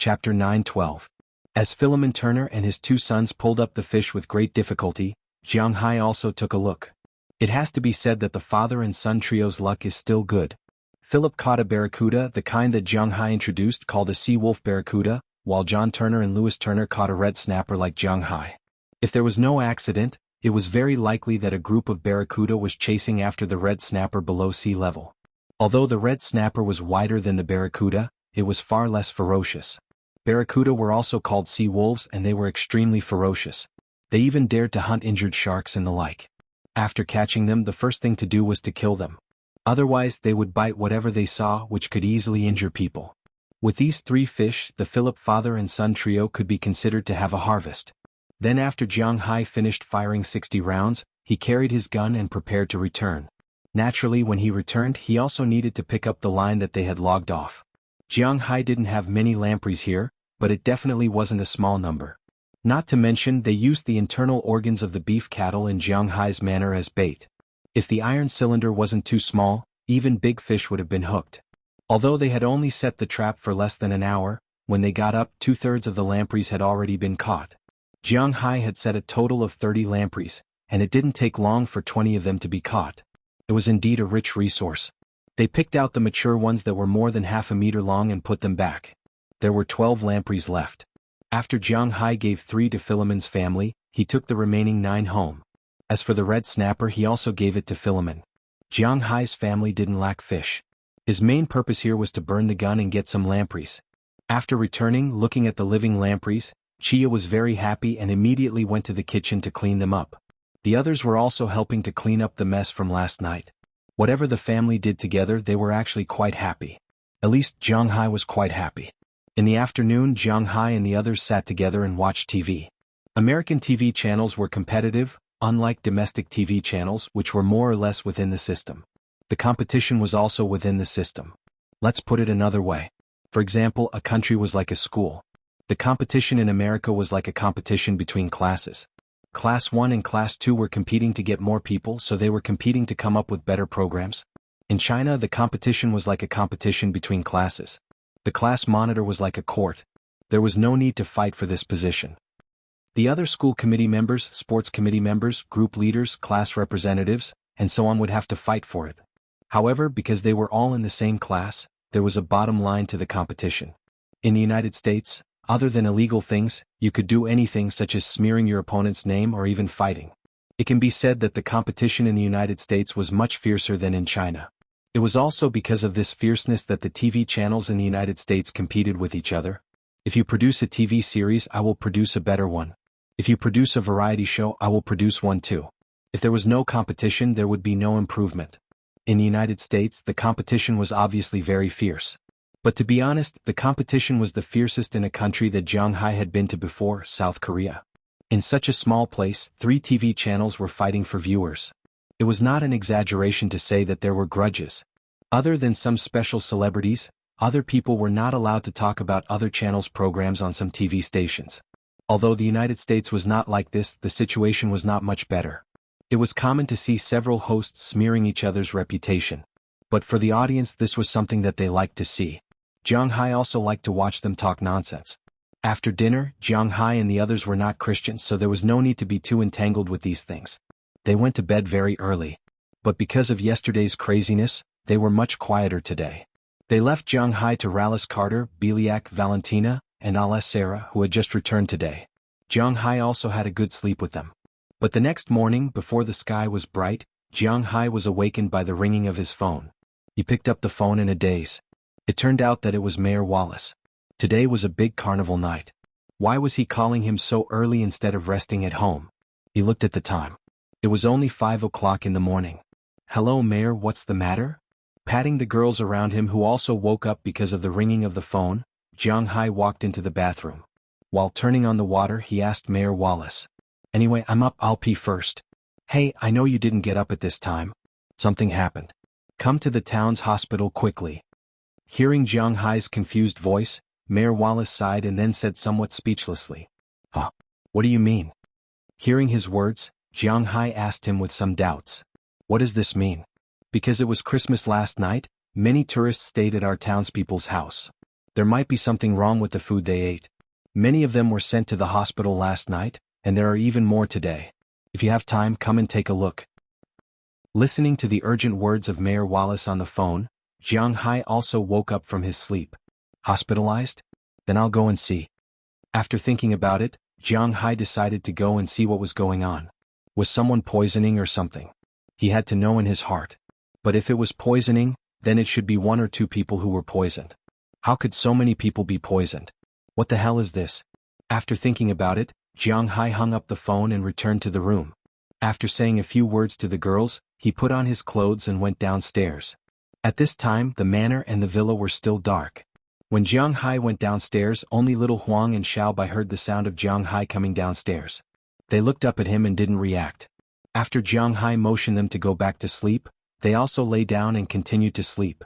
Chapter 9:12. As Philemon Turner and his two sons pulled up the fish with great difficulty, Jiang Hai also took a look. It has to be said that the father and son trio's luck is still good. Philip caught a barracuda, the kind that Jiang Hai introduced, called a sea wolf barracuda, while John Turner and Louis Turner caught a red snapper like Jiang Hai. If there was no accident, it was very likely that a group of barracuda was chasing after the red snapper below sea level. Although the red snapper was wider than the barracuda, it was far less ferocious. Barracuda were also called sea wolves, and they were extremely ferocious. They even dared to hunt injured sharks and the like. After catching them, the first thing to do was to kill them. Otherwise, they would bite whatever they saw, which could easily injure people. With these three fish, the Philip father and son trio could be considered to have a harvest. Then after Jiang Hai finished firing 60 rounds, he carried his gun and prepared to return. Naturally, when he returned, he also needed to pick up the line that they had logged off. Jiang Hai didn't have many lampreys here, but it definitely wasn't a small number. Not to mention, they used the internal organs of the beef cattle in Jiang Hai's manor as bait. If the iron cylinder wasn't too small, even big fish would have been hooked. Although they had only set the trap for less than an hour, when they got up, 2/3 of the lampreys had already been caught. Jiang Hai had set a total of 30 lampreys, and it didn't take long for 20 of them to be caught. It was indeed a rich resource. They picked out the mature ones that were more than half a meter long and put them back. There were 12 lampreys left. After Jiang Hai gave 3 to Philemon's family, he took the remaining 9 home. As for the red snapper, he also gave it to Philemon. Jiang Hai's family didn't lack fish. His main purpose here was to burn the gun and get some lampreys. After returning, looking at the living lampreys, Chia was very happy and immediately went to the kitchen to clean them up. The others were also helping to clean up the mess from last night. Whatever the family did together, they were actually quite happy. At least Jiang Hai was quite happy. In the afternoon, Jiang Hai and the others sat together and watched TV. American TV channels were competitive, unlike domestic TV channels, which were more or less within the system. The competition was also within the system. Let's put it another way. For example, a country was like a school. The competition in America was like a competition between classes. Class 1 and Class 2 were competing to get more people, so they were competing to come up with better programs. In China, the competition was like a competition between classes. The class monitor was like a court. There was no need to fight for this position. The other school committee members, sports committee members, group leaders, class representatives, and so on would have to fight for it. However, because they were all in the same class, there was a bottom line to the competition. In the United States, other than illegal things, you could do anything such as smearing your opponent's name or even fighting. It can be said that the competition in the United States was much fiercer than in China. It was also because of this fierceness that the TV channels in the United States competed with each other. If you produce a TV series, I will produce a better one. If you produce a variety show, I will produce one too. If there was no competition, there would be no improvement. In the United States, the competition was obviously very fierce. But to be honest, the competition was the fiercest in a country that Jiang Hai had been to before, South Korea. In such a small place, 3 TV channels were fighting for viewers. It was not an exaggeration to say that there were grudges. Other than some special celebrities, other people were not allowed to talk about other channels' programs on some TV stations. Although the United States was not like this, the situation was not much better. It was common to see several hosts smearing each other's reputation. But for the audience, this was something that they liked to see. Jiang Hai also liked to watch them talk nonsense. After dinner, Jiang Hai and the others were not Christians, so there was no need to be too entangled with these things. They went to bed very early. But because of yesterday's craziness, they were much quieter today. They left Jiang Hai to Rallis Carter, Beliak, Valentina, and Alice Sarah, who had just returned today. Jiang Hai also had a good sleep with them. But the next morning, before the sky was bright, Jiang Hai was awakened by the ringing of his phone. He picked up the phone in a daze. It turned out that it was Mayor Wallace. Today was a big carnival night. Why was he calling him so early instead of resting at home? He looked at the time. It was only 5 o'clock in the morning. "Hello, Mayor, what's the matter?" Patting the girls around him who also woke up because of the ringing of the phone, Jiang Hai walked into the bathroom. While turning on the water, he asked Mayor Wallace, "Anyway, I'm up, I'll pee first." "Hey, I know you didn't get up at this time. Something happened. Come to the town's hospital quickly." Hearing Jiang Hai's confused voice, Mayor Wallace sighed and then said somewhat speechlessly, "Huh? What do you mean?" Hearing his words, Jiang Hai asked him with some doubts, "What does this mean?" "Because it was Christmas last night, many tourists stayed at our townspeople's house. There might be something wrong with the food they ate. Many of them were sent to the hospital last night, and there are even more today. If you have time, come and take a look. Listening to the urgent words of Mayor Wallace on the phone, Jiang Hai also woke up from his sleep. Hospitalized? Then I'll go and see. After thinking about it, Jiang Hai decided to go and see what was going on. Was someone poisoning or something? He had to know in his heart. But if it was poisoning, then it should be one or two people who were poisoned. How could so many people be poisoned? What the hell is this? After thinking about it, Jiang Hai hung up the phone and returned to the room. After saying a few words to the girls, he put on his clothes and went downstairs. At this time, the manor and the villa were still dark. When Jiang Hai went downstairs, only little Huang and Xiao Bai heard the sound of Jiang Hai coming downstairs. They looked up at him and didn't react. After Jiang Hai motioned them to go back to sleep, they also lay down and continued to sleep.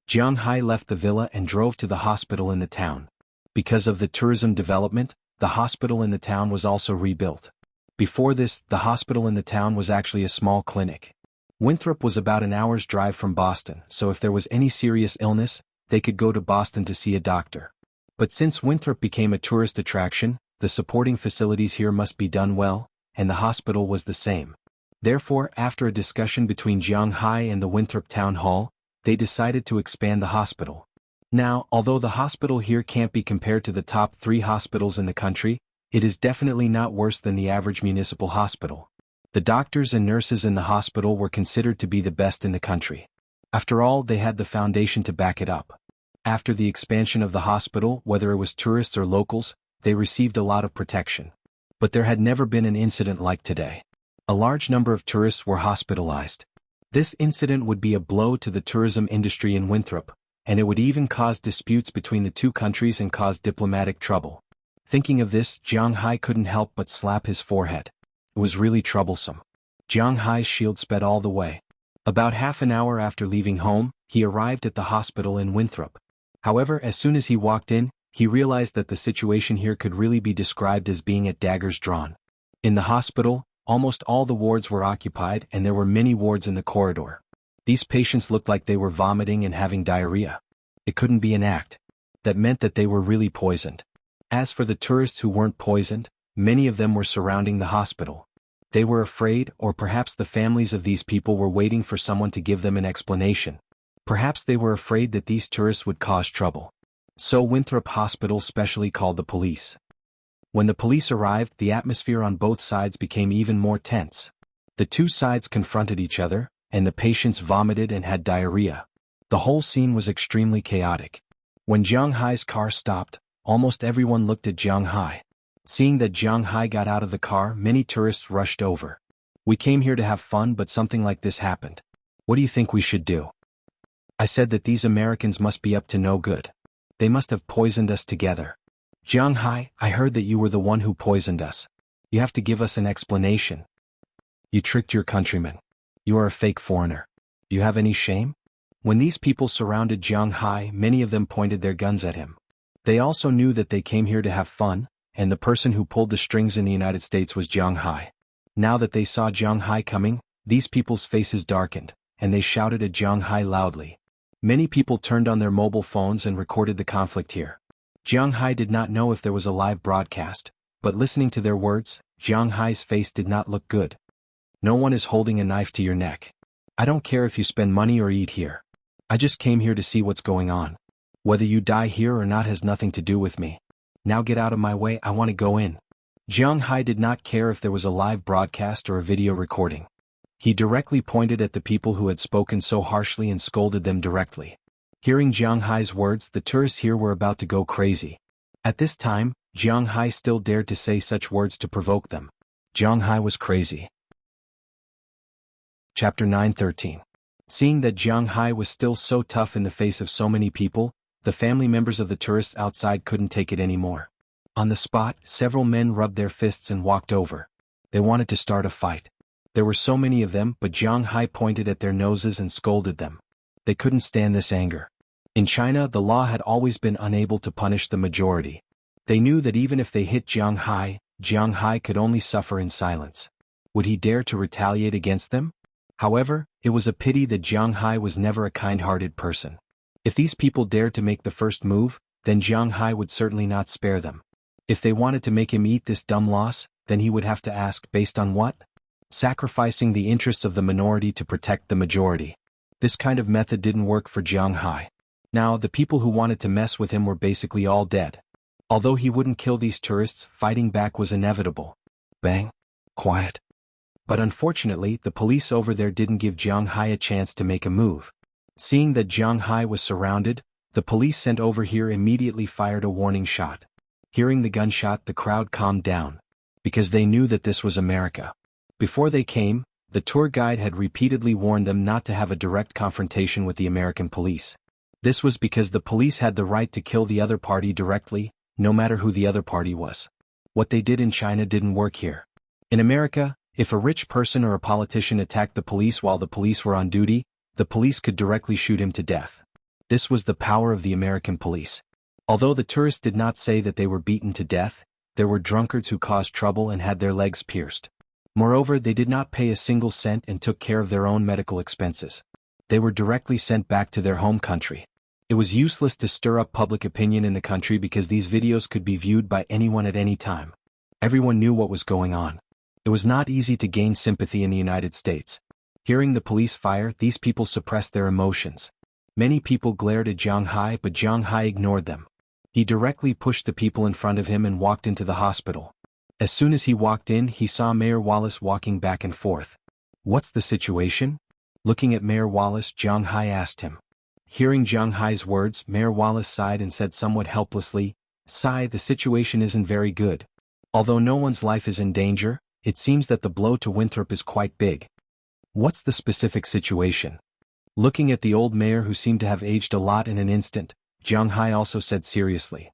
Jiang Hai left the villa and drove to the hospital in the town. Because of the tourism development, the hospital in the town was also rebuilt. Before this, the hospital in the town was actually a small clinic. Winthrop was about an hour's drive from Boston, so if there was any serious illness, they could go to Boston to see a doctor. But since Winthrop became a tourist attraction, the supporting facilities here must be done well, and the hospital was the same. Therefore, after a discussion between Jiang Hai and the Winthrop Town Hall, they decided to expand the hospital. Now, although the hospital here can't be compared to the top 3 hospitals in the country, it is definitely not worse than the average municipal hospital. The doctors and nurses in the hospital were considered to be the best in the country. After all, they had the foundation to back it up. After the expansion of the hospital, whether it was tourists or locals, they received a lot of protection. But there had never been an incident like today. A large number of tourists were hospitalized. This incident would be a blow to the tourism industry in Winthrop, and it would even cause disputes between the two countries and cause diplomatic trouble. Thinking of this, Jiang Hai couldn't help but slap his forehead. It was really troublesome. Jiang Hai's shield sped all the way. About half an hour after leaving home, he arrived at the hospital in Winthrop. However, as soon as he walked in, he realized that the situation here could really be described as being at daggers drawn. In the hospital, almost all the wards were occupied and there were many wards in the corridor. These patients looked like they were vomiting and having diarrhea. It couldn't be an act. That meant that they were really poisoned. As for the tourists who weren't poisoned, many of them were surrounding the hospital. They were afraid, or perhaps the families of these people were waiting for someone to give them an explanation. Perhaps they were afraid that these tourists would cause trouble. So Winthrop Hospital specially called the police. When the police arrived, the atmosphere on both sides became even more tense. The two sides confronted each other, and the patients vomited and had diarrhea. The whole scene was extremely chaotic. When Jiang Hai's car stopped, almost everyone looked at Jiang Hai. Seeing that Jiang Hai got out of the car, many tourists rushed over. We came here to have fun, but something like this happened. What do you think we should do? I said that these Americans must be up to no good. They must have poisoned us together. Jiang Hai, I heard that you were the one who poisoned us. You have to give us an explanation. You tricked your countrymen. You are a fake foreigner. Do you have any shame? When these people surrounded Jiang Hai, many of them pointed their guns at him. They also knew that they came here to have fun, and the person who pulled the strings in the United States was Jiang Hai. Now that they saw Jiang Hai coming, these people's faces darkened, and they shouted at Jiang Hai loudly. Many people turned on their mobile phones and recorded the conflict here. Jiang Hai did not know if there was a live broadcast, but listening to their words, Jiang Hai's face did not look good. No one is holding a knife to your neck. I don't care if you spend money or eat here. I just came here to see what's going on. Whether you die here or not has nothing to do with me. Now get out of my way, I want to go in. Jiang Hai did not care if there was a live broadcast or a video recording. He directly pointed at the people who had spoken so harshly and scolded them directly. Hearing Jiang Hai's words, the tourists here were about to go crazy. At this time, Jiang Hai still dared to say such words to provoke them. Jiang Hai was crazy. Chapter 9:13. Seeing that Jiang Hai was still so tough in the face of so many people, the family members of the tourists outside couldn't take it anymore. On the spot, several men rubbed their fists and walked over. They wanted to start a fight. There were so many of them, but Jiang Hai pointed at their noses and scolded them. They couldn't stand this anger. In China, the law had always been unable to punish the majority. They knew that even if they hit Jiang Hai could only suffer in silence. Would he dare to retaliate against them? However, it was a pity that Jiang Hai was never a kind-hearted person. If these people dared to make the first move, then Jiang Hai would certainly not spare them. If they wanted to make him eat this dumb loss, then he would have to ask based on what? Sacrificing the interests of the minority to protect the majority. This kind of method didn't work for Jiang Hai. Now, the people who wanted to mess with him were basically all dead. Although he wouldn't kill these tourists, fighting back was inevitable. Bang. Quiet. But unfortunately, the police over there didn't give Jiang Hai a chance to make a move. Seeing that Jiang Hai was surrounded, the police sent over here immediately fired a warning shot. Hearing the gunshot, the crowd calmed down. Because they knew that this was America. Before they came, the tour guide had repeatedly warned them not to have a direct confrontation with the American police. This was because the police had the right to kill the other party directly, no matter who the other party was. What they did in China didn't work here. In America, if a rich person or a politician attacked the police while the police were on duty, the police could directly shoot him to death. This was the power of the American police. Although the tourists did not say that they were beaten to death, there were drunkards who caused trouble and had their legs pierced. Moreover, they did not pay a single cent and took care of their own medical expenses. They were directly sent back to their home country. It was useless to stir up public opinion in the country because these videos could be viewed by anyone at any time. Everyone knew what was going on. It was not easy to gain sympathy in the United States. Hearing the police fire, these people suppressed their emotions. Many people glared at Jiang Hai, but Jiang Hai ignored them. He directly pushed the people in front of him and walked into the hospital. As soon as he walked in, he saw Mayor Wallace walking back and forth. What's the situation? Looking at Mayor Wallace, Jiang Hai asked him. Hearing Jiang Hai's words, Mayor Wallace sighed and said somewhat helplessly, "Sigh, the situation isn't very good. Although no one's life is in danger, it seems that the blow to Winthrop is quite big." What's the specific situation? Looking at the old mayor who seemed to have aged a lot in an instant, Jiang Hai also said seriously.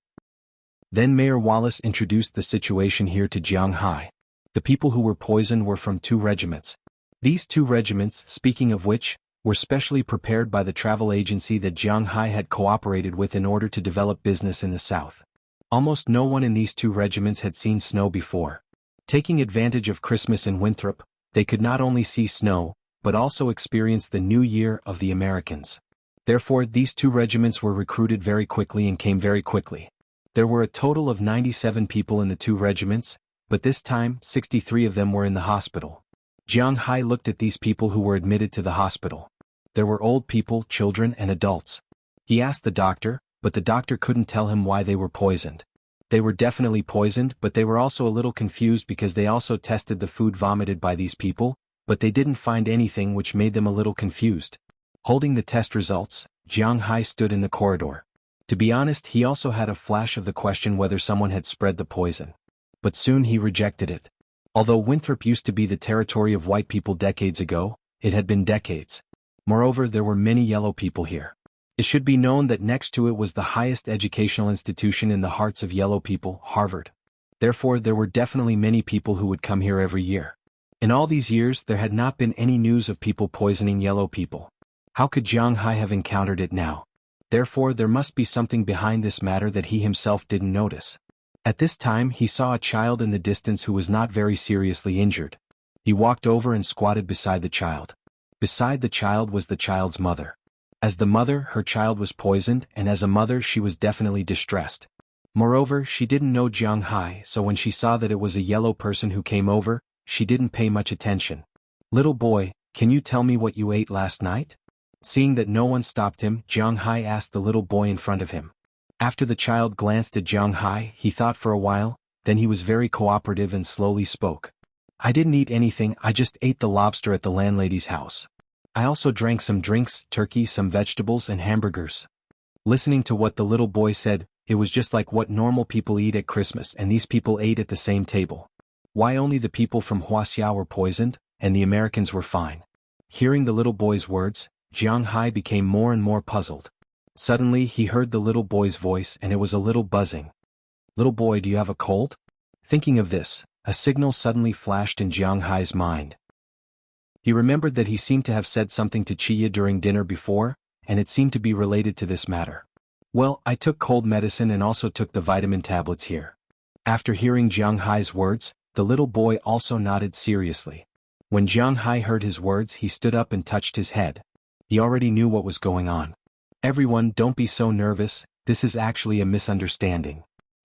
Then Mayor Wallace introduced the situation here to Jiang Hai. The people who were poisoned were from 2 regiments. These 2 regiments, speaking of which, were specially prepared by the travel agency that Jiang Hai had cooperated with in order to develop business in the south. Almost no one in these 2 regiments had seen snow before. Taking advantage of Christmas in Winthrop, they could not only see snow, but also experience the New Year of the Americans. Therefore, these 2 regiments were recruited very quickly and came very quickly. There were a total of 97 people in the 2 regiments, but this time, 63 of them were in the hospital. Jiang Hai looked at these people who were admitted to the hospital. There were old people, children, and adults. He asked the doctor, but the doctor couldn't tell him why they were poisoned. They were definitely poisoned, but they were also a little confused because they also tested the food vomited by these people, but they didn't find anything, which made them a little confused. Holding the test results, Jiang Hai stood in the corridor. To be honest, he also had a flash of the question whether someone had spread the poison. But soon he rejected it. Although Winthrop used to be the territory of white people decades ago, it had been decades. Moreover, there were many yellow people here. It should be known that next to it was the highest educational institution in the hearts of yellow people, Harvard. Therefore, there were definitely many people who would come here every year. In all these years, there had not been any news of people poisoning yellow people. How could Jiang Hai have encountered it now? Therefore, there must be something behind this matter that he himself didn't notice. At this time, he saw a child in the distance who was not very seriously injured. He walked over and squatted beside the child. Beside the child was the child's mother. As the mother, her child was poisoned, and as a mother she was definitely distressed. Moreover, she didn't know Jiang Hai, so when she saw that it was a yellow person who came over, she didn't pay much attention. "Little boy, can you tell me what you ate last night?" Seeing that no one stopped him, Jiang Hai asked the little boy in front of him. After the child glanced at Jiang Hai, he thought for a while, then he was very cooperative and slowly spoke. "I didn't eat anything, I just ate the lobster at the landlady's house. I also drank some drinks, turkey, some vegetables, and hamburgers." Listening to what the little boy said, it was just like what normal people eat at Christmas, and these people ate at the same table. Why only the people from Huaxia were poisoned, and the Americans were fine? Hearing the little boy's words, Jiang Hai became more and more puzzled. Suddenly he heard the little boy's voice and it was a little buzzing. "Little boy, do you have a cold?" Thinking of this, a signal suddenly flashed in Jiang Hai's mind. He remembered that he seemed to have said something to Chiya during dinner before, and it seemed to be related to this matter. "Well, I took cold medicine and also took the vitamin tablets here." After hearing Jiang Hai's words, the little boy also nodded seriously. When Jiang Hai heard his words, he stood up and touched his head. He already knew what was going on. "Everyone, don't be so nervous, This is actually a misunderstanding.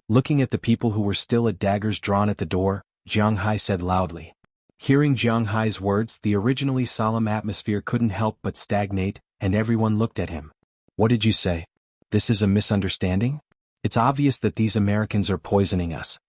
Looking at the people who were still at daggers drawn at the door, Jiang Hai said loudly. Hearing Jiang Hai's words, the originally solemn atmosphere couldn't help but stagnate, and everyone looked at him. What did you say? This is a misunderstanding? It's obvious that these Americans are poisoning us.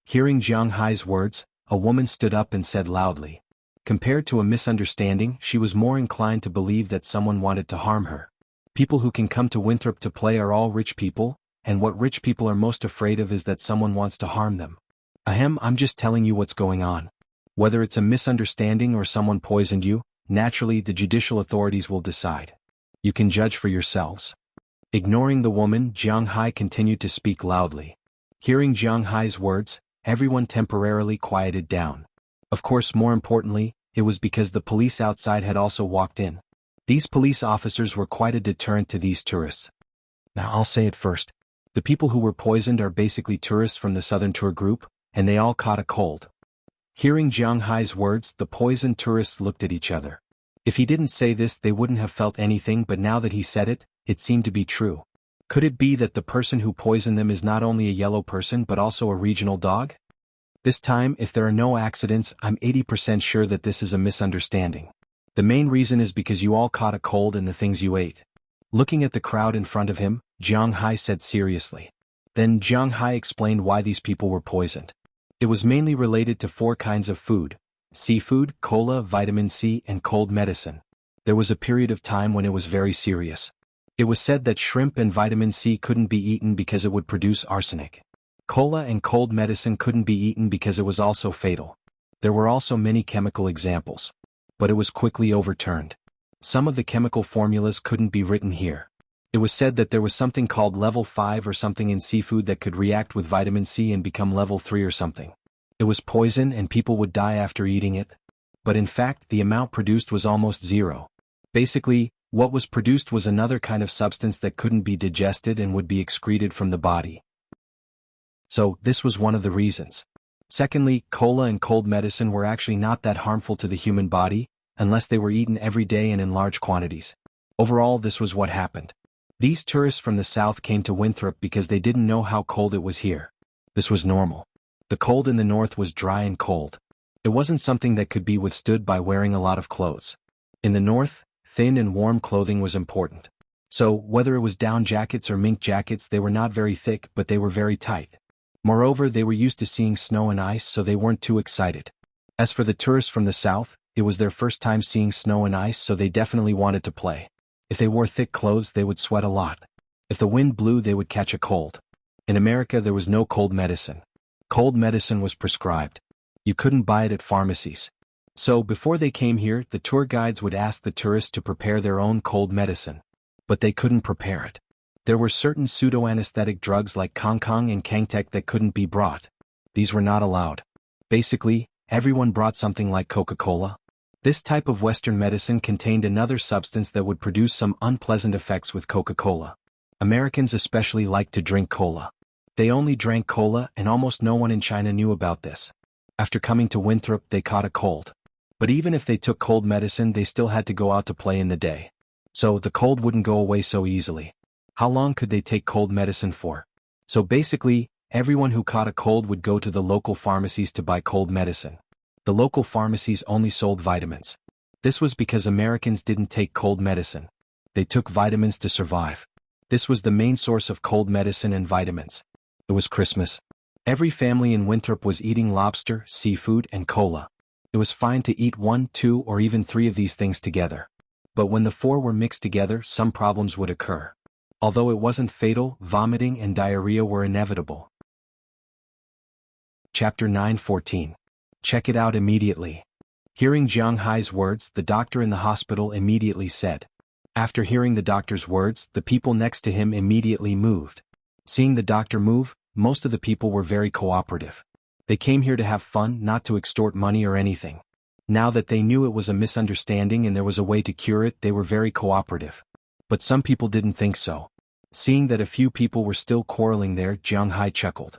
Hearing Jiang Hai's words, a woman stood up and said loudly. Compared to a misunderstanding, she was more inclined to believe that someone wanted to harm her. People who can come to Winthrop to play are all rich people, and what rich people are most afraid of is that someone wants to harm them. Ahem, I'm just telling you what's going on. Whether it's a misunderstanding or someone poisoned you, naturally the judicial authorities will decide. You can judge for yourselves. Ignoring the woman, Jiang Hai continued to speak loudly. Hearing Jiang Hai's words, everyone temporarily quieted down. Of course, more importantly, it was because the police outside had also walked in. These police officers were quite a deterrent to these tourists. Now I'll say it first. The people who were poisoned are basically tourists from the Southern Tour group, and they all caught a cold. Hearing Jiang Hai's words, the poisoned tourists looked at each other. If he didn't say this, they wouldn't have felt anything, but now that he said it, it seemed to be true. Could it be that the person who poisoned them is not only a yellow person but also a regional dog? This time, if there are no accidents, I'm 80% sure that this is a misunderstanding. The main reason is because you all caught a cold and the things you ate. Looking at the crowd in front of him, Jiang Hai said seriously. Then Jiang Hai explained why these people were poisoned. It was mainly related to 4 kinds of food: seafood, cola, vitamin C, and cold medicine. There was a period of time when it was very serious. It was said that shrimp and vitamin C couldn't be eaten because it would produce arsenic. Cola and cold medicine couldn't be eaten because it was also fatal. There were also many chemical examples. But it was quickly overturned. Some of the chemical formulas couldn't be written here. It was said that there was something called level 5 or something in seafood that could react with vitamin C and become level 3 or something. It was poison and people would die after eating it. But in fact, the amount produced was almost zero. Basically, what was produced was another kind of substance that couldn't be digested and would be excreted from the body. So, this was one of the reasons. Secondly, cola and cold medicine were actually not that harmful to the human body, unless they were eaten every day and in large quantities. Overall, this was what happened. These tourists from the south came to Winthrop because they didn't know how cold it was here. This was normal. The cold in the north was dry and cold. It wasn't something that could be withstood by wearing a lot of clothes. In the north, thin and warm clothing was important. So, whether it was down jackets or mink jackets, they were not very thick, but they were very tight. Moreover, they were used to seeing snow and ice, so they weren't too excited. As for the tourists from the south, it was their first time seeing snow and ice, so they definitely wanted to play. If they wore thick clothes, they would sweat a lot. If the wind blew, they would catch a cold. In America, there was no cold medicine. Cold medicine was prescribed. You couldn't buy it at pharmacies. So, before they came here, the tour guides would ask the tourists to prepare their own cold medicine. But they couldn't prepare it. There were certain pseudo-anesthetic drugs like Kong and Kangtek that couldn't be brought. These were not allowed. Basically, everyone brought something like Coca-Cola. This type of Western medicine contained another substance that would produce some unpleasant effects with Coca-Cola. Americans especially liked to drink cola. They only drank cola, and almost no one in China knew about this. After coming to Winthrop, they caught a cold. But even if they took cold medicine, they still had to go out to play in the day. So the cold wouldn't go away so easily. How long could they take cold medicine for? So basically, everyone who caught a cold would go to the local pharmacies to buy cold medicine. The local pharmacies only sold vitamins. This was because Americans didn't take cold medicine. They took vitamins to survive. This was the main source of cold medicine and vitamins. It was Christmas. Every family in Winthrop was eating lobster, seafood, and cola. It was fine to eat 1, 2, or even 3 of these things together. But when the 4 were mixed together, some problems would occur. Although it wasn't fatal, vomiting and diarrhea were inevitable. Chapter 9:14. Check it out immediately. Hearing Jiang Hai's words, the doctor in the hospital immediately said. After hearing the doctor's words, the people next to him immediately moved. Seeing the doctor move, most of the people were very cooperative. They came here to have fun, not to extort money or anything. Now that they knew it was a misunderstanding and there was a way to cure it, they were very cooperative. But some people didn't think so. Seeing that a few people were still quarreling there, Jiang Hai chuckled.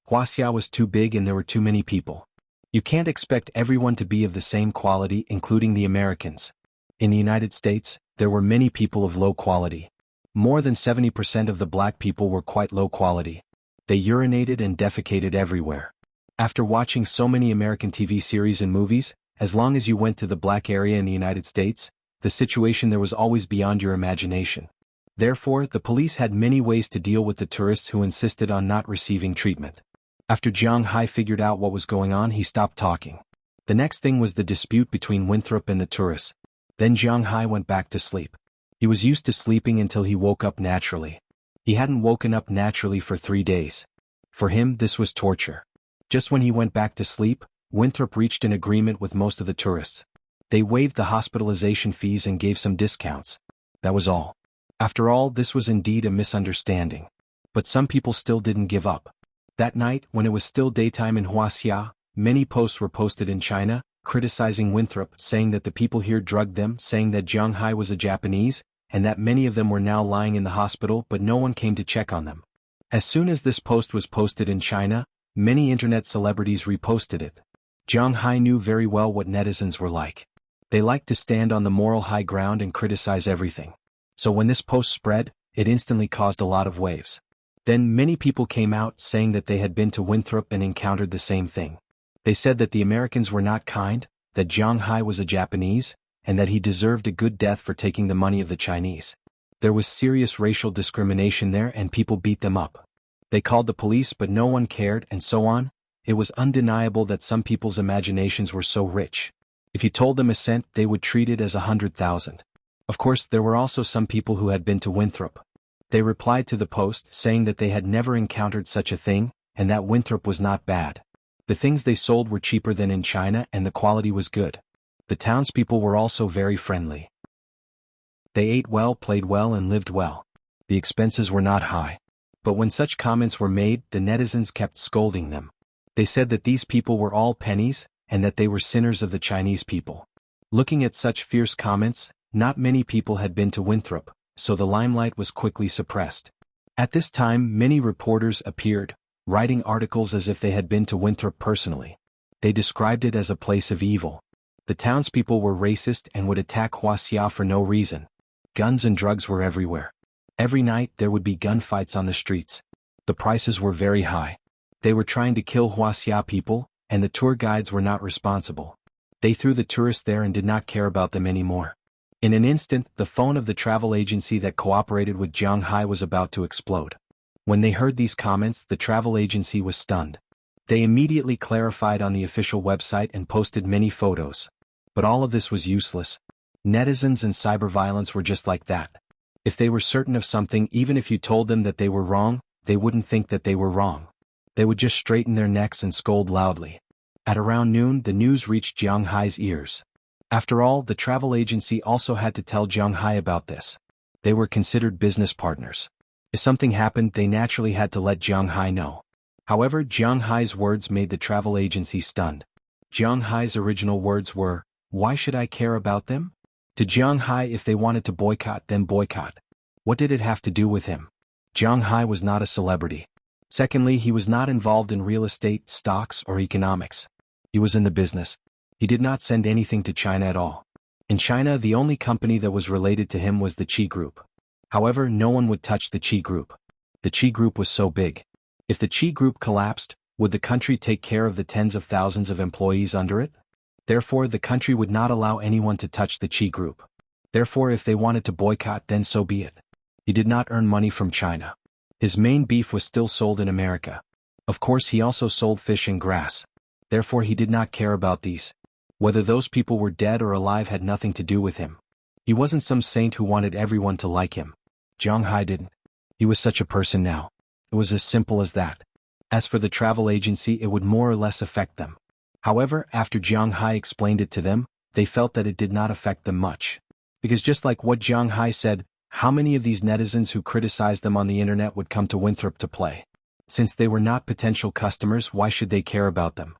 Huaxia was too big and there were too many people. You can't expect everyone to be of the same quality, including the Americans. In the United States, there were many people of low quality. More than 70% of the black people were quite low quality. They urinated and defecated everywhere. After watching so many American TV series and movies, as long as you went to the black area in the United States, the situation there was always beyond your imagination. Therefore, the police had many ways to deal with the tourists who insisted on not receiving treatment. After Jiang Hai figured out what was going on, he stopped talking. The next thing was the dispute between Winthrop and the tourists. Then Jiang Hai went back to sleep. He was used to sleeping until he woke up naturally. He hadn't woken up naturally for 3 days. For him, this was torture. Just when he went back to sleep, Winthrop reached an agreement with most of the tourists. They waived the hospitalization fees and gave some discounts. That was all. After all, this was indeed a misunderstanding. But some people still didn't give up. That night, when it was still daytime in Huaxia, many posts were posted in China, criticizing Winthrop, saying that the people here drugged them, saying that Jiang Hai was a Japanese, and that many of them were now lying in the hospital, but no one came to check on them. As soon as this post was posted in China, many internet celebrities reposted it. Jiang Hai knew very well what netizens were like. They liked to stand on the moral high ground and criticize everything. So when this post spread, it instantly caused a lot of waves. Then many people came out saying that they had been to Winthrop and encountered the same thing. They said that the Americans were not kind, that Jiang Hai was a Japanese, and that he deserved a good death for taking the money of the Chinese. There was serious racial discrimination there and people beat them up. They called the police but no one cared and so on. It was undeniable that some people's imaginations were so rich. If you told them a cent, they would treat it as 100,000. Of course, there were also some people who had been to Winthrop. They replied to the post saying that they had never encountered such a thing, and that Winthrop was not bad. The things they sold were cheaper than in China and the quality was good. The townspeople were also very friendly. They ate well, played well and lived well. The expenses were not high. But when such comments were made, the netizens kept scolding them. They said that these people were all pennies, and that they were sinners of the Chinese people. Looking at such fierce comments, not many people had been to Winthrop, so the limelight was quickly suppressed. At this time, many reporters appeared, writing articles as if they had been to Winthrop personally. They described it as a place of evil. The townspeople were racist and would attack Huaxia for no reason. Guns and drugs were everywhere. Every night there would be gunfights on the streets. The prices were very high. They were trying to kill Huaxia people, and the tour guides were not responsible. They threw the tourists there and did not care about them anymore. In an instant, the phone of the travel agency that cooperated with Jiang Hai was about to explode. When they heard these comments, the travel agency was stunned. They immediately clarified on the official website and posted many photos. But all of this was useless. Netizens and cyber violence were just like that. If they were certain of something, even if you told them that they were wrong, they wouldn't think that they were wrong. They would just straighten their necks and scold loudly. At around noon, the news reached Jiang Hai's ears. After all, the travel agency also had to tell Jiang Hai about this. They were considered business partners. If something happened, they naturally had to let Jiang Hai know. However, Jiang Hai's words made the travel agency stunned. Jiang Hai's original words were, "Why should I care about them?" To Jiang Hai, if they wanted to boycott, then boycott. What did it have to do with him? Jiang Hai was not a celebrity. Secondly, he was not involved in real estate, stocks, or economics. He was in the business. He did not send anything to China at all. In China, the only company that was related to him was the Qi Group. However, no one would touch the Qi Group. The Qi Group was so big. If the Qi Group collapsed, would the country take care of the tens of thousands of employees under it? Therefore, the country would not allow anyone to touch the Qi Group. Therefore, if they wanted to boycott, then so be it. He did not earn money from China. His main beef was still sold in America. Of course, he also sold fish and grass. Therefore, he did not care about these. Whether those people were dead or alive had nothing to do with him. He wasn't some saint who wanted everyone to like him. Jiang Hai didn't. He was such a person now. It was as simple as that. As for the travel agency, it would more or less affect them. However, after Jiang Hai explained it to them, they felt that it did not affect them much. Because just like what Jiang Hai said, how many of these netizens who criticized them on the internet would come to Winthrop to play? Since they were not potential customers, why should they care about them?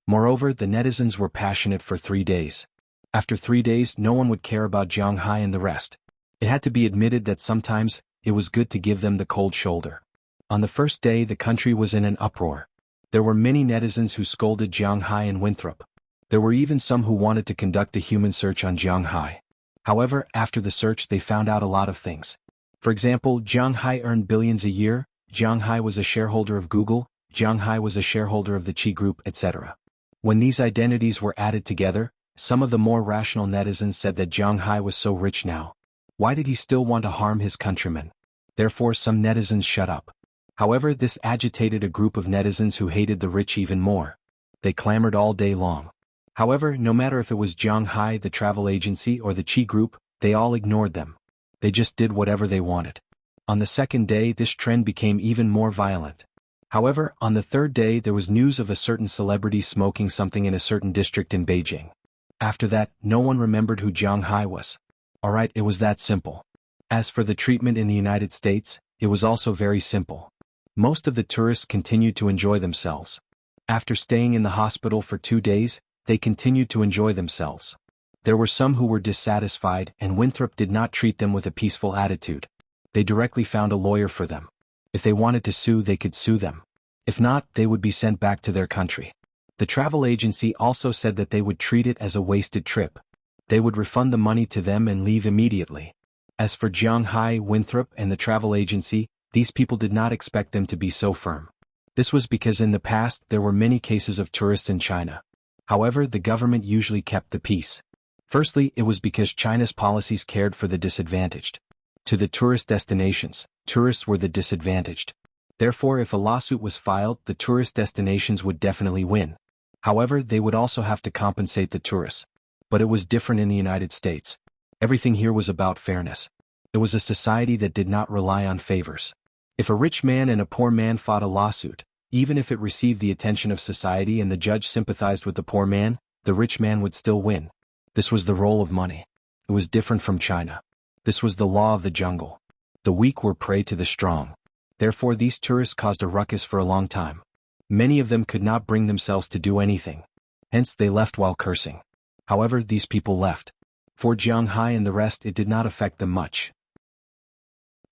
Moreover, the netizens were passionate for 3 days. After 3 days, no one would care about Jiang Hai and the rest. It had to be admitted that sometimes, it was good to give them the cold shoulder. On the first day, the country was in an uproar. There were many netizens who scolded Jiang Hai and Winthrop. There were even some who wanted to conduct a human search on Jiang Hai. However, after the search they found out a lot of things. For example, Jiang Hai earned billions a year, Jiang Hai was a shareholder of Google, Jiang Hai was a shareholder of the Qi Group, etc. When these identities were added together, some of the more rational netizens said that Jiang Hai was so rich now. Why did he still want to harm his countrymen? Therefore some netizens shut up. However, this agitated a group of netizens who hated the rich even more. They clamored all day long. However, no matter if it was Jiang Hai, the travel agency, or the Qi Group, they all ignored them. They just did whatever they wanted. On the second day this trend became even more violent. However, on the third day there was news of a certain celebrity smoking something in a certain district in Beijing. After that, no one remembered who Jiang Hai was. Alright, it was that simple. As for the treatment in the United States, it was also very simple. Most of the tourists continued to enjoy themselves. After staying in the hospital for 2 days, they continued to enjoy themselves. There were some who were dissatisfied, and Winthrop did not treat them with a peaceful attitude. They directly found a lawyer for them. If they wanted to sue, they could sue them. If not, they would be sent back to their country. The travel agency also said that they would treat it as a wasted trip. They would refund the money to them and leave immediately. As for Jiang Hai, Winthrop, and the travel agency, these people did not expect them to be so firm. This was because in the past there were many cases of tourists in China. However, the government usually kept the peace. Firstly, it was because China's policies cared for the disadvantaged. To the tourist destinations, tourists were the disadvantaged. Therefore, if a lawsuit was filed, the tourist destinations would definitely win. However, they would also have to compensate the tourists. But it was different in the United States. Everything here was about fairness. It was a society that did not rely on favors. If a rich man and a poor man fought a lawsuit, even if it received the attention of society and the judge sympathized with the poor man, the rich man would still win. This was the role of money. It was different from China. This was the law of the jungle. The weak were prey to the strong. Therefore these tourists caused a ruckus for a long time. Many of them could not bring themselves to do anything. Hence they left while cursing. However, these people left. For Jiang Hai and the rest it did not affect them much.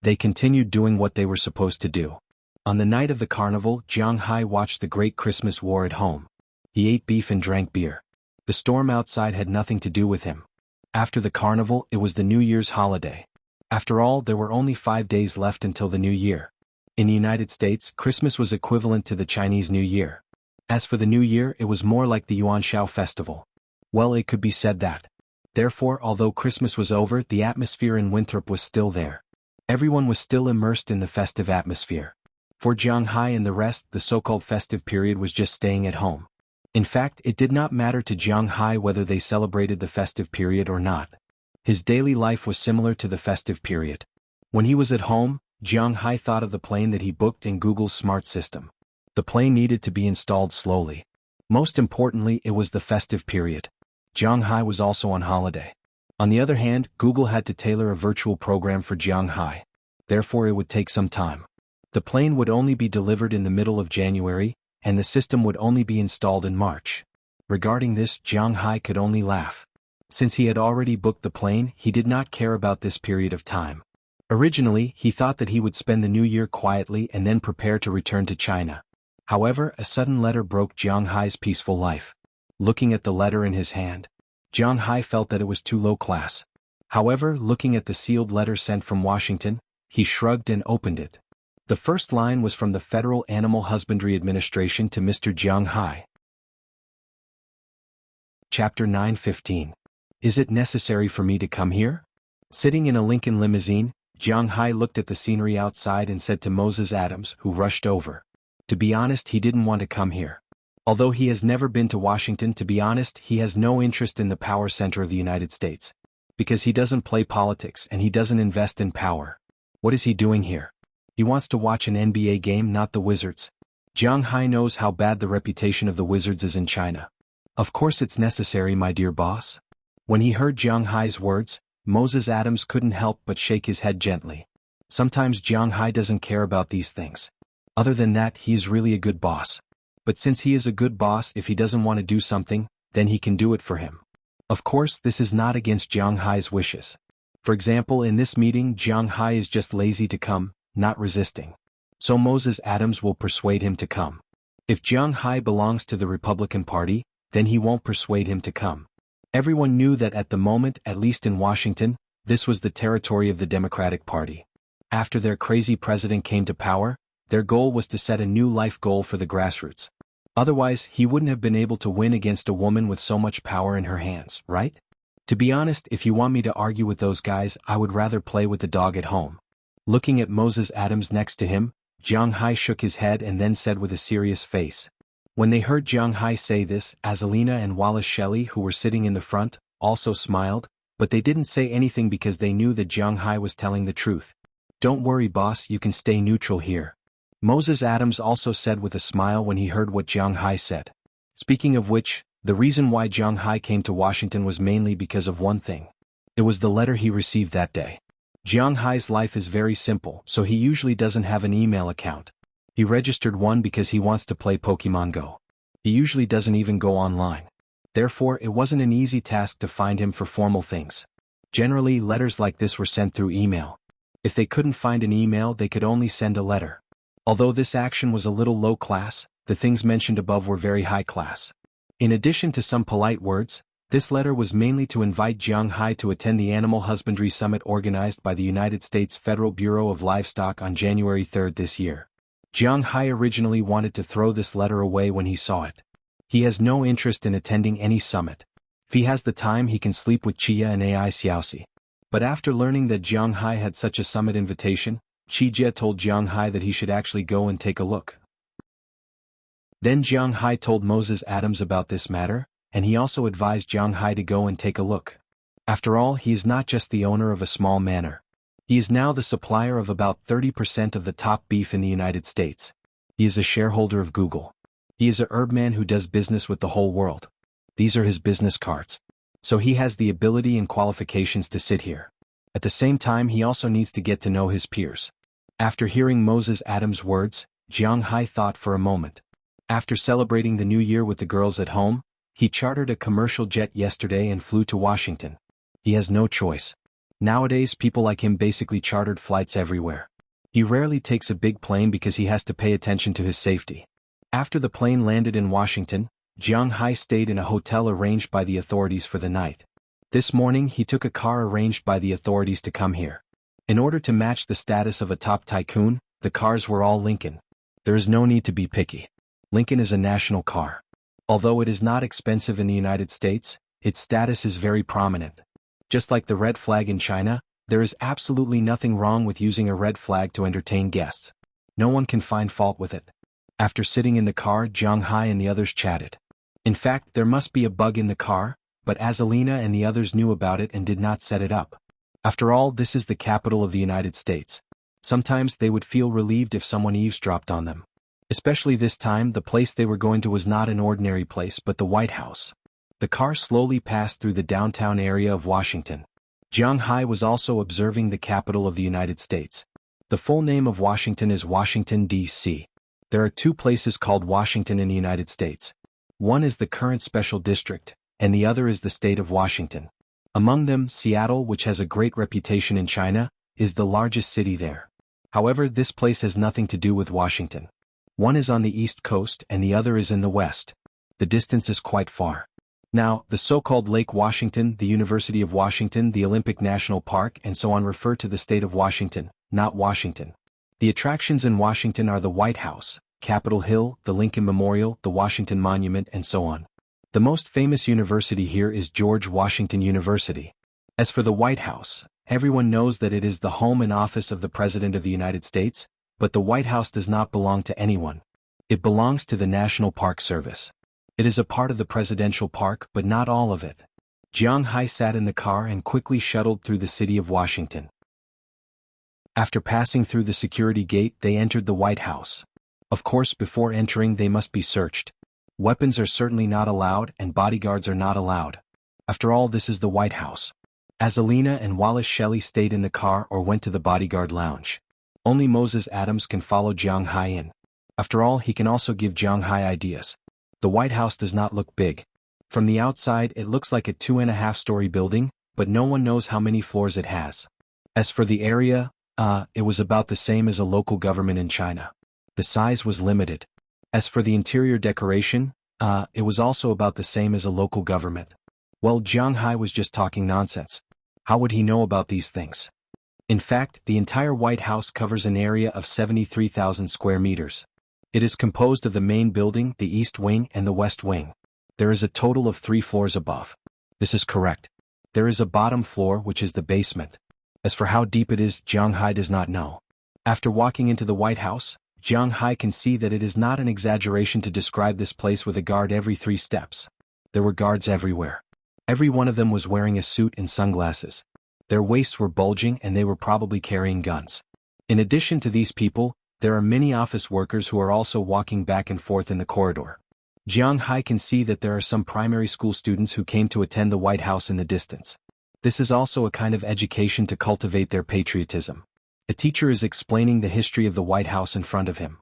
They continued doing what they were supposed to do. On the night of the carnival, Jiang Hai watched the Great Christmas War at home. He ate beef and drank beer. The storm outside had nothing to do with him. After the carnival, it was the New Year's holiday. After all, there were only 5 days left until the New Year. In the United States, Christmas was equivalent to the Chinese New Year. As for the New Year, it was more like the Yuanshao festival. Well, it could be said that. Therefore, although Christmas was over, the atmosphere in Winthrop was still there. Everyone was still immersed in the festive atmosphere. For Jiang Hai and the rest, the so-called festive period was just staying at home. In fact, it did not matter to Jiang Hai whether they celebrated the festive period or not. His daily life was similar to the festive period. When he was at home, Jiang Hai thought of the plane that he booked in Google's smart system. The plane needed to be installed slowly. Most importantly, it was the festive period. Jiang Hai was also on holiday. On the other hand, Google had to tailor a virtual program for Jiang Hai. Therefore, it would take some time. The plane would only be delivered in the middle of January, and the system would only be installed in March. Regarding this, Jiang Hai could only laugh. Since he had already booked the plane, he did not care about this period of time. Originally, he thought that he would spend the New Year quietly and then prepare to return to China. However, a sudden letter broke Jiang Hai's peaceful life. Looking at the letter in his hand, Jiang Hai felt that it was too low class. However, looking at the sealed letter sent from Washington, he shrugged and opened it. The first line was from the Federal Animal Husbandry Administration to Mr. Jiang Hai. Chapter 9:15. Is it necessary for me to come here? Sitting in a Lincoln limousine, Jiang Hai looked at the scenery outside and said to Moses Adams, who rushed over. To be honest, he didn't want to come here. Although he has never been to Washington, to be honest, he has no interest in the power center of the United States. Because he doesn't play politics and he doesn't invest in power. What is he doing here? He wants to watch an NBA game, not the Wizards. Jiang Hai knows how bad the reputation of the Wizards is in China. Of course it's necessary, my dear boss. When he heard Jiang Hai's words, Moses Adams couldn't help but shake his head gently. Sometimes Jiang Hai doesn't care about these things. Other than that, he is really a good boss. But since he is a good boss, if he doesn't want to do something, then he can do it for him. Of course, this is not against Jiang Hai's wishes. For example, in this meeting, Jiang Hai is just lazy to come, not resisting. So Moses Adams will persuade him to come. If Jiang Hai belongs to the Republican Party, then he won't persuade him to come. Everyone knew that at the moment, at least in Washington, this was the territory of the Democratic Party. After their crazy president came to power, their goal was to set a new life goal for the grassroots. Otherwise, he wouldn't have been able to win against a woman with so much power in her hands, right? To be honest, if you want me to argue with those guys, I would rather play with the dog at home. Looking at Moses Adams next to him, Jiang Hai shook his head and then said with a serious face. When they heard Jiang Hai say this, Azalina and Wallace Shelley, who were sitting in the front, also smiled, but they didn't say anything because they knew that Jiang Hai was telling the truth. Don't worry, boss, you can stay neutral here. Moses Adams also said with a smile when he heard what Jiang Hai said. Speaking of which, the reason why Jiang Hai came to Washington was mainly because of one thing. It was the letter he received that day. Jiang Hai's life is very simple, so he usually doesn't have an email account. He registered one because he wants to play Pokemon Go. He usually doesn't even go online. Therefore, it wasn't an easy task to find him for formal things. Generally, letters like this were sent through email. If they couldn't find an email, they could only send a letter. Although this action was a little low class, the things mentioned above were very high class. In addition to some polite words, this letter was mainly to invite Jiang Hai to attend the Animal Husbandry Summit organized by the United States Federal Bureau of Livestock on January 3 this year. Jiang Hai originally wanted to throw this letter away when he saw it. He has no interest in attending any summit. If he has the time, he can sleep with Chia and Ai Xiaoxi. But after learning that Jiang Hai had such a summit invitation, Qi told Jiang Hai that he should actually go and take a look. Then Jiang Hai told Moses Adams about this matter, and he also advised Jiang Hai to go and take a look. After all, he is not just the owner of a small manor. He is now the supplier of about 30% of the top beef in the United States. He is a shareholder of Google. He is a herbman who does business with the whole world. These are his business cards. So he has the ability and qualifications to sit here. At the same time, he also needs to get to know his peers. After hearing Moses Adams' words, Jiang Hai thought for a moment. After celebrating the new year with the girls at home, he chartered a commercial jet yesterday and flew to Washington. He has no choice. Nowadays, people like him basically chartered flights everywhere. He rarely takes a big plane because he has to pay attention to his safety. After the plane landed in Washington, Jiang Hai stayed in a hotel arranged by the authorities for the night. This morning, he took a car arranged by the authorities to come here. In order to match the status of a top tycoon, the cars were all Lincoln. There is no need to be picky. Lincoln is a national car. Although it is not expensive in the United States, its status is very prominent. Just like the red flag in China, there is absolutely nothing wrong with using a red flag to entertain guests. No one can find fault with it. After sitting in the car, Jiang Hai and the others chatted. In fact, there must be a bug in the car, but Azalina and the others knew about it and did not set it up. After all, this is the capital of the United States. Sometimes they would feel relieved if someone eavesdropped on them. Especially this time, the place they were going to was not an ordinary place but the White House. The car slowly passed through the downtown area of Washington. Jiang Hai was also observing the capital of the United States. The full name of Washington is Washington, D.C. There are two places called Washington in the United States. One is the current special district, and the other is the state of Washington. Among them, Seattle, which has a great reputation in China, is the largest city there. However, this place has nothing to do with Washington. One is on the east coast and the other is in the west. The distance is quite far. Now, the so-called Lake Washington, the University of Washington, the Olympic National Park, and so on refer to the state of Washington, not Washington. The attractions in Washington are the White House, Capitol Hill, the Lincoln Memorial, the Washington Monument, and so on. The most famous university here is George Washington University. As for the White House, everyone knows that it is the home and office of the President of the United States, but the White House does not belong to anyone. It belongs to the National Park Service. It is a part of the presidential park, but not all of it. Jiang Hai sat in the car and quickly shuttled through the city of Washington. After passing through the security gate, they entered the White House. Of course, before entering, they must be searched. Weapons are certainly not allowed, and bodyguards are not allowed. After all, this is the White House. Azalina and Wallace Shelley stayed in the car or went to the bodyguard lounge. Only Moses Adams can follow Jiang Hai in. After all, he can also give Jiang Hai ideas. The White House does not look big. From the outside, it looks like a 2.5-story building, but no one knows how many floors it has. As for the area, it was about the same as a local government in China. The size was limited. As for the interior decoration, it was also about the same as a local government. Well, Jiang Hai was just talking nonsense. How would he know about these things? In fact, the entire White House covers an area of 73,000 square meters. It is composed of the main building, the East Wing, and the West Wing. There is a total of 3 floors above. This is correct. There is a bottom floor, which is the basement. As for how deep it is, Jiang Hai does not know. After walking into the White House, Jiang Hai can see that it is not an exaggeration to describe this place with a guard every 3 steps. There were guards everywhere. Every one of them was wearing a suit and sunglasses. Their waists were bulging and they were probably carrying guns. In addition to these people, there are many office workers who are also walking back and forth in the corridor. Jiang Hai can see that there are some primary school students who came to attend the White House in the distance. This is also a kind of education to cultivate their patriotism. A teacher is explaining the history of the White House in front of him.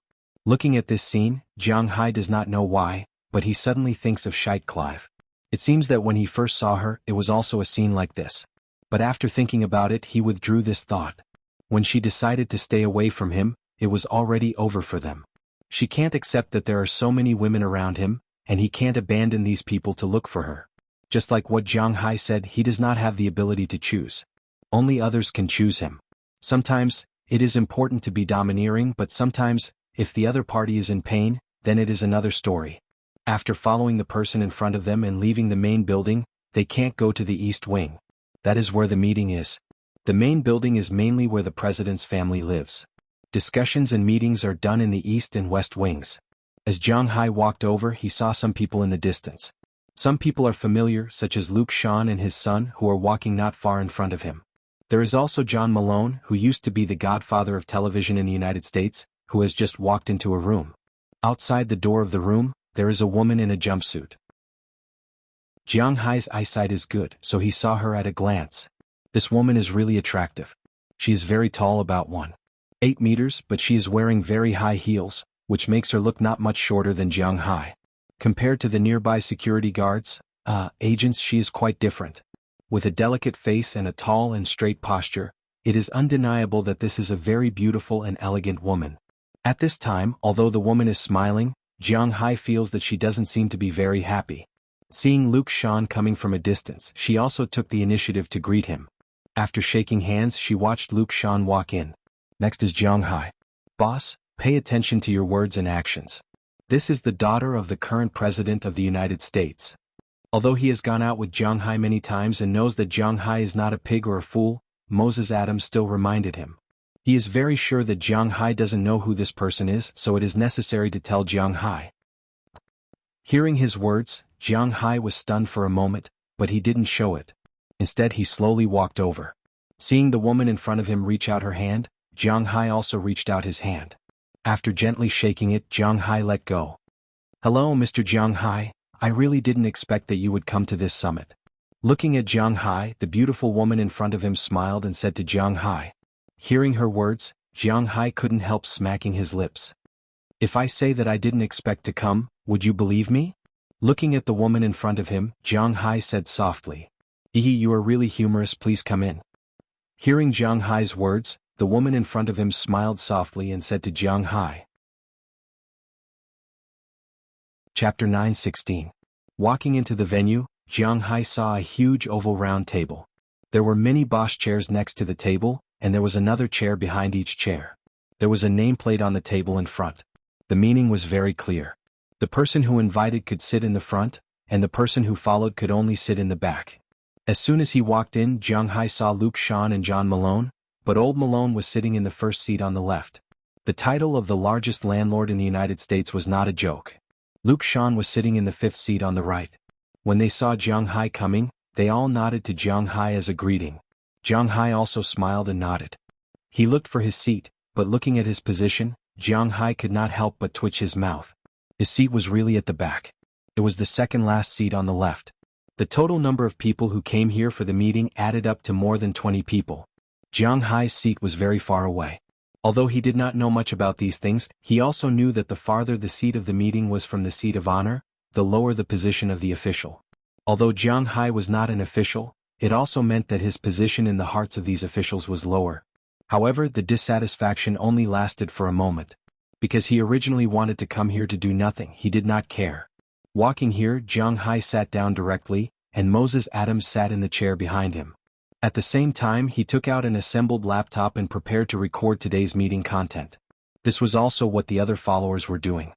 Looking at this scene, Jiang Hai does not know why, but he suddenly thinks of Scheit Clive. It seems that when he first saw her, it was also a scene like this. But after thinking about it, he withdrew this thought. When she decided to stay away from him, it was already over for them. She can't accept that there are so many women around him, and he can't abandon these people to look for her. Just like what Jiang Hai said, he does not have the ability to choose. Only others can choose him. Sometimes, it is important to be domineering, but sometimes, if the other party is in pain, then it is another story. After following the person in front of them and leaving the main building, they can't go to the East Wing. That is where the meeting is. The main building is mainly where the president's family lives. Discussions and meetings are done in the East and West Wings. As Jiang Hai walked over, he saw some people in the distance. Some people are familiar, such as Luke Sean and his son, who are walking not far in front of him. There is also John Malone, who used to be the godfather of television in the United States, who has just walked into a room. Outside the door of the room, there is a woman in a jumpsuit. Jiang Hai's eyesight is good, so he saw her at a glance. This woman is really attractive. She is very tall, about 1.8 meters, but she is wearing very high heels, which makes her look not much shorter than Jiang Hai. Compared to the nearby security guards, agents, she is quite different. With a delicate face and a tall and straight posture, it is undeniable that this is a very beautiful and elegant woman. At this time, although the woman is smiling, Jiang Hai feels that she doesn't seem to be very happy. Seeing Luke Sean coming from a distance, she also took the initiative to greet him. After shaking hands, she watched Luke Sean walk in. Next is Jiang Hai. Boss, pay attention to your words and actions. This is the daughter of the current president of the United States. Although he has gone out with Jiang Hai many times and knows that Jiang Hai is not a pig or a fool, Moses Adams still reminded him. He is very sure that Jiang Hai doesn't know who this person is, so it is necessary to tell Jiang Hai. Hearing his words, Jiang Hai was stunned for a moment, but he didn't show it. Instead, he slowly walked over. Seeing the woman in front of him reach out her hand, Jiang Hai also reached out his hand. After gently shaking it, Jiang Hai let go. Hello, Mr. Jiang Hai, I really didn't expect that you would come to this summit. Looking at Jiang Hai, the beautiful woman in front of him smiled and said to Jiang Hai. Hearing her words, Jiang Hai couldn't help smacking his lips. If I say that I didn't expect to come, would you believe me? Looking at the woman in front of him, Jiang Hai said softly. You are really humorous, please come in. Hearing Jiang Hai's words, the woman in front of him smiled softly and said to Jiang Hai. Chapter 9:16. Walking into the venue, Jiang Hai saw a huge oval round table. There were many Bosch chairs next to the table, and there was another chair behind each chair. There was a nameplate on the table in front. The meaning was very clear. The person who invited could sit in the front, and the person who followed could only sit in the back. As soon as he walked in, Jiang Hai saw Luke Sean and John Malone, but old Malone was sitting in the first seat on the left. The title of the largest landlord in the United States was not a joke. Luke Sean was sitting in the fifth seat on the right. When they saw Jiang Hai coming, they all nodded to Jiang Hai as a greeting. Jiang Hai also smiled and nodded. He looked for his seat, but looking at his position, Jiang Hai could not help but twitch his mouth. His seat was really at the back. It was the second last seat on the left. The total number of people who came here for the meeting added up to more than 20 people. Jiang Hai's seat was very far away. Although he did not know much about these things, he also knew that the farther the seat of the meeting was from the seat of honor, the lower the position of the official. Although Jiang Hai was not an official, it also meant that his position in the hearts of these officials was lower. However, the dissatisfaction only lasted for a moment. Because he originally wanted to come here to do nothing, he did not care. Walking here, Jiang Hai sat down directly, and Moses Adams sat in the chair behind him. At the same time, he took out an assembled laptop and prepared to record today's meeting content. This was also what the other followers were doing.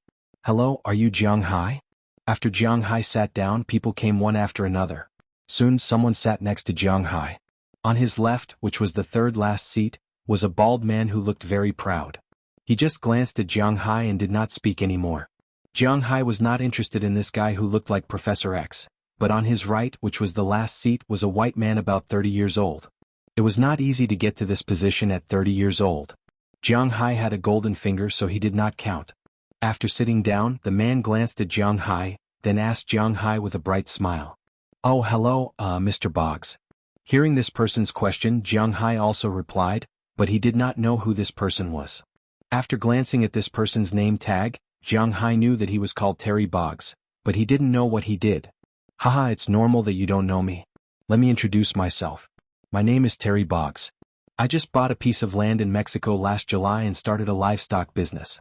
"Hello, are you Jiang Hai?" After Jiang Hai sat down, people came one after another. Soon someone sat next to Jiang Hai. On his left, which was the third last seat, was a bald man who looked very proud. He just glanced at Jiang Hai and did not speak anymore. Jiang Hai was not interested in this guy who looked like Professor X, but on his right, which was the last seat, was a white man about 30 years old. It was not easy to get to this position at 30 years old. Jiang Hai had a golden finger, so he did not count. After sitting down, the man glanced at Jiang Hai, then asked Jiang Hai with a bright smile. "Oh, hello, Mr. Boggs." Hearing this person's question, Jiang Hai also replied, but he did not know who this person was. After glancing at this person's name tag, Jiang Hai knew that he was called Terry Boggs, but he didn't know what he did. "Haha, it's normal that you don't know me. Let me introduce myself. My name is Terry Boggs. I just bought a piece of land in Mexico last July and started a livestock business."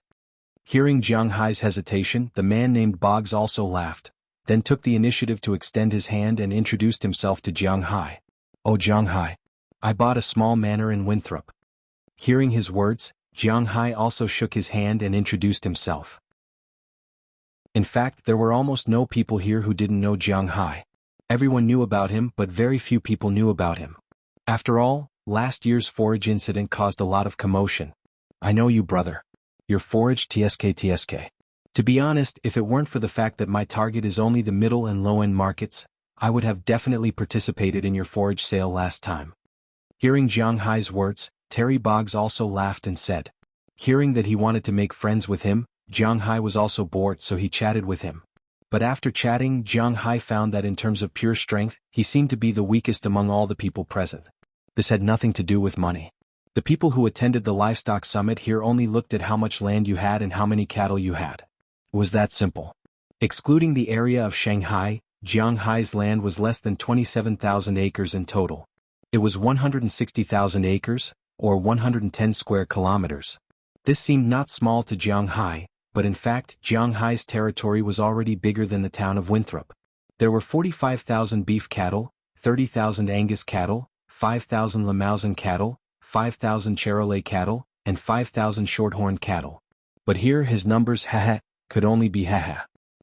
Hearing Jiang Hai's hesitation, the man named Boggs also laughed, then took the initiative to extend his hand and introduced himself to Jiang Hai. "Oh, Jiang Hai. I bought a small manor in Winthrop." Hearing his words, Jiang Hai also shook his hand and introduced himself. In fact, there were almost no people here who didn't know Jiang Hai. Everyone knew about him, but very few people knew about him. After all, last year's forage incident caused a lot of commotion. "I know you, brother. Your forage TSK. To be honest, if it weren't for the fact that my target is only the middle and low-end markets, I would have definitely participated in your forage sale last time." Hearing Jiang Hai's words, Terry Boggs also laughed and said. Hearing that he wanted to make friends with him, Jiang Hai was also bored, so he chatted with him. But after chatting, Jiang Hai found that in terms of pure strength, he seemed to be the weakest among all the people present. This had nothing to do with money. The people who attended the livestock summit here only looked at how much land you had and how many cattle you had. It was that simple. Excluding the area of Shanghai, Jiang Hai's land was less than 27,000 acres in total. It was 160,000 acres, or 110 square kilometers. This seemed not small to Jiang Hai, but in fact, Jiang Hai's territory was already bigger than the town of Winthrop. There were 45,000 beef cattle, 30,000 Angus cattle, 5,000 Limousin cattle, 5,000 Charolais cattle, and 5,000 Shorthorn cattle. But here his numbers could only be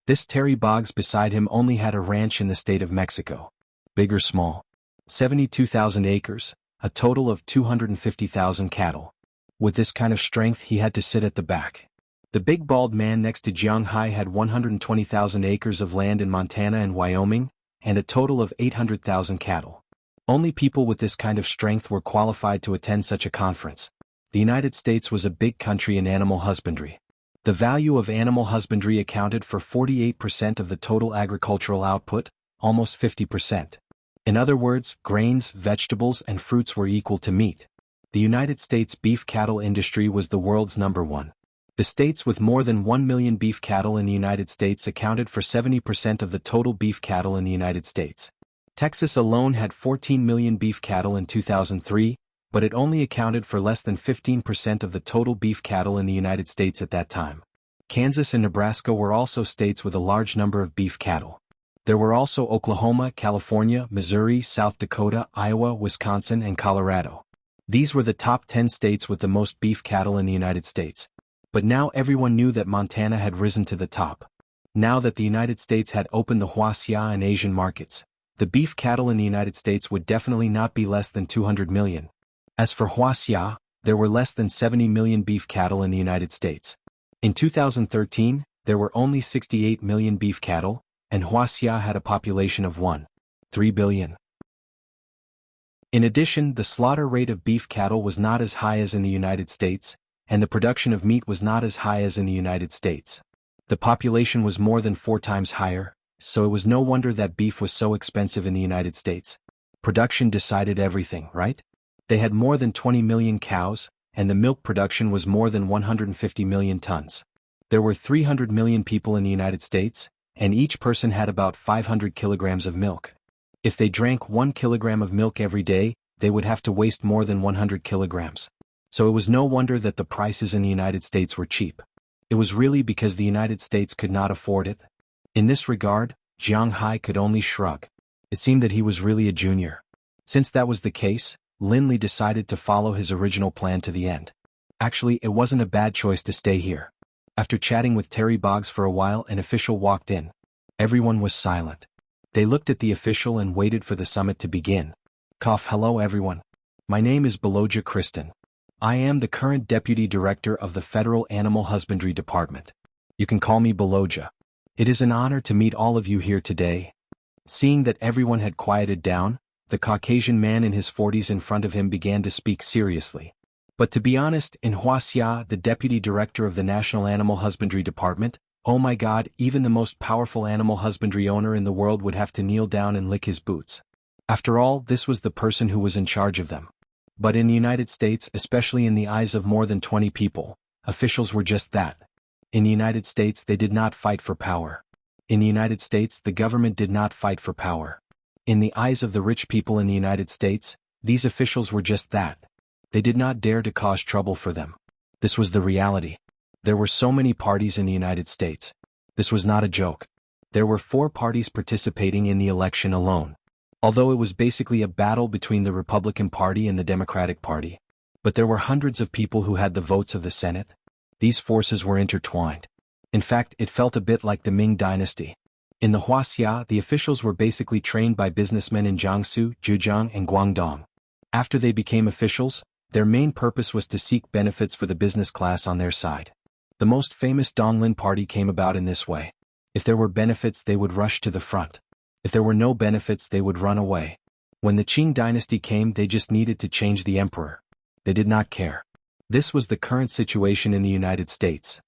This Terry Boggs beside him only had a ranch in the state of Mexico. Big or small? 72,000 acres, a total of 250,000 cattle. With this kind of strength, he had to sit at the back. The big bald man next to Jiang Hai had 120,000 acres of land in Montana and Wyoming, and a total of 800,000 cattle. Only people with this kind of strength were qualified to attend such a conference. The United States was a big country in animal husbandry. The value of animal husbandry accounted for 48% of the total agricultural output, almost 50%. In other words, grains, vegetables, and fruits were equal to meat. The United States beef cattle industry was the world's #1. The states with more than 1 million beef cattle in the United States accounted for 70% of the total beef cattle in the United States. Texas alone had 14 million beef cattle in 2003, but it only accounted for less than 15% of the total beef cattle in the United States at that time. Kansas and Nebraska were also states with a large number of beef cattle. There were also Oklahoma, California, Missouri, South Dakota, Iowa, Wisconsin, and Colorado. These were the top 10 states with the most beef cattle in the United States. But now everyone knew that Montana had risen to the top. Now that the United States had opened the Huaxia and Asian markets, the beef cattle in the United States would definitely not be less than 200 million. As for Huaxia, there were less than 70 million beef cattle in the United States. In 2013, there were only 68 million beef cattle, and Huaxia had a population of 1.3 billion. In addition, the slaughter rate of beef cattle was not as high as in the United States, and the production of meat was not as high as in the United States. The population was more than 4 times higher, so it was no wonder that beef was so expensive in the United States. Production decided everything, right? They had more than 20 million cows, and the milk production was more than 150 million tons. There were 300 million people in the United States, and each person had about 500 kilograms of milk. If they drank 1 kilogram of milk every day, they would have to waste more than 100 kilograms. So it was no wonder that the prices in the United States were cheap. It was really because the United States could not afford it. In this regard, Jiang Hai could only shrug. It seemed that he was really a junior. Since that was the case, Linley decided to follow his original plan to the end. Actually, it wasn't a bad choice to stay here. After chatting with Terry Boggs for a while, an official walked in. Everyone was silent. They looked at the official and waited for the summit to begin. Hello everyone. My name is Beloja Kristen. I am the current Deputy Director of the Federal Animal Husbandry Department. You can call me Beloja. It is an honor to meet all of you here today. Seeing that everyone had quieted down, the Caucasian man in his 40s in front of him began to speak seriously. But to be honest, in Huaxia, the Deputy Director of the National Animal Husbandry Department, oh my God, even the most powerful animal husbandry owner in the world would have to kneel down and lick his boots. After all, this was the person who was in charge of them. But in the United States, especially in the eyes of more than 20 people, officials were just that. In the United States, they did not fight for power. In the United States, the government did not fight for power. In the eyes of the rich people in the United States, these officials were just that. They did not dare to cause trouble for them. This was the reality. There were so many parties in the United States. This was not a joke. There were 4 parties participating in the election alone. Although it was basically a battle between the Republican Party and the Democratic Party. But there were hundreds of people who had the votes of the Senate. These forces were intertwined. In fact, it felt a bit like the Ming Dynasty. In the Huaxia, the officials were basically trained by businessmen in Jiangsu, Zhejiang, and Guangdong. After they became officials, their main purpose was to seek benefits for the business class on their side. The most famous Donglin Party came about in this way. If there were benefits, they would rush to the front. If there were no benefits, they would run away. When the Qing dynasty came, they just needed to change the emperor. They did not care. This was the current situation in the United States.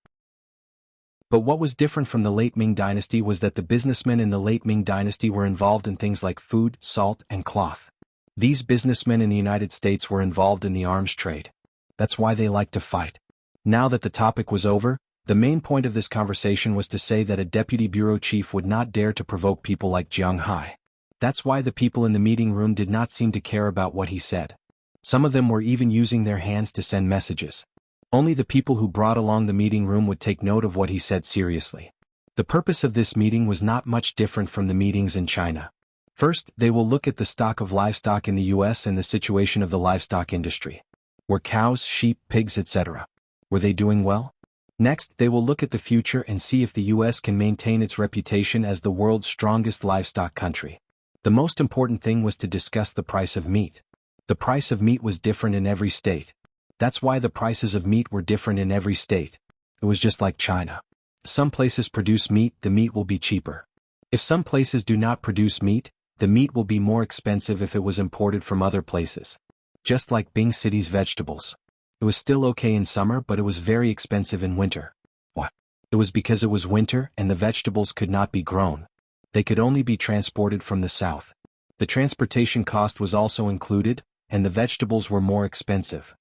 But what was different from the late Ming dynasty was that the businessmen in the late Ming dynasty were involved in things like food, salt, and cloth. These businessmen in the United States were involved in the arms trade. That's why they liked to fight. Now that the topic was over, the main point of this conversation was to say that a deputy bureau chief would not dare to provoke people like Jiang Hai. That's why the people in the meeting room did not seem to care about what he said. Some of them were even using their hands to send messages. Only the people who brought along the meeting room would take note of what he said seriously. The purpose of this meeting was not much different from the meetings in China. First, they will look at the stock of livestock in the US and the situation of the livestock industry. Were cows, sheep, pigs, etc. Were they doing well? Next, they will look at the future and see if the US can maintain its reputation as the world's strongest livestock country. The most important thing was to discuss the price of meat. The price of meat was different in every state. That's why the prices of meat were different in every state. It was just like China. Some places produce meat, the meat will be cheaper. If some places do not produce meat, the meat will be more expensive if it was imported from other places. Just like Bing City's vegetables. It was still okay in summer, but it was very expensive in winter. What? It was because it was winter and the vegetables could not be grown. They could only be transported from the south. The transportation cost was also included, and the vegetables were more expensive.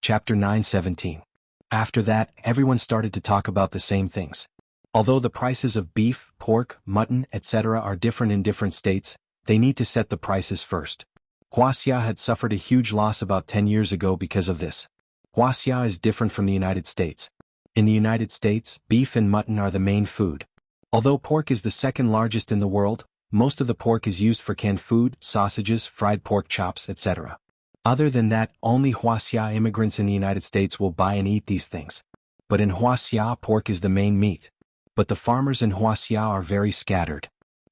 Chapter 9:17. After that, everyone started to talk about the same things. Although the prices of beef, pork, mutton, etc. are different in different states, they need to set the prices first. Huaxia had suffered a huge loss about 10 years ago because of this. Huaxia is different from the United States. In the United States, beef and mutton are the main food. Although pork is the second largest in the world, most of the pork is used for canned food, sausages, fried pork chops, etc. Other than that, only Huaxia immigrants in the United States will buy and eat these things. But in Huaxia, pork is the main meat. But the farmers in Huaxia are very scattered.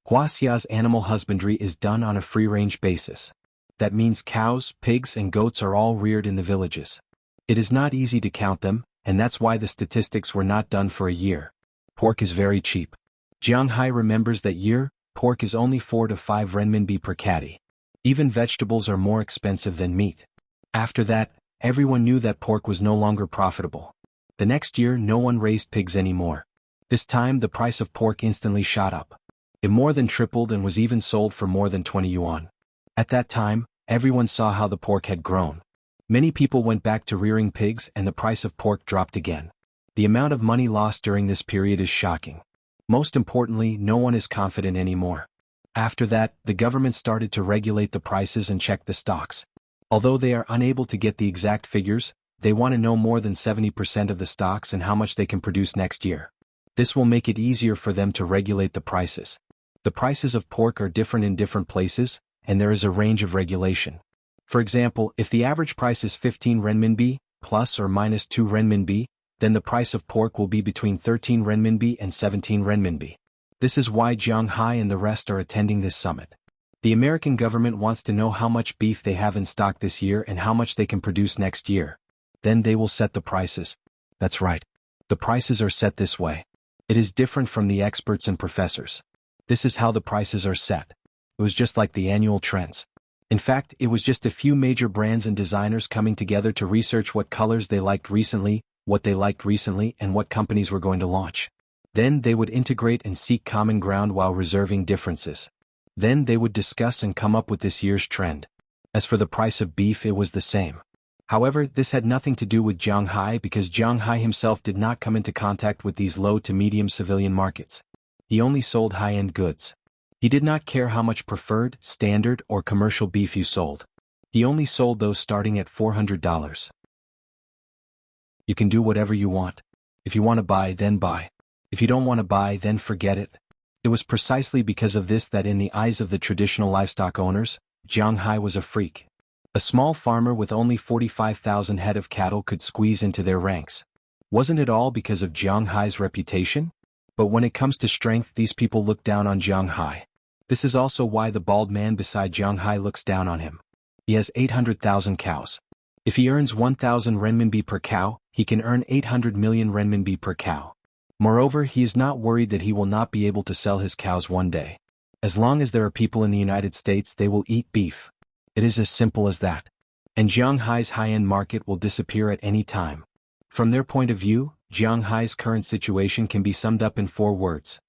Huaxia's animal husbandry is done on a free-range basis. That means cows, pigs, and goats are all reared in the villages. It is not easy to count them, and that's why the statistics were not done for a year. Pork is very cheap. Jiang Hai remembers that year, pork is only 4 to 5 renminbi per catty. Even vegetables are more expensive than meat. After that, everyone knew that pork was no longer profitable. The next year, no one raised pigs anymore. This time, the price of pork instantly shot up. It more than tripled and was even sold for more than 20 yuan. At that time, everyone saw how the pork had grown. Many people went back to rearing pigs and the price of pork dropped again. The amount of money lost during this period is shocking. Most importantly, no one is confident anymore. After that, the government started to regulate the prices and check the stocks. Although they are unable to get the exact figures, they want to know more than 70% of the stocks and how much they can produce next year. This will make it easier for them to regulate the prices. The prices of pork are different in different places, and there is a range of regulation. For example, if the average price is 15 renminbi, plus or minus 2 renminbi, then the price of pork will be between 13 renminbi and 17 renminbi. This is why Jiang Hai and the rest are attending this summit. The American government wants to know how much beef they have in stock this year and how much they can produce next year. Then they will set the prices. That's right. The prices are set this way. It is different from the experts and professors. This is how the prices are set. It was just like the annual trends. In fact, it was just a few major brands and designers coming together to research what colors they liked recently, and what companies were going to launch. Then they would integrate and seek common ground while reserving differences. Then they would discuss and come up with this year's trend. As for the price of beef, it was the same. However, this had nothing to do with Jiang Hai because Jiang Hai himself did not come into contact with these low to medium civilian markets. He only sold high-end goods. He did not care how much preferred, standard, or commercial beef you sold. He only sold those starting at $400. You can do whatever you want. If you want to buy, then buy. If you don't want to buy, then forget it. It was precisely because of this that in the eyes of the traditional livestock owners, Jiang Hai was a freak. A small farmer with only 45,000 head of cattle could squeeze into their ranks. Wasn't it all because of Jiang Hai's reputation? But when it comes to strength, these people look down on Jiang Hai. This is also why the bald man beside Jiang Hai looks down on him. He has 800,000 cows. If he earns 1,000 renminbi per cow, he can earn 800 million renminbi per cow. Moreover, he is not worried that he will not be able to sell his cows one day. As long as there are people in the United States, they will eat beef. It is as simple as that. And Jiang Hai's high-end market will disappear at any time. From their point of view, Jiang Hai's current situation can be summed up in 4 words.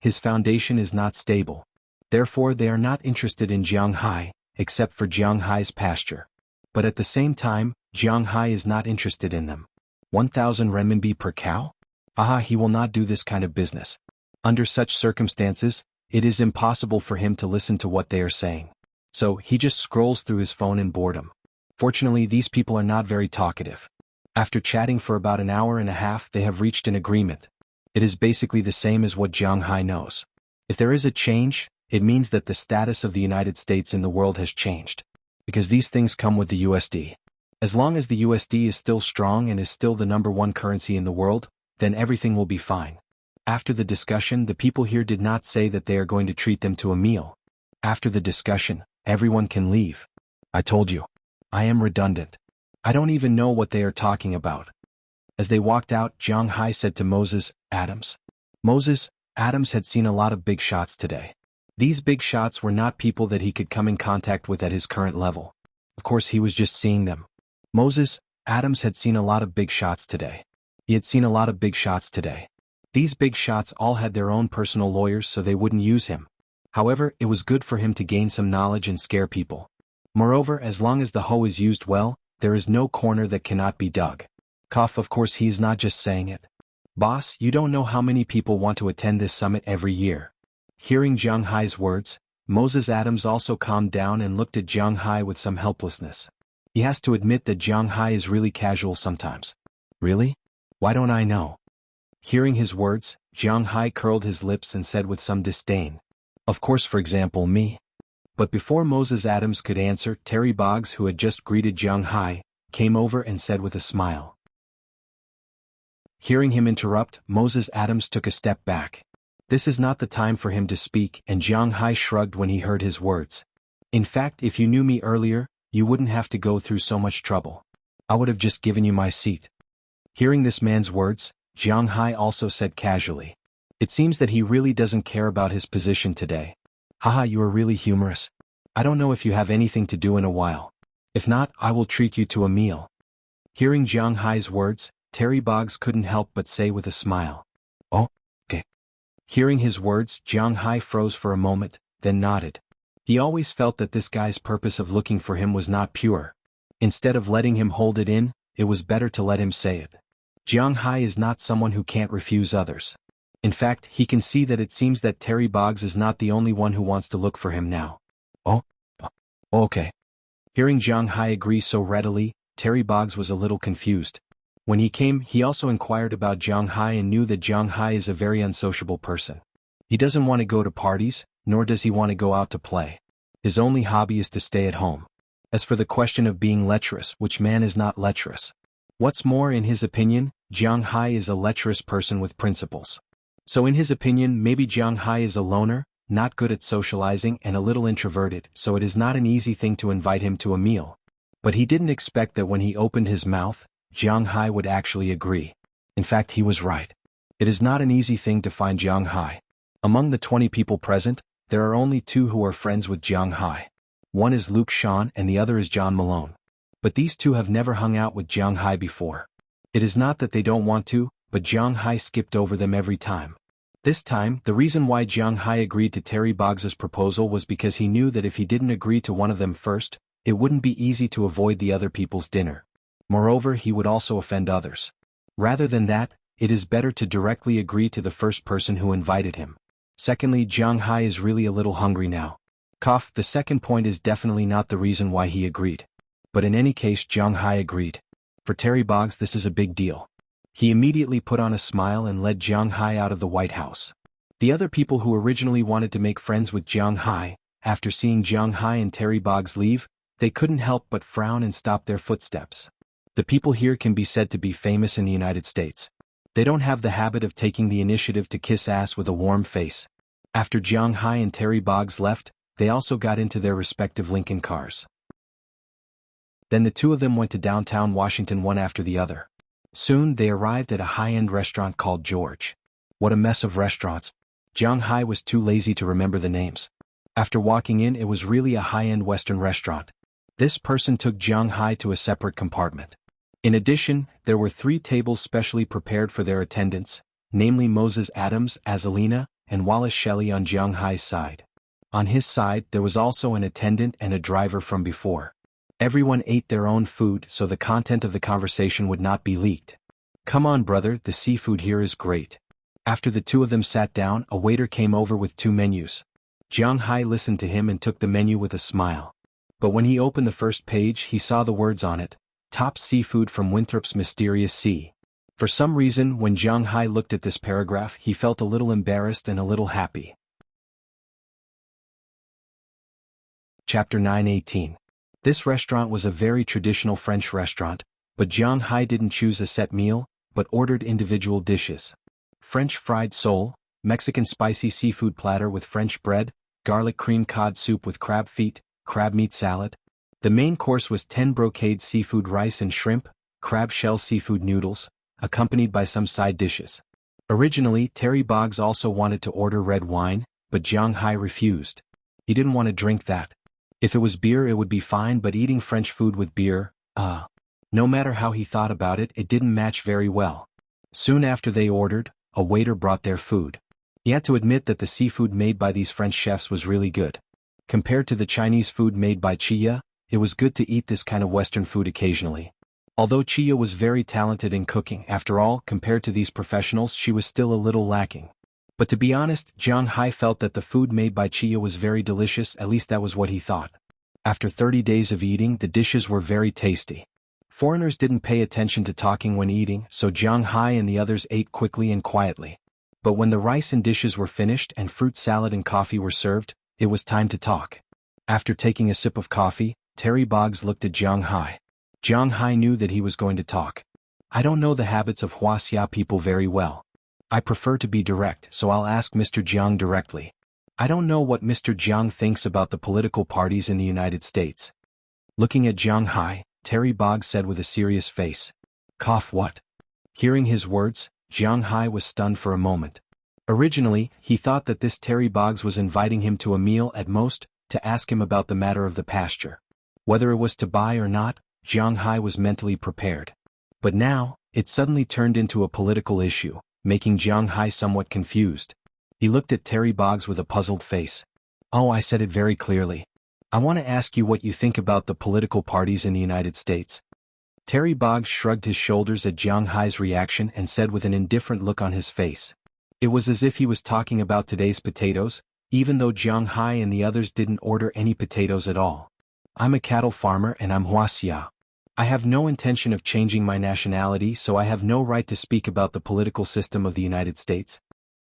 His foundation is not stable. Therefore, they are not interested in Jiang Hai, except for Jiang Hai's pasture. But at the same time, Jiang Hai is not interested in them. 1,000 renminbi per cow? He will not do this kind of business. Under such circumstances, it is impossible for him to listen to what they are saying. So, he just scrolls through his phone in boredom. Fortunately, these people are not very talkative. After chatting for about an hour and a half, they have reached an agreement. It is basically the same as what Jiang Hai knows. If there is a change, it means that the status of the United States in the world has changed. Because these things come with the USD. As long as the USD is still strong and is still the #1 currency in the world, then everything will be fine. After the discussion, the people here did not say that they are going to treat them to a meal. After the discussion, everyone can leave. I told you. I am redundant. I don't even know what they are talking about. As they walked out, Jiang Hai said to Moses Adams. Moses Adams had seen a lot of big shots today. These big shots were not people that he could come in contact with at his current level. Of course, he was just seeing them. Moses Adams had seen a lot of big shots today. He had seen a lot of big shots today. These big shots all had their own personal lawyers, so they wouldn't use him. However, it was good for him to gain some knowledge and scare people. Moreover, as long as the hoe is used well, there is no corner that cannot be dug. Of course, he is not just saying it. Boss, you don't know how many people want to attend this summit every year. Hearing Jiang Hai's words, Moses Adams also calmed down and looked at Jiang Hai with some helplessness. He has to admit that Jiang Hai is really casual sometimes. Really? Why don't I know? Hearing his words, Jiang Hai curled his lips and said with some disdain. Of course, for example, me. But before Moses Adams could answer, Terry Boggs, who had just greeted Jiang Hai, came over and said with a smile. Hearing him interrupt, Moses Adams took a step back. This is not the time for him to speak, and Jiang Hai shrugged when he heard his words. In fact, if you knew me earlier, you wouldn't have to go through so much trouble. I would have just given you my seat. Hearing this man's words, Jiang Hai also said casually. It seems that he really doesn't care about his position today. You are really humorous. I don't know if you have anything to do in a while. If not, I will treat you to a meal. Hearing Jiang Hai's words, Terry Boggs couldn't help but say with a smile. Oh, okay. Hearing his words, Jiang Hai froze for a moment, then nodded. He always felt that this guy's purpose of looking for him was not pure. Instead of letting him hold it in, it was better to let him say it. Jiang Hai is not someone who can't refuse others. In fact, he can see that it seems that Terry Boggs is not the only one who wants to look for him now. Oh, okay. Hearing Jiang Hai agree so readily, Terry Boggs was a little confused. When he came, he also inquired about Jiang Hai and knew that Jiang Hai is a very unsociable person. He doesn't want to go to parties, nor does he want to go out to play. His only hobby is to stay at home. As for the question of being lecherous, which man is not lecherous? What's more, in his opinion, Jiang Hai is a lecherous person with principles. So in his opinion, maybe Jiang Hai is a loner, not good at socializing and a little introverted, so it is not an easy thing to invite him to a meal. But he didn't expect that when he opened his mouth, Jiang Hai would actually agree. In fact, he was right. It is not an easy thing to find Jiang Hai. Among the 20 people present, there are only 2 who are friends with Jiang Hai. One is Luke Sean and the other is John Malone. But these 2 have never hung out with Jiang Hai before. It is not that they don't want to, but Jiang Hai skipped over them every time. This time, the reason why Jiang Hai agreed to Terry Boggs's proposal was because he knew that if he didn't agree to one of them first, it wouldn't be easy to avoid the other people's dinner. Moreover, he would also offend others. Rather than that, it is better to directly agree to the first person who invited him. Secondly, Jiang Hai is really a little hungry now. The second point is definitely not the reason why he agreed. But in any case, Jiang Hai agreed. For Terry Boggs, this is a big deal. He immediately put on a smile and led Jiang Hai out of the White House. The other people who originally wanted to make friends with Jiang Hai, after seeing Jiang Hai and Terry Boggs leave, they couldn't help but frown and stop their footsteps. The people here can be said to be famous in the United States. They don't have the habit of taking the initiative to kiss ass with a warm face. After Jiang Hai and Terry Boggs left, they also got into their respective Lincoln cars. Then the 2 of them went to downtown Washington one after the other. Soon they arrived at a high-end restaurant called George. What a mess of restaurants. Jiang Hai was too lazy to remember the names. After walking in, it was really a high-end Western restaurant. This person took Jiang Hai to a separate compartment. In addition, there were 3 tables specially prepared for their attendants, namely Moses Adams, Azalina, and Wallace Shelley on Jiang Hai's side. On his side, there was also an attendant and a driver from before. Everyone ate their own food so the content of the conversation would not be leaked. Come on, brother, the seafood here is great. After the 2 of them sat down, a waiter came over with 2 menus. Jiang Hai listened to him and took the menu with a smile. But when he opened the first page, he saw the words on it, Top Seafood from Winthrop's Mysterious Sea. For some reason, when Jiang Hai looked at this paragraph, he felt a little embarrassed and a little happy. Chapter 9:18. This restaurant was a very traditional French restaurant, but Jiang Hai didn't choose a set meal, but ordered individual dishes. French fried sole, Mexican spicy seafood platter with French bread, garlic cream cod soup with crab feet, crab meat salad. The main course was 10 brocade seafood rice and shrimp, crab shell seafood noodles, accompanied by some side dishes. Originally, Terry Boggs also wanted to order red wine, but Jiang Hai refused. He didn't want to drink that. If it was beer it would be fine, but eating French food with beer, no matter how he thought about it, it didn't match very well. Soon after they ordered, a waiter brought their food. He had to admit that the seafood made by these French chefs was really good. Compared to the Chinese food made by Chia, it was good to eat this kind of Western food occasionally. Although Chia was very talented in cooking, after all, compared to these professionals, she was still a little lacking. But to be honest, Jiang Hai felt that the food made by Chia was very delicious, at least that was what he thought. After 30 days of eating, the dishes were very tasty. Foreigners didn't pay attention to talking when eating, so Jiang Hai and the others ate quickly and quietly. But when the rice and dishes were finished and fruit salad and coffee were served, it was time to talk. After taking a sip of coffee, Terry Boggs looked at Jiang Hai. Jiang Hai knew that he was going to talk. I don't know the habits of Huaxia people very well. I prefer to be direct, so I'll ask Mr. Jiang directly. I don't know what Mr. Jiang thinks about the political parties in the United States. Looking at Jiang Hai, Terry Boggs said with a serious face. What? Hearing his words, Jiang Hai was stunned for a moment. Originally, he thought that this Terry Boggs was inviting him to a meal at most, to ask him about the matter of the pasture. Whether it was to buy or not, Jiang Hai was mentally prepared. But now, it suddenly turned into a political issue, making Jiang Hai somewhat confused. He looked at Terry Boggs with a puzzled face. Oh, I said it very clearly. I want to ask you what you think about the political parties in the United States. Terry Boggs shrugged his shoulders at Jiang Hai's reaction and said with an indifferent look on his face. It was as if he was talking about today's potatoes, even though Jiang Hai and the others didn't order any potatoes at all. I'm a cattle farmer and I'm Huaxia. I have no intention of changing my nationality, so I have no right to speak about the political system of the United States.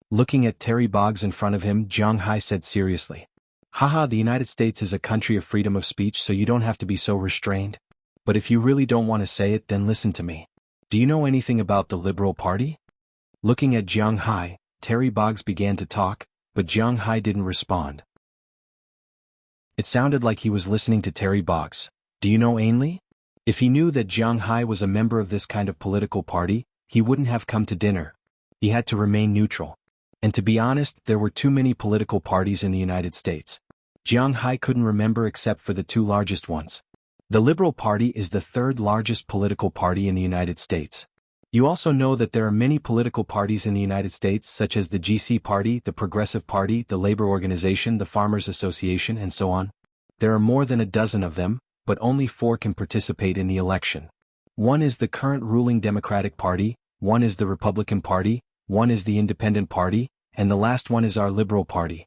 Looking at Terry Boggs in front of him, Jiang Hai said seriously. Haha, the United States is a country of freedom of speech, so you don't have to be so restrained. But if you really don't want to say it, then listen to me. Do you know anything about the Liberal Party? Looking at Jiang Hai, Terry Boggs began to talk, but Jiang Hai didn't respond. It sounded like he was listening to Terry Boggs. Do you know Ainley? If he knew that Jiang Hai was a member of this kind of political party, he wouldn't have come to dinner. He had to remain neutral. And to be honest, there were too many political parties in the United States. Jiang Hai couldn't remember except for the two largest ones. The Liberal Party is the third largest political party in the United States. You also know that there are many political parties in the United States, such as the GC Party, the Progressive Party, the Labor Organization, the Farmers Association, and so on. There are more than a dozen of them, but only 4 can participate in the election. One is the current ruling Democratic Party, one is the Republican Party, one is the Independent Party, and the last one is our Liberal Party.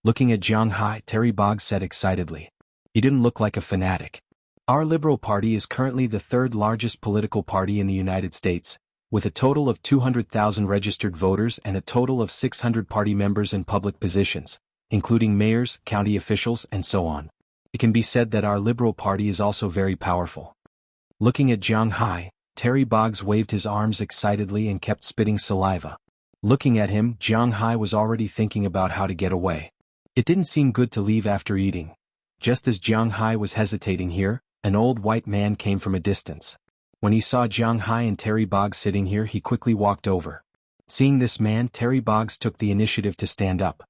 Looking at Jiang Hai, Terry Boggs said excitedly. He didn't look like a fanatic. Our Liberal Party is currently the third largest political party in the United States, with a total of 200,000 registered voters and a total of 600 party members in public positions, including mayors, county officials, and so on. It can be said that our Liberal Party is also very powerful. Looking at Jiang Hai, Terry Boggs waved his arms excitedly and kept spitting saliva. Looking at him, Jiang Hai was already thinking about how to get away. It didn't seem good to leave after eating. Just as Jiang Hai was hesitating here, an old white man came from a distance. When he saw Jiang Hai and Terry Boggs sitting here, he quickly walked over. Seeing this man, Terry Boggs took the initiative to stand up.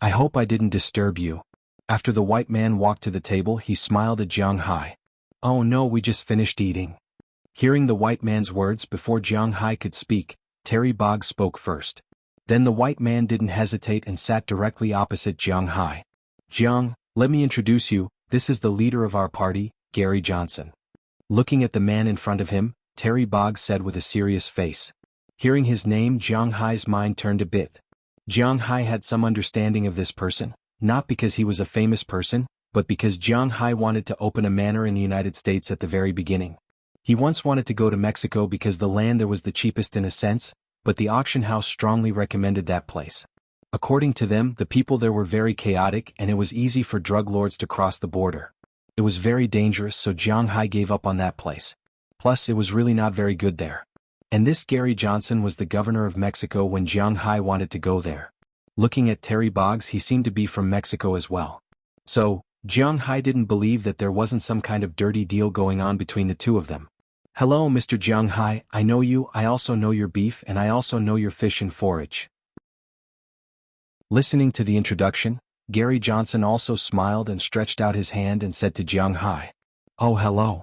I hope I didn't disturb you. After the white man walked to the table, he smiled at Jiang Hai. Oh no, we just finished eating. Hearing the white man's words before Jiang Hai could speak, Terry Boggs spoke first. Then the white man didn't hesitate and sat directly opposite Jiang Hai. Jiang, let me introduce you, this is the leader of our party, Gary Johnson. Looking at the man in front of him, Terry Boggs said with a serious face. Hearing his name, Jiang Hai's mind turned a bit. Jiang Hai had some understanding of this person, not because he was a famous person, but because Jiang Hai wanted to open a manor in the United States at the very beginning. He once wanted to go to Mexico because the land there was the cheapest in a sense, but the auction house strongly recommended that place. According to them, the people there were very chaotic and it was easy for drug lords to cross the border. It was very dangerous, so Jiang Hai gave up on that place. Plus, it was really not very good there. And this Gary Johnson was the governor of Mexico when Jiang Hai wanted to go there. Looking at Terry Boggs, he seemed to be from Mexico as well. So, Jiang Hai didn't believe that there wasn't some kind of dirty deal going on between the two of them. Hello, Mr. Jiang Hai, I know you, I also know your beef, and I also know your fish and forage. Listening to the introduction, Gary Johnson also smiled and stretched out his hand and said to Jiang Hai, Oh, hello.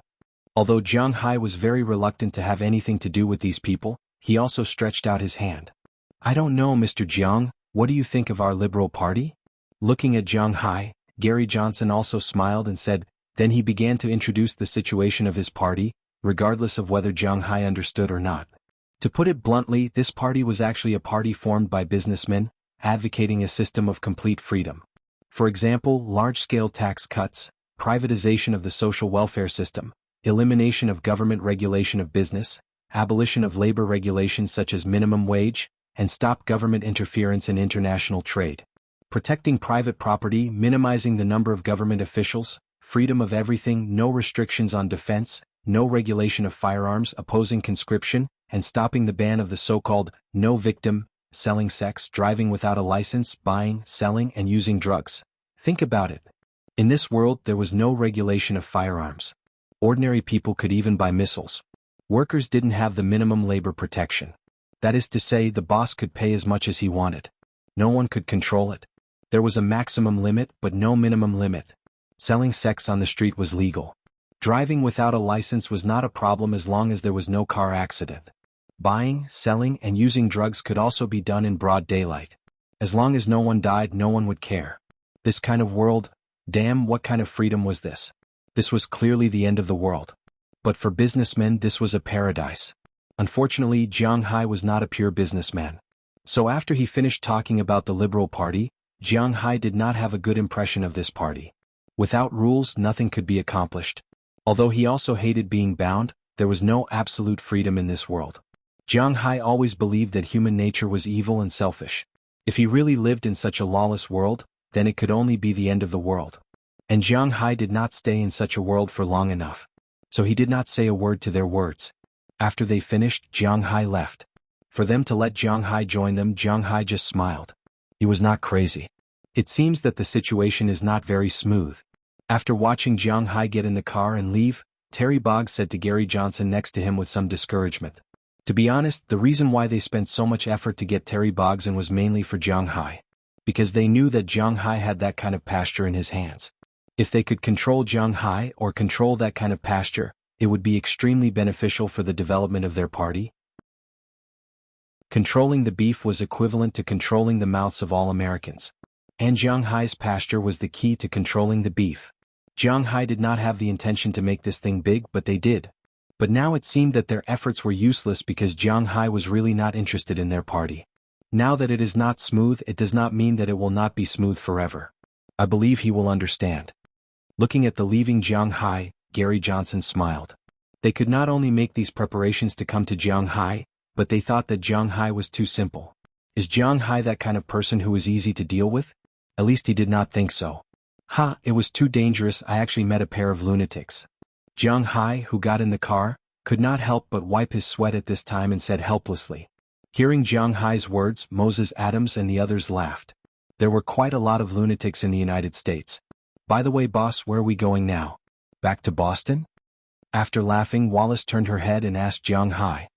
Although Jiang Hai was very reluctant to have anything to do with these people, he also stretched out his hand. I don't know, Mr. Jiang, what do you think of our Liberal Party? Looking at Jiang Hai, Gary Johnson also smiled and said, then he began to introduce the situation of his party, regardless of whether Jiang Hai understood or not. To put it bluntly, this party was actually a party formed by businessmen, advocating a system of complete freedom. For example, large-scale tax cuts, privatization of the social welfare system, elimination of government regulation of business, abolition of labor regulations such as minimum wage, and stop government interference in international trade. Protecting private property, minimizing the number of government officials, freedom of everything, no restrictions on defense, no regulation of firearms, opposing conscription, and stopping the ban of the so-called no victim, selling sex, driving without a license, buying, selling, and using drugs. Think about it. In this world, there was no regulation of firearms. Ordinary people could even buy missiles. Workers didn't have the minimum labor protection. That is to say, the boss could pay as much as he wanted. No one could control it. There was a maximum limit, but no minimum limit. Selling sex on the street was legal. Driving without a license was not a problem as long as there was no car accident. Buying, selling, and using drugs could also be done in broad daylight. As long as no one died, no one would care. This kind of world, damn, what kind of freedom was this? This was clearly the end of the world. But for businessmen, this was a paradise. Unfortunately, Jiang Hai was not a pure businessman. So after he finished talking about the Liberal Party, Jiang Hai did not have a good impression of this party. Without rules, nothing could be accomplished. Although he also hated being bound, there was no absolute freedom in this world. Jiang Hai always believed that human nature was evil and selfish. If he really lived in such a lawless world, then it could only be the end of the world. And Jiang Hai did not stay in such a world for long enough. So he did not say a word to their words. After they finished, Jiang Hai left. For them to let Jiang Hai join them, Jiang Hai just smiled. He was not crazy. It seems that the situation is not very smooth. After watching Jiang Hai get in the car and leave, Terry Boggs said to Gary Johnson next to him with some discouragement. To be honest, the reason why they spent so much effort to get Terry Boggs in was mainly for Jiang Hai. Because they knew that Jiang Hai had that kind of pasture in his hands. If they could control Jiang Hai or control that kind of pasture, it would be extremely beneficial for the development of their party. Controlling the beef was equivalent to controlling the mouths of all Americans. And Jiang Hai's pasture was the key to controlling the beef. Jiang Hai did not have the intention to make this thing big, but they did. But now it seemed that their efforts were useless because Jiang Hai was really not interested in their party. Now that it is not smooth, it does not mean that it will not be smooth forever. I believe he will understand. Looking at the leaving Jiang Hai, Gary Johnson smiled. They could not only make these preparations to come to Jiang Hai, but they thought that Jiang Hai was too simple. Is Jiang Hai that kind of person who is easy to deal with? At least he did not think so. It was too dangerous. I actually met a pair of lunatics. Jiang Hai, who got in the car, could not help but wipe his sweat at this time and said helplessly. Hearing Jiang Hai's words, Moses Adams and the others laughed. There were quite a lot of lunatics in the United States. By the way, boss, where are we going now? Back to Boston? After laughing, Wallace turned her head and asked Jiang Hai.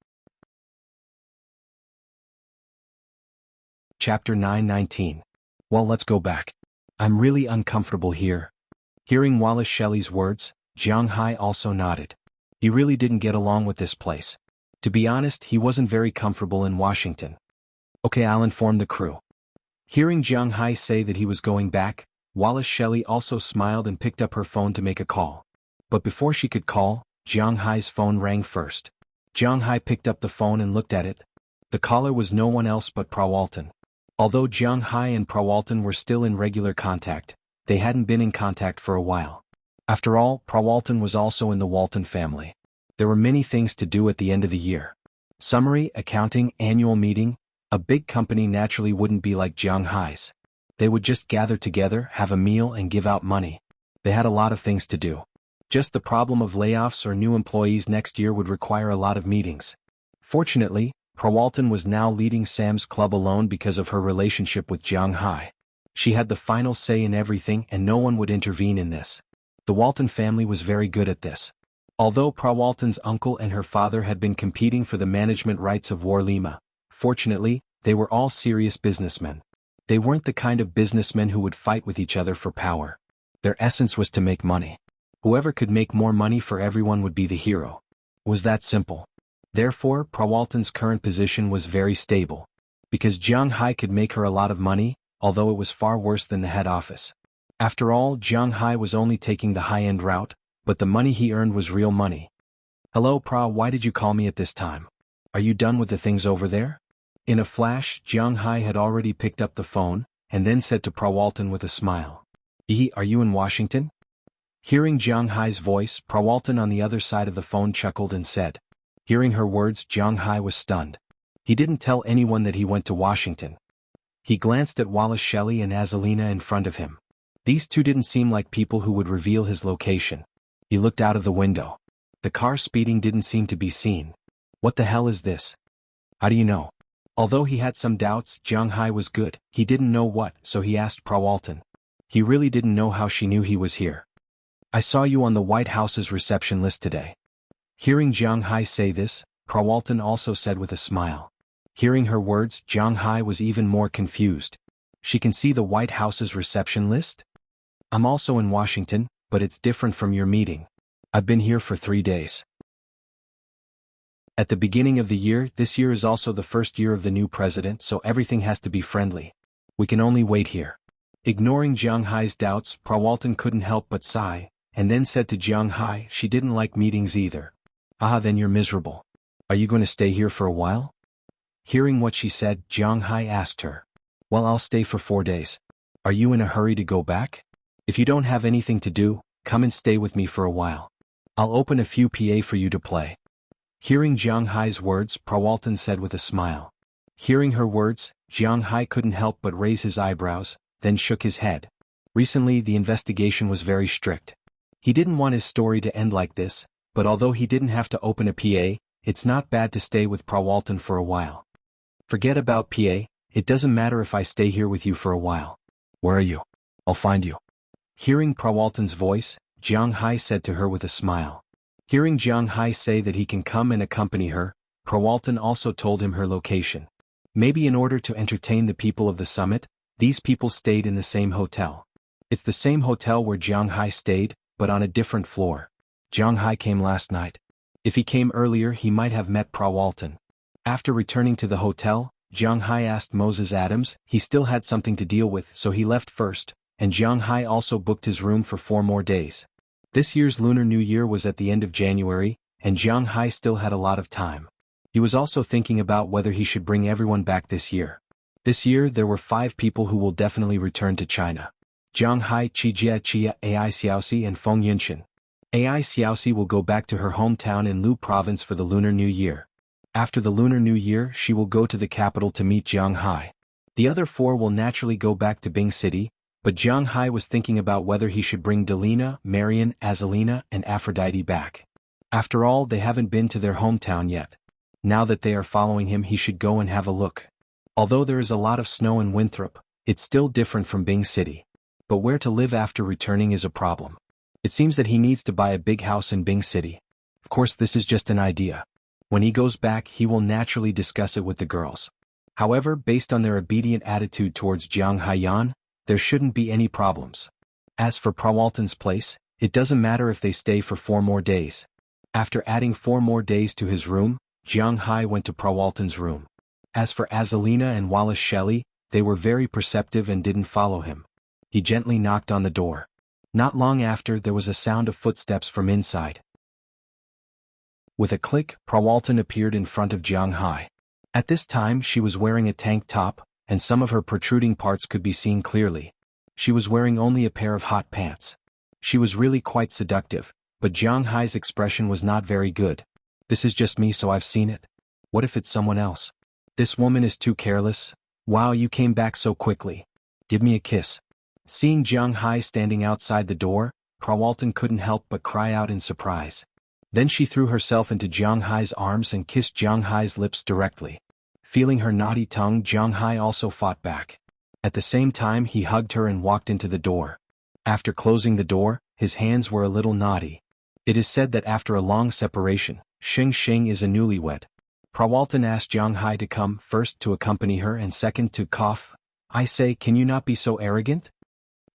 Chapter 9:19. Well, let's go back. I'm really uncomfortable here. Hearing Wallace Shelley's words, Jiang Hai also nodded. He really didn't get along with this place. To be honest, he wasn't very comfortable in Washington. Okay, I'll inform the crew. Hearing Jiang Hai say that he was going back, Wallace Shelley also smiled and picked up her phone to make a call. But before she could call, Jiang Hai's phone rang first. Jiang Hai picked up the phone and looked at it. The caller was no one else but Prawalton. Although Jiang Hai and Prawalton were still in regular contact, they hadn't been in contact for a while. After all, Prawalton was also in the Walton family. There were many things to do at the end of the year. Summary, accounting, annual meeting. A big company naturally wouldn't be like Jiang Hai's. They would just gather together, have a meal and give out money. They had a lot of things to do. Just the problem of layoffs or new employees next year would require a lot of meetings. Fortunately, Prawalton was now leading Sam's Club alone because of her relationship with Jiang Hai. She had the final say in everything and no one would intervene in this. The Walton family was very good at this. Although Prawalton's uncle and her father had been competing for the management rights of Warlima, fortunately, they were all serious businessmen. They weren't the kind of businessmen who would fight with each other for power. Their essence was to make money. Whoever could make more money for everyone would be the hero. It was that simple. Therefore, Prawalton's current position was very stable. Because Jiang Hai could make her a lot of money, although it was far worse than the head office. After all, Jiang Hai was only taking the high-end route, but the money he earned was real money. Hello, Pra, why did you call me at this time? Are you done with the things over there? In a flash, Jiang Hai had already picked up the phone, and then said to Prawalton with a smile. Are you in Washington? Hearing Jiang Hai's voice, Prawalton on the other side of the phone chuckled and said. Hearing her words, Jiang Hai was stunned. He didn't tell anyone that he went to Washington. He glanced at Wallace Shelley and Azalina in front of him. These two didn't seem like people who would reveal his location. He looked out of the window. The car speeding didn't seem to be seen. What the hell is this? How do you know? Although he had some doubts, Jiang Hai was good. He didn't know what, so he asked Prawalton. He really didn't know how she knew he was here. I saw you on the White House's reception list today. Hearing Jiang Hai say this, Prawalton also said with a smile. Hearing her words, Jiang Hai was even more confused. She can see the White House's reception list? I'm also in Washington, but it's different from your meeting. I've been here for 3 days. At the beginning of the year, this year is also the first year of the new president, so everything has to be friendly. We can only wait here. Ignoring Jiang Hai's doubts, Prawalton couldn't help but sigh, and then said to Jiang Hai she didn't like meetings either. Then you're miserable. Are you going to stay here for a while? Hearing what she said, Jiang Hai asked her. Well, I'll stay for 4 days. Are you in a hurry to go back? If you don't have anything to do, come and stay with me for a while. I'll open a few PA for you to play. Hearing Jiang Hai's words, Prawalton said with a smile. Hearing her words, Jiang Hai couldn't help but raise his eyebrows, then shook his head. Recently the investigation was very strict. He didn't want his story to end like this, but although he didn't have to open a PA, it's not bad to stay with Prawalton for a while. Forget about PA, it doesn't matter if I stay here with you for a while. Where are you? I'll find you. Hearing Prawalton's voice, Jiang Hai said to her with a smile. Hearing Jiang Hai say that he can come and accompany her, Prawalton also told him her location. Maybe in order to entertain the people of the summit, these people stayed in the same hotel. It's the same hotel where Jiang Hai stayed, but on a different floor. Jiang Hai came last night. If he came earlier he might have met Prawalton. After returning to the hotel, Jiang Hai asked Moses Adams, he still had something to deal with so he left first, and Jiang Hai also booked his room for 4 more days. This year's Lunar New Year was at the end of January, and Jiang Hai still had a lot of time. He was also thinking about whether he should bring everyone back this year. This year there were 5 people who will definitely return to China. Jiang Hai, Qijia Chia, Ai Xiaoxi and Feng Yunshan. Ai Xiaoxi will go back to her hometown in Lu Province for the Lunar New Year. After the Lunar New Year she will go to the capital to meet Jiang Hai. The other 4 will naturally go back to Bing City, but Jiang Hai was thinking about whether he should bring Delina, Marian, Azalina and Aphrodite back. After all, they haven't been to their hometown yet. Now that they are following him he should go and have a look. Although there is a lot of snow in Winthrop, it's still different from Bing City. But where to live after returning is a problem. It seems that he needs to buy a big house in Bing City. Of course this is just an idea. When he goes back he will naturally discuss it with the girls. However, based on their obedient attitude towards Jiang Haiyan, there shouldn't be any problems. As for Prawalton's place, it doesn't matter if they stay for 4 more days. After adding 4 more days to his room, Jiang Hai went to Prawalton's room. As for Azalina and Wallace Shelley, they were very perceptive and didn't follow him. He gently knocked on the door. Not long after there was a sound of footsteps from inside. With a click, Prawalton appeared in front of Jiang Hai. At this time she was wearing a tank top, and some of her protruding parts could be seen clearly. She was wearing only a pair of hot pants. She was really quite seductive, but Jiang Hai's expression was not very good. This is just me so I've seen it. What if it's someone else? This woman is too careless. Wow, you came back so quickly. Give me a kiss. Seeing Jiang Hai standing outside the door, Prawalton couldn't help but cry out in surprise. Then she threw herself into Jiang Hai's arms and kissed Jiang Hai's lips directly. Feeling her naughty tongue, Jiang Hai also fought back. At the same time he hugged her and walked into the door. After closing the door, his hands were a little naughty. It is said that after a long separation, Xing Xing is a newlywed. Prawalton asked Jiang Hai to come first to accompany her and second to cough. I say, can you not be so arrogant?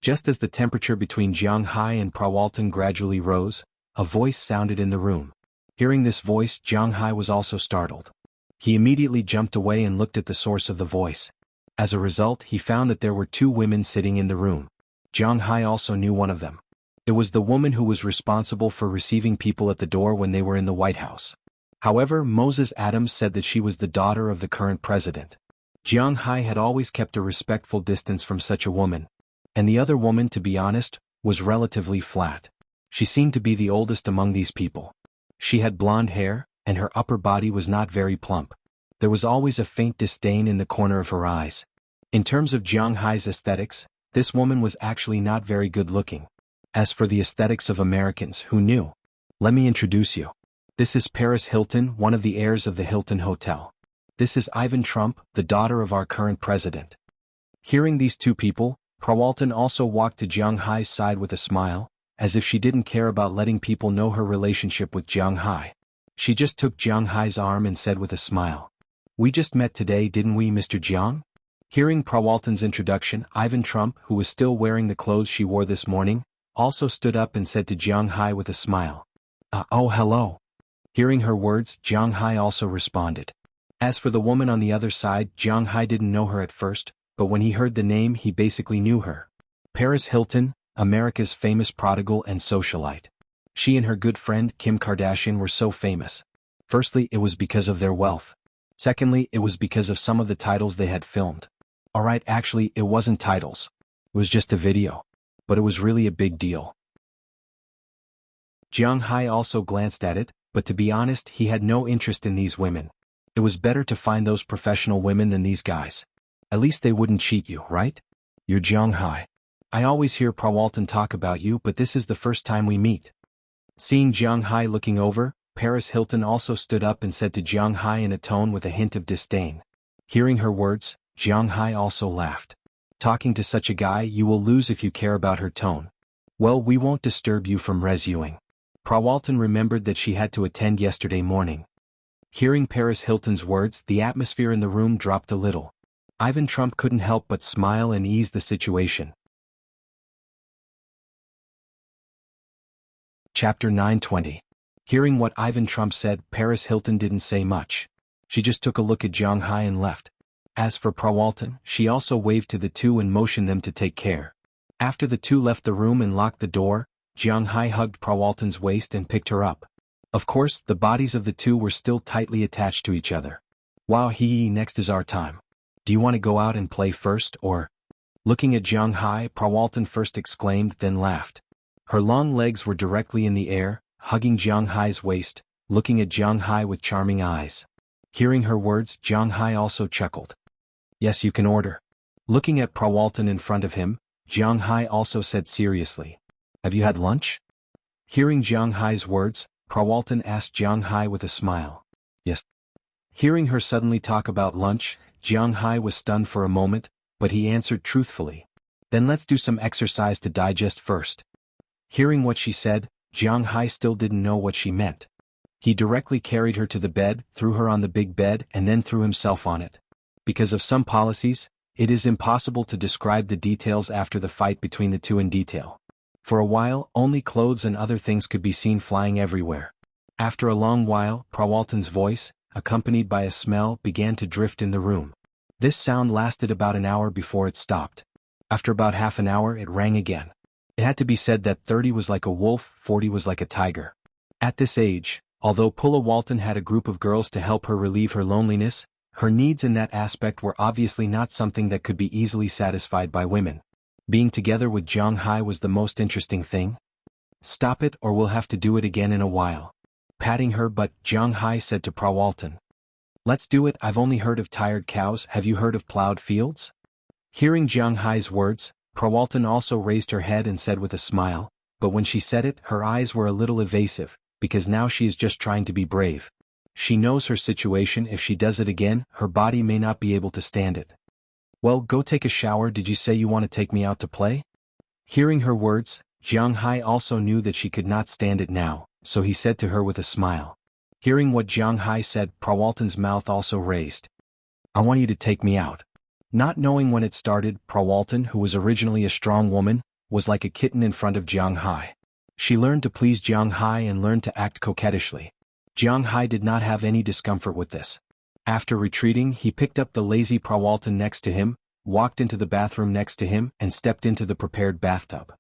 Just as the temperature between Jiang Hai and Prawalton gradually rose, a voice sounded in the room. Hearing this voice, Jiang Hai was also startled. He immediately jumped away and looked at the source of the voice. As a result, he found that there were 2 women sitting in the room. Jiang Hai also knew one of them. It was the woman who was responsible for receiving people at the door when they were in the White House. However, Moses Adams said that she was the daughter of the current president. Jiang Hai had always kept a respectful distance from such a woman. And the other woman, to be honest, was relatively flat. She seemed to be the oldest among these people. She had blonde hair, and her upper body was not very plump. There was always a faint disdain in the corner of her eyes. In terms of Jiang Hai's aesthetics, this woman was actually not very good looking. As for the aesthetics of Americans, who knew? Let me introduce you. This is Paris Hilton, one of the heirs of the Hilton Hotel. This is Ivan Trump, the daughter of our current president. Hearing these 2 people, Prawalton also walked to Jiang Hai's side with a smile, as if she didn't care about letting people know her relationship with Jiang Hai. She just took Jiang Hai's arm and said with a smile, "We just met today, didn't we, Mr. Jiang?" Hearing Prawalton's introduction, Ivan Trump, who was still wearing the clothes she wore this morning, also stood up and said to Jiang Hai with a smile, "Oh, hello." Hearing her words, Jiang Hai also responded. As for the woman on the other side, Jiang Hai didn't know her at first, but when he heard the name he basically knew her. Paris Hilton, America's famous prodigal and socialite. She and her good friend Kim Kardashian were so famous. Firstly, it was because of their wealth. Secondly, it was because of some of the titles they had filmed. Alright, actually, it wasn't titles. It was just a video. But it was really a big deal. Jiang Hai also glanced at it, but to be honest he had no interest in these women. It was better to find those professional women than these guys. At least they wouldn't cheat you, right? You're Jiang Hai. I always hear Prawalton talk about you, but this is the first time we meet. Seeing Jiang Hai looking over, Paris Hilton also stood up and said to Jiang Hai in a tone with a hint of disdain. Hearing her words, Jiang Hai also laughed. Talking to such a guy you will lose if you care about her tone. Well, we won't disturb you from resuing. Prawalton remembered that she had to attend yesterday morning. Hearing Paris Hilton's words, the atmosphere in the room dropped a little. Ivan Trump couldn't help but smile and ease the situation. Chapter 920. Hearing what Ivan Trump said, Paris Hilton didn't say much. She just took a look at Jiang Hai and left. As for Prawalton, she also waved to the two and motioned them to take care. After the two left the room and locked the door, Jiang Hai hugged Prawalton's waist and picked her up. Of course, the bodies of the two were still tightly attached to each other. Wow, next is our time. Do you want to go out and play first, or? Looking at Jiang Hai, Prawalton first exclaimed, then laughed. Her long legs were directly in the air, hugging Jiang Hai's waist, looking at Jiang Hai with charming eyes. Hearing her words, Jiang Hai also chuckled. Yes, you can order. Looking at Prawalton in front of him, Jiang Hai also said seriously. Have you had lunch? Hearing Jiang Hai's words, Prawalton asked Jiang Hai with a smile. Yes. Hearing her suddenly talk about lunch, Jiang Hai was stunned for a moment, but he answered truthfully. Then let's do some exercise to digest first. Hearing what she said, Jiang Hai still didn't know what she meant. He directly carried her to the bed, threw her on the big bed and then threw himself on it. Because of some policies, it is impossible to describe the details after the fight between the two in detail. For a while, only clothes and other things could be seen flying everywhere. After a long while, Prawalton's voice, accompanied by a smell, began to drift in the room. This sound lasted about an hour before it stopped. After about half an hour it rang again. It had to be said that 30 was like a wolf, 40 was like a tiger. At this age, although Pulla Walton had a group of girls to help her relieve her loneliness, her needs in that aspect were obviously not something that could be easily satisfied by women. Being together with Jiang Hai was the most interesting thing. Stop it or we'll have to do it again in a while. Patting her butt, Jiang Hai said to Prawalton. Let's do it. I've only heard of tired cows, have you heard of plowed fields? Hearing Jiang Hai's words, Prawalton also raised her head and said with a smile, but when she said it, her eyes were a little evasive, because now she is just trying to be brave. She knows her situation. If she does it again, her body may not be able to stand it. Well, go take a shower. Did you say you want to take me out to play? Hearing her words, Jiang Hai also knew that she could not stand it now, so he said to her with a smile. Hearing what Jiang Hai said, Prawalton's mouth also raised. I want you to take me out. Not knowing when it started, Prawalton, who was originally a strong woman, was like a kitten in front of Jiang Hai. She learned to please Jiang Hai and learned to act coquettishly. Jiang Hai did not have any discomfort with this. After retreating, he picked up the lazy Prawalton next to him, walked into the bathroom next to him and stepped into the prepared bathtub.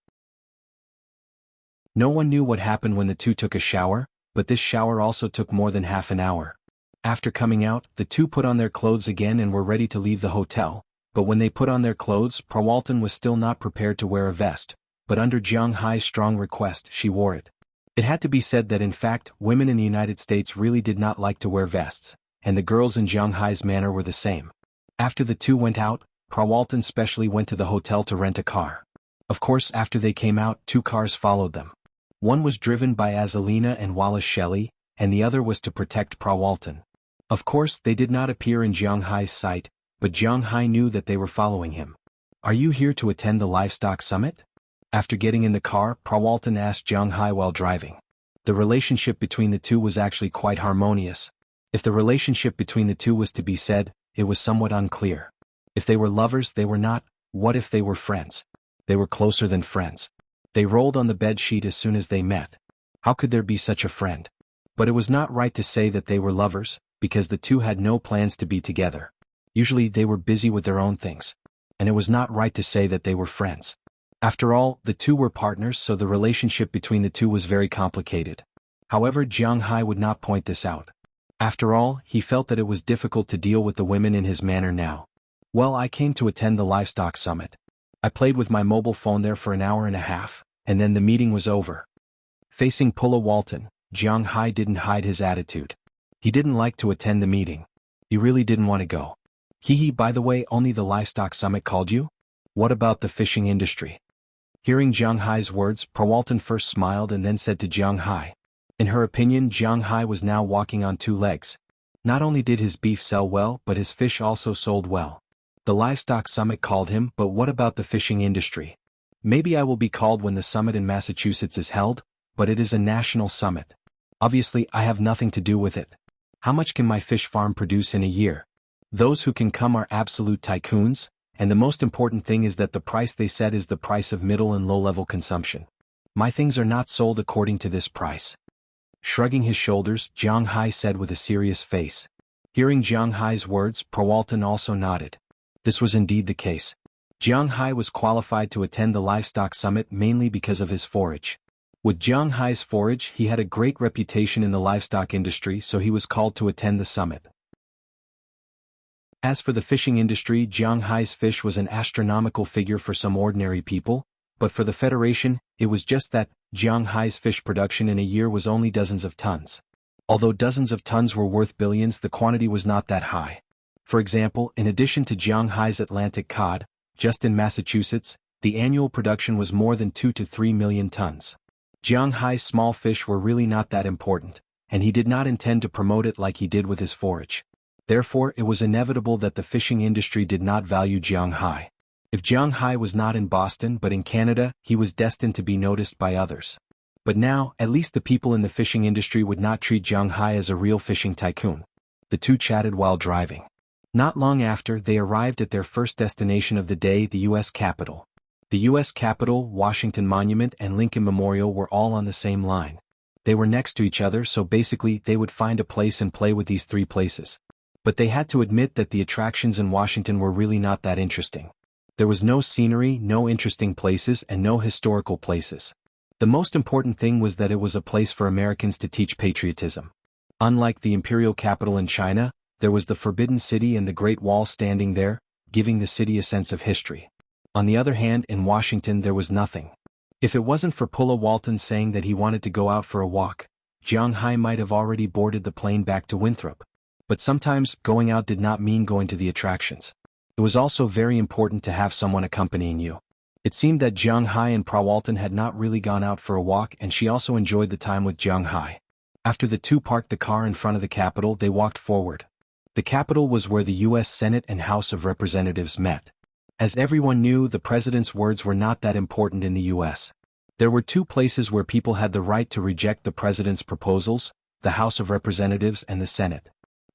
No one knew what happened when the two took a shower, but this shower also took more than half an hour. After coming out, the two put on their clothes again and were ready to leave the hotel, but when they put on their clothes, Prawalton was still not prepared to wear a vest, but under Jiang Hai's strong request, she wore it. It had to be said that in fact, women in the United States really did not like to wear vests, and the girls in Jiang Hai's manner were the same. After the two went out, Prawalton specially went to the hotel to rent a car. Of course, after they came out, two cars followed them. One was driven by Azalina and Wallace Shelley, and the other was to protect Prawalton. Of course, they did not appear in Jiang Hai's sight, but Jiang Hai knew that they were following him. Are you here to attend the livestock summit? After getting in the car, Prawalton asked Jiang Hai while driving. The relationship between the two was actually quite harmonious. If the relationship between the two was to be said, it was somewhat unclear. If they were lovers, they were not. What if they were friends? They were closer than friends. They rolled on the bed sheet as soon as they met. How could there be such a friend? But it was not right to say that they were lovers, because the two had no plans to be together. Usually they were busy with their own things. And it was not right to say that they were friends. After all, the two were partners, so the relationship between the two was very complicated. However, Jiang Hai would not point this out. After all, he felt that it was difficult to deal with the women in his manner now. Well, I came to attend the livestock summit. I played with my mobile phone there for an hour and a half, and then the meeting was over. Facing Pulla Walton, Jiang Hai didn't hide his attitude. He didn't like to attend the meeting. He really didn't want to go. Hee, by the way, only the livestock summit called you? What about the fishing industry? Hearing Jiang Hai's words, Walton first smiled and then said to Jiang Hai. In her opinion, Jiang Hai was now walking on two legs. Not only did his beef sell well, but his fish also sold well. The livestock summit called him, but what about the fishing industry? Maybe I will be called when the summit in Massachusetts is held, but it is a national summit. Obviously, I have nothing to do with it. How much can my fish farm produce in a year? Those who can come are absolute tycoons, and the most important thing is that the price they set is the price of middle and low-level consumption. My things are not sold according to this price. Shrugging his shoulders, Jiang Hai said with a serious face. Hearing Jiang Hai's words, Walton also nodded. This was indeed the case. Jiang Hai was qualified to attend the livestock summit mainly because of his forage. With Jiang Hai's forage, he had a great reputation in the livestock industry, so he was called to attend the summit. As for the fishing industry, Jiang Hai's fish was an astronomical figure for some ordinary people, but for the Federation, it was just that Jiang Hai's fish production in a year was only dozens of tons. Although dozens of tons were worth billions, the quantity was not that high. For example, in addition to Jiang Hai's Atlantic cod, just in Massachusetts, the annual production was more than 2 to 3 million tons. Jiang Hai's small fish were really not that important, and he did not intend to promote it like he did with his forage. Therefore, it was inevitable that the fishing industry did not value Jiang Hai. If Jiang Hai was not in Boston but in Canada, he was destined to be noticed by others. But now, at least the people in the fishing industry would not treat Jiang Hai as a real fishing tycoon. The two chatted while driving. Not long after, they arrived at their first destination of the day, the U.S. Capitol. The U.S. Capitol, Washington Monument, and Lincoln Memorial were all on the same line. They were next to each other, so basically they would find a place and play with these three places. But they had to admit that the attractions in Washington were really not that interesting. There was no scenery, no interesting places, and no historical places. The most important thing was that it was a place for Americans to teach patriotism. Unlike the imperial capital in China, there was the Forbidden City and the Great Wall standing there, giving the city a sense of history. On the other hand, in Washington there was nothing. If it wasn't for Pulla Walton saying that he wanted to go out for a walk, Jiang Hai might have already boarded the plane back to Winthrop. But sometimes, going out did not mean going to the attractions. It was also very important to have someone accompanying you. It seemed that Jiang Hai and Walton had not really gone out for a walk, and she also enjoyed the time with Jiang Hai. After the two parked the car in front of the Capitol, they walked forward. The Capitol was where the U.S. Senate and House of Representatives met. As everyone knew, the president's words were not that important in the U.S. There were two places where people had the right to reject the president's proposals, the House of Representatives and the Senate.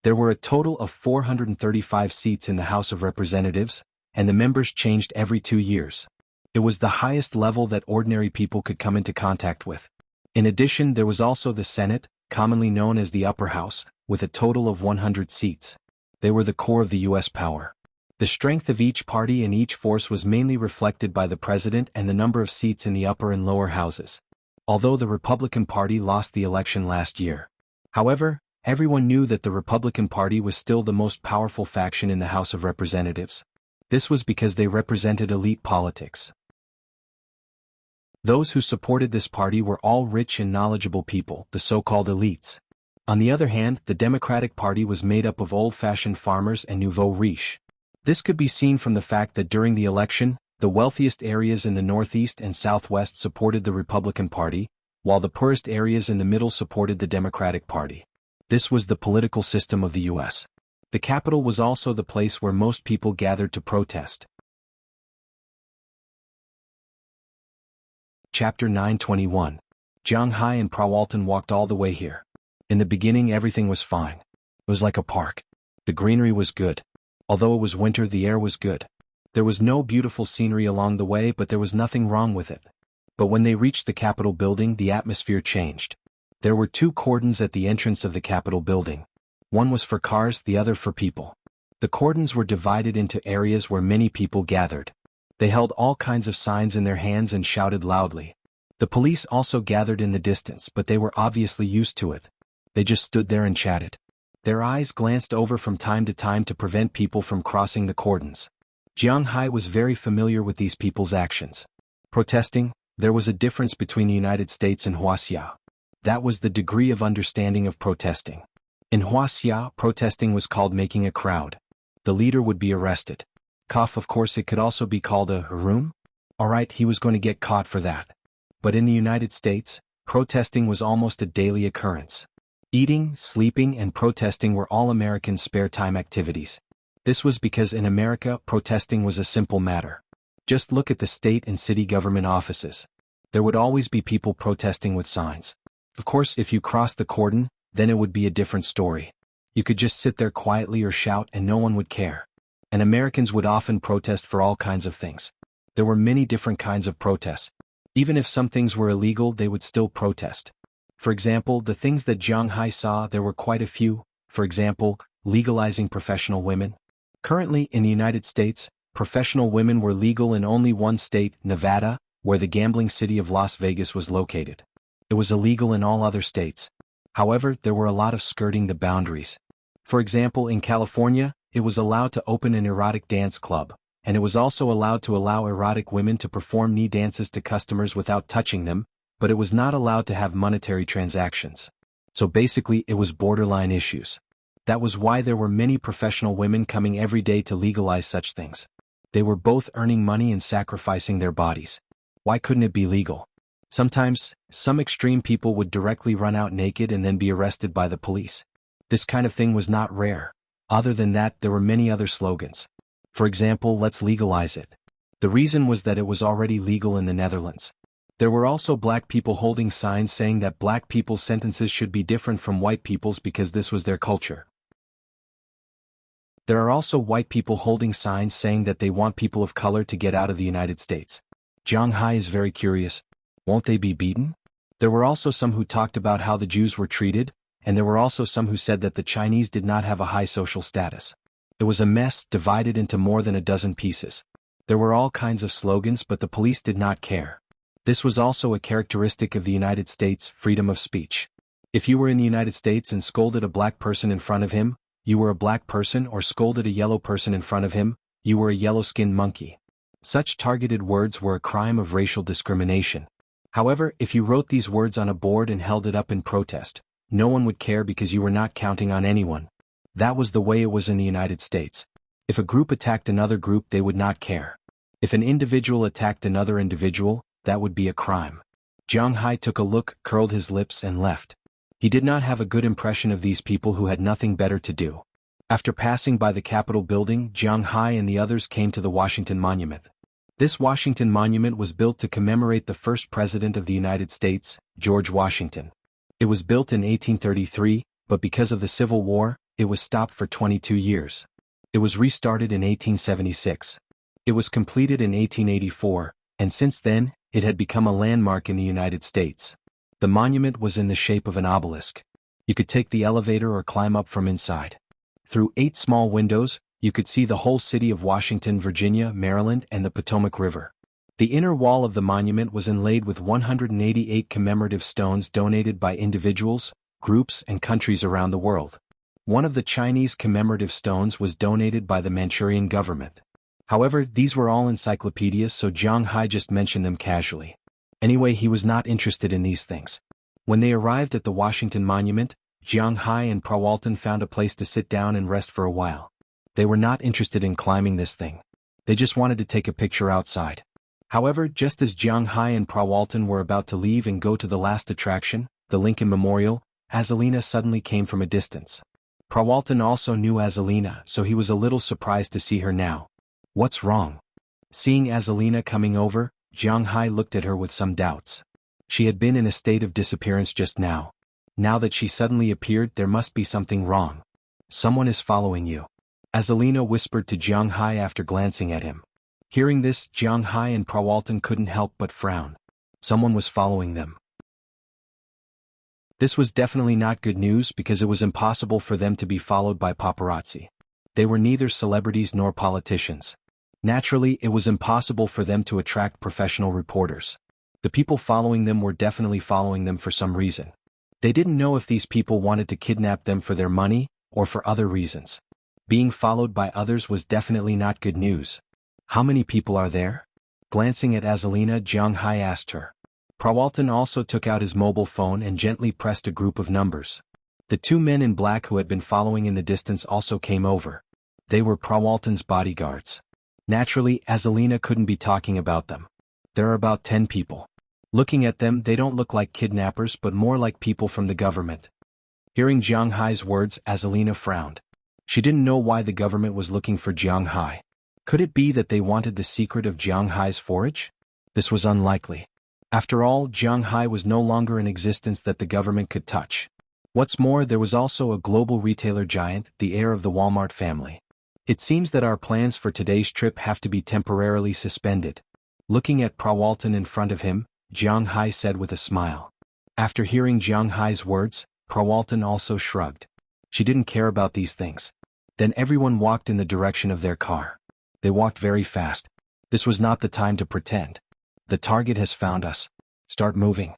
There were a total of 435 seats in the House of Representatives, and the members changed every 2 years. It was the highest level that ordinary people could come into contact with. In addition, there was also the Senate, commonly known as the Upper House, with a total of 100 seats. They were the core of the U.S. power. The strength of each party and each force was mainly reflected by the president and the number of seats in the upper and lower houses. Although the Republican Party lost the election last year. However, everyone knew that the Republican Party was still the most powerful faction in the House of Representatives. This was because they represented elite politics. Those who supported this party were all rich and knowledgeable people, the so-called elites. On the other hand, the Democratic Party was made up of old-fashioned farmers and nouveau riche. This could be seen from the fact that during the election, the wealthiest areas in the Northeast and Southwest supported the Republican Party, while the poorest areas in the middle supported the Democratic Party. This was the political system of the U.S. The Capitol was also the place where most people gathered to protest. Chapter 9:21. Jiang Hai and Walton walked all the way here. In the beginning everything was fine. It was like a park. The greenery was good. Although it was winter, the air was good. There was no beautiful scenery along the way, but there was nothing wrong with it. But when they reached the Capitol building, the atmosphere changed. There were two cordons at the entrance of the Capitol building. One was for cars, the other for people. The cordons were divided into areas where many people gathered. They held all kinds of signs in their hands and shouted loudly. The police also gathered in the distance, but they were obviously used to it. They just stood there and chatted. Their eyes glanced over from time to time to prevent people from crossing the cordons. Jiang Hai was very familiar with these people's actions. Protesting, There was a difference between the United States and Huaxia. That was the degree of understanding of protesting. In Huaxia, protesting was called making a crowd. The leader would be arrested. Of course it could also be called a room. Alright, he was going to get caught for that. But in the United States, protesting was almost a daily occurrence. Eating, sleeping, and protesting were all Americans' spare time activities. This was because in America, protesting was a simple matter. Just look at the state and city government offices. There would always be people protesting with signs. Of course, if you crossed the cordon, then it would be a different story. You could just sit there quietly or shout and no one would care. And Americans would often protest for all kinds of things. There were many different kinds of protests. Even if some things were illegal, they would still protest. For example, the things that Jiang Hai saw, there were quite a few. For example, legalizing professional women. Currently, in the United States, professional women were legal in only one state, Nevada, where the gambling city of Las Vegas was located. It was illegal in all other states. However, there were a lot of skirting the boundaries. For example, in California, it was allowed to open an erotic dance club, and it was also allowed to allow erotic women to perform knee dances to customers without touching them, but it was not allowed to have monetary transactions. So basically, it was borderline issues. That was why there were many professional women coming every day to legalize such things. They were both earning money and sacrificing their bodies. Why couldn't it be legal? Sometimes, some extreme people would directly run out naked and then be arrested by the police. This kind of thing was not rare. Other than that, there were many other slogans. For example, let's legalize it. The reason was that it was already legal in the Netherlands. There were also black people holding signs saying that black people's sentences should be different from white people's because this was their culture. There are also white people holding signs saying that they want people of color to get out of the United States. Jiang Hai is very curious. Won't they be beaten? There were also some who talked about how the Jews were treated, and there were also some who said that the Chinese did not have a high social status. It was a mess, divided into more than a dozen pieces. There were all kinds of slogans, but the police did not care. This was also a characteristic of the United States, freedom of speech. If you were in the United States and scolded a black person in front of him, you were a black person, or scolded a yellow person in front of him, you were a yellow-skinned monkey. Such targeted words were a crime of racial discrimination. However, if you wrote these words on a board and held it up in protest, no one would care because you were not counting on anyone. That was the way it was in the United States. If a group attacked another group, they would not care. If an individual attacked another individual, that would be a crime. Jiang Hai took a look, curled his lips and left. He did not have a good impression of these people who had nothing better to do. After passing by the Capitol building, Jiang Hai and the others came to the Washington Monument. This Washington Monument was built to commemorate the first president of the United States, George Washington. It was built in 1833, but because of the Civil War, it was stopped for 22 years. It was restarted in 1876. It was completed in 1884, and since then, it had become a landmark in the United States. The monument was in the shape of an obelisk. You could take the elevator or climb up from inside. Through 8 small windows, you could see the whole city of Washington, Virginia, Maryland, and the Potomac River. The inner wall of the monument was inlaid with 188 commemorative stones donated by individuals, groups, and countries around the world. One of the Chinese commemorative stones was donated by the Manchurian government. However, these were all encyclopedias, so Jiang Hai just mentioned them casually. Anyway, he was not interested in these things. When they arrived at the Washington Monument, Jiang Hai and Prawalton found a place to sit down and rest for a while. They were not interested in climbing this thing. They just wanted to take a picture outside. However, just as Jiang Hai and Prawalton were about to leave and go to the last attraction, the Lincoln Memorial, Azalina suddenly came from a distance. Prawalton also knew Azalina, so he was a little surprised to see her now. What's wrong? Seeing Azalina coming over, Jiang Hai looked at her with some doubts. She had been in a state of disappearance just now. Now that she suddenly appeared, there must be something wrong. Someone is following you. Azalina whispered to Jiang Hai after glancing at him. Hearing this, Jiang Hai and Prawalton couldn't help but frown. Someone was following them. This was definitely not good news because it was impossible for them to be followed by paparazzi. They were neither celebrities nor politicians. Naturally, it was impossible for them to attract professional reporters. The people following them were definitely following them for some reason. They didn't know if these people wanted to kidnap them for their money or for other reasons. Being followed by others was definitely not good news. How many people are there? Glancing at Azalina, Jiang Hai asked her. Prawalton also took out his mobile phone and gently pressed a group of numbers. The two men in black who had been following in the distance also came over. They were Prawalton's bodyguards. Naturally, Azalina couldn't be talking about them. There are about 10 people. Looking at them, they don't look like kidnappers but more like people from the government. Hearing Jiang Hai's words, Azalina frowned. She didn't know why the government was looking for Jiang Hai. Could it be that they wanted the secret of Jiang Hai's forage? This was unlikely. After all, Jiang Hai was no longer in existence that the government could touch. What's more, there was also a global retailer giant, the heir of the Walmart family. It seems that our plans for today's trip have to be temporarily suspended. Looking at Prawalton in front of him, Jiang Hai said with a smile. After hearing Jiang Hai's words, Prawalton also shrugged. She didn't care about these things. Then everyone walked in the direction of their car. They walked very fast. This was not the time to pretend. The target has found us. Start moving.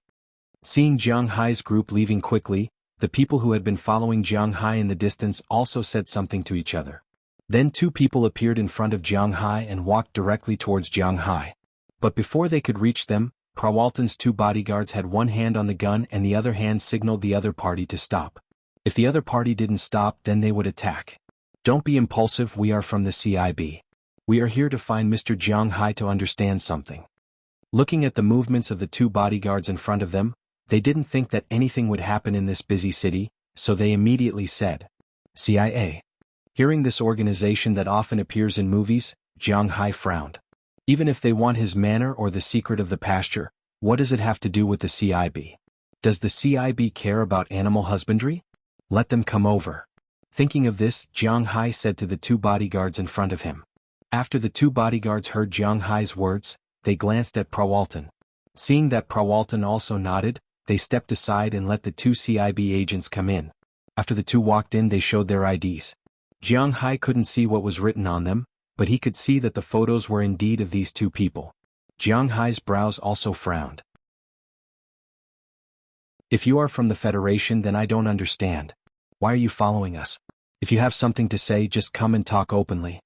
Seeing Jiang Hai's group leaving quickly, the people who had been following Jiang Hai in the distance also said something to each other. Then two people appeared in front of Jiang Hai and walked directly towards Jiang Hai. But before they could reach them, Prawalton's two bodyguards had one hand on the gun and the other hand signaled the other party to stop. If the other party didn't stop, then they would attack. Don't be impulsive, we are from the CIB. We are here to find Mr. Jiang Hai to understand something. Looking at the movements of the two bodyguards in front of them, they didn't think that anything would happen in this busy city, so they immediately said, CIA. Hearing this organization that often appears in movies, Jiang Hai frowned. Even if they want his manor or the secret of the pasture, what does it have to do with the CIB? Does the CIB care about animal husbandry? Let them come over. Thinking of this, Jiang Hai said to the two bodyguards in front of him. After the two bodyguards heard Jiang Hai's words, they glanced at Prawalton. Seeing that Prawalton also nodded, they stepped aside and let the two CIB agents come in. After the two walked in, they showed their IDs. Jiang Hai couldn't see what was written on them, but he could see that the photos were indeed of these two people. Jiang Hai's brows also frowned. If you are from the Federation, then I don't understand. Why are you following us? If you have something to say, just come and talk openly.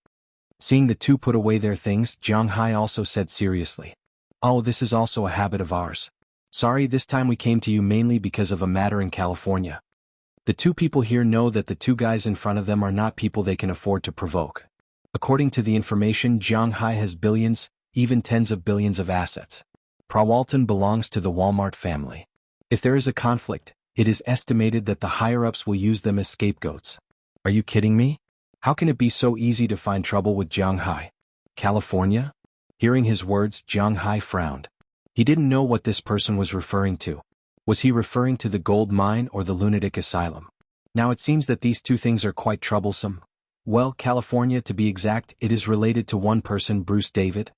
Seeing the two put away their things, Jiang Hai also said seriously. Oh, this is also a habit of ours. Sorry, this time we came to you mainly because of a matter in California. The two people here know that the two guys in front of them are not people they can afford to provoke. According to the information, Jiang Hai has billions, even tens of billions of assets. Prawalton belongs to the Walmart family. If there is a conflict, it is estimated that the higher-ups will use them as scapegoats. Are you kidding me? How can it be so easy to find trouble with Jiang Hai? California? Hearing his words, Jiang Hai frowned. He didn't know what this person was referring to. Was he referring to the gold mine or the lunatic asylum? Now it seems that these two things are quite troublesome. Well, California to be exact, it is related to one person, Bruce David.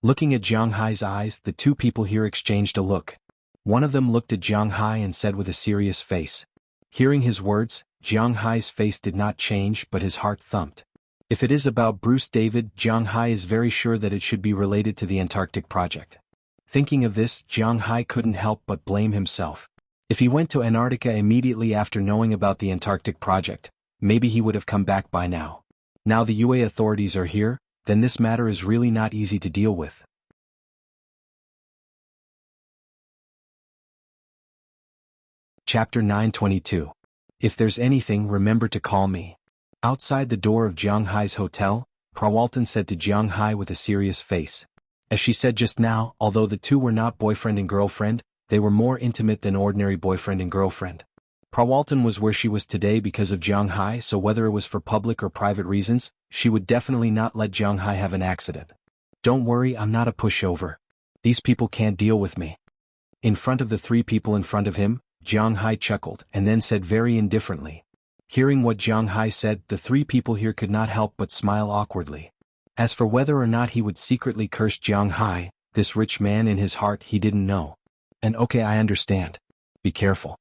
Looking at Jiang Hai's eyes, the two people here exchanged a look. One of them looked at Jiang Hai and said with a serious face. Hearing his words, Jiang Hai's face did not change but his heart thumped. If it is about Bruce David, Jiang Hai is very sure that it should be related to the Antarctic project. Thinking of this, Jiang Hai couldn't help but blame himself. If he went to Antarctica immediately after knowing about the Antarctic project, maybe he would have come back by now. Now the UA authorities are here, then this matter is really not easy to deal with. Chapter 922. If there's anything, remember to call me. Outside the door of Jiang Hai's hotel, Prawalton said to Jiang Hai with a serious face. As she said just now, although the two were not boyfriend and girlfriend, they were more intimate than ordinary boyfriend and girlfriend. Prawalton was where she was today because of Jiang Hai, so whether it was for public or private reasons, she would definitely not let Jiang Hai have an accident. Don't worry, I'm not a pushover. These people can't deal with me. In front of the three people in front of him, Jiang Hai chuckled and then said very indifferently. Hearing what Jiang Hai said, the three people here could not help but smile awkwardly. As for whether or not he would secretly curse Jiang Hai, this rich man in his heart, he didn't know. And okay, I understand. Be careful.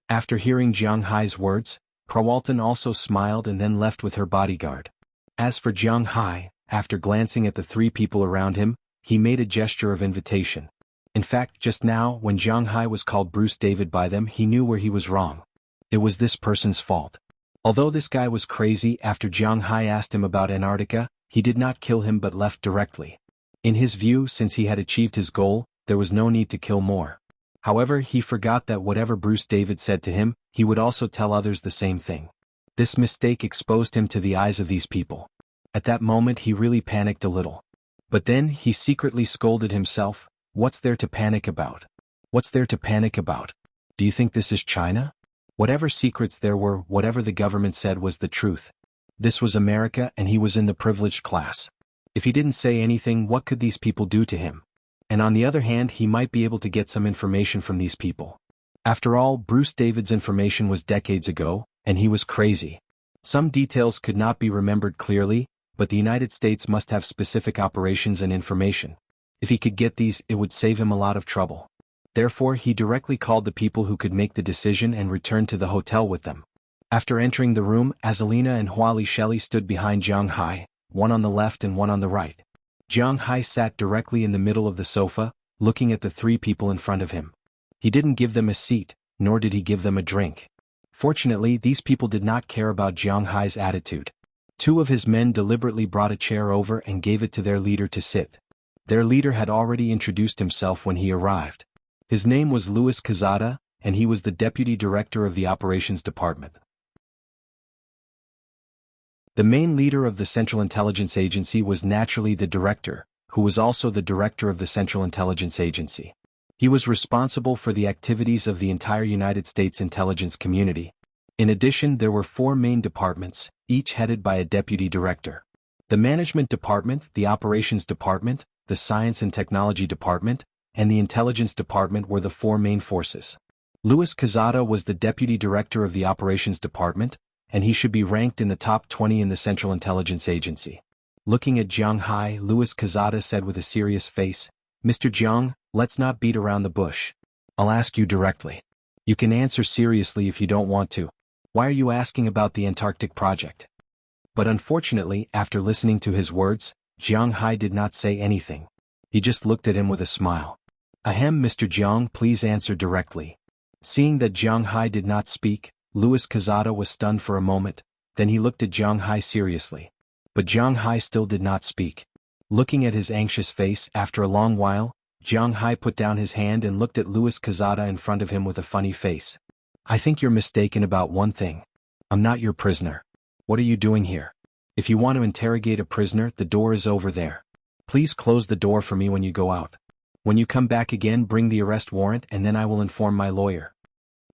After hearing Jiang Hai's words, Prawalton also smiled and then left with her bodyguard. As for Jiang Hai, after glancing at the three people around him, he made a gesture of invitation. In fact, just now, when Jiang Hai was called Bruce David by them, he knew where he was wrong. It was this person's fault. Although this guy was crazy, after Jiang Hai asked him about Antarctica, he did not kill him but left directly. In his view, since he had achieved his goal, there was no need to kill more. However, he forgot that whatever Bruce David said to him, he would also tell others the same thing. This mistake exposed him to the eyes of these people. At that moment he really panicked a little. But then he secretly scolded himself. What's there to panic about? What's there to panic about? Do you think this is China? Whatever secrets there were, whatever the government said was the truth. This was America and he was in the privileged class. If he didn't say anything, what could these people do to him? And on the other hand, he might be able to get some information from these people. After all, Bruce David's information was decades ago, and he was crazy. Some details could not be remembered clearly, but the United States must have specific operations and information. If he could get these, it would save him a lot of trouble. Therefore, he directly called the people who could make the decision and returned to the hotel with them. After entering the room, Azalina and Huali Shelley stood behind Jiang Hai, one on the left and one on the right. Jiang Hai sat directly in the middle of the sofa, looking at the three people in front of him. He didn't give them a seat, nor did he give them a drink. Fortunately, these people did not care about Jiang Hai's attitude. Two of his men deliberately brought a chair over and gave it to their leader to sit. Their leader had already introduced himself when he arrived. His name was Louis Quezada, and he was the deputy director of the operations department. The main leader of the Central Intelligence Agency was naturally the director, who was also the director of the Central Intelligence Agency. He was responsible for the activities of the entire United States intelligence community. In addition, there were four main departments, each headed by a deputy director. The Management Department, the Operations Department, the Science and Technology Department, and the Intelligence Department were the four main forces. Louis Quezada was the deputy director of the Operations Department, and he should be ranked in the top 20 in the Central Intelligence Agency. Looking at Jiang Hai, Louis Quezada said with a serious face, "Mr. Jiang, let's not beat around the bush. I'll ask you directly. You can answer seriously if you don't want to. Why are you asking about the Antarctic project?" But unfortunately, after listening to his words, Jiang Hai did not say anything. He just looked at him with a smile. "Ahem, Mr. Jiang, please answer directly." Seeing that Jiang Hai did not speak, Louis Quezada was stunned for a moment, then he looked at Jiang Hai seriously. But Jiang Hai still did not speak. Looking at his anxious face, after a long while, Jiang Hai put down his hand and looked at Louis Quezada in front of him with a funny face. "I think you're mistaken about one thing. I'm not your prisoner. What are you doing here? If you want to interrogate a prisoner, the door is over there. Please close the door for me when you go out. When you come back again, bring the arrest warrant and then I will inform my lawyer."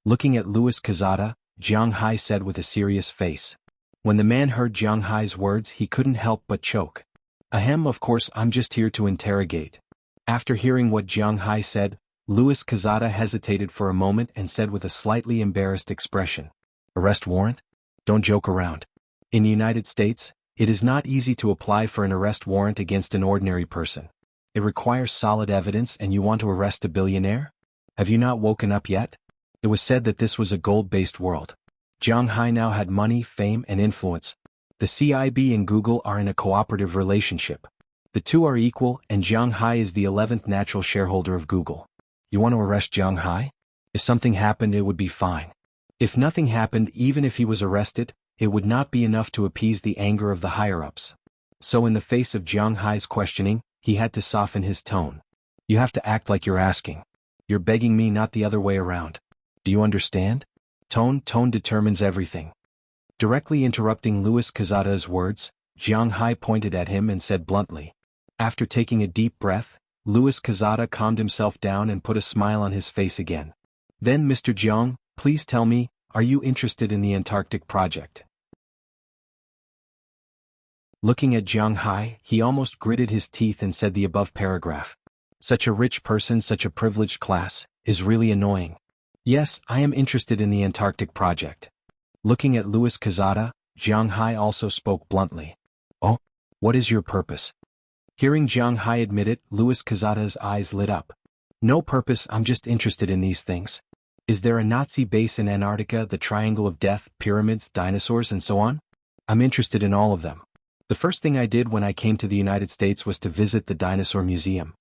Looking at Louis Quezada, Jiang Hai said with a serious face. When the man heard Jiang Hai's words, he couldn't help but choke. "Ahem, of course, I'm just here to interrogate." After hearing what Jiang Hai said, Louis Quezada hesitated for a moment and said with a slightly embarrassed expression, "Arrest warrant? Don't joke around. In the United States, it is not easy to apply for an arrest warrant against an ordinary person. It requires solid evidence, and you want to arrest a billionaire? Have you not woken up yet?" It was said that this was a gold-based world. Jiang Hai now had money, fame, and influence. The CIB and Google are in a cooperative relationship. The two are equal, and Jiang Hai is the 11th natural shareholder of Google. You want to arrest Jiang Hai? If something happened, it would be fine. If nothing happened, even if he was arrested, it would not be enough to appease the anger of the higher-ups. So in the face of Jiang Hai's questioning, he had to soften his tone. "You have to act like you're asking. You're begging me, not the other way around. Do you understand? Tone determines everything." Directly interrupting Louis Quezada's words, Jiang Hai pointed at him and said bluntly. After taking a deep breath, Louis Quezada calmed himself down and put a smile on his face again. "Then, Mr. Jiang, please tell me, are you interested in the Antarctic project?" Looking at Jiang Hai, he almost gritted his teeth and said the above paragraph. Such a rich person, such a privileged class, is really annoying. "Yes, I am interested in the Antarctic project." Looking at Louis Quezada, Jiang Hai also spoke bluntly. "Oh, what is your purpose?" Hearing Jiang Hai admit it, Louis Quezada's eyes lit up. "No purpose, I'm just interested in these things. Is there a Nazi base in Antarctica, the Triangle of Death, pyramids, dinosaurs, and so on? I'm interested in all of them. The first thing I did when I came to the United States was to visit the Dinosaur Museum."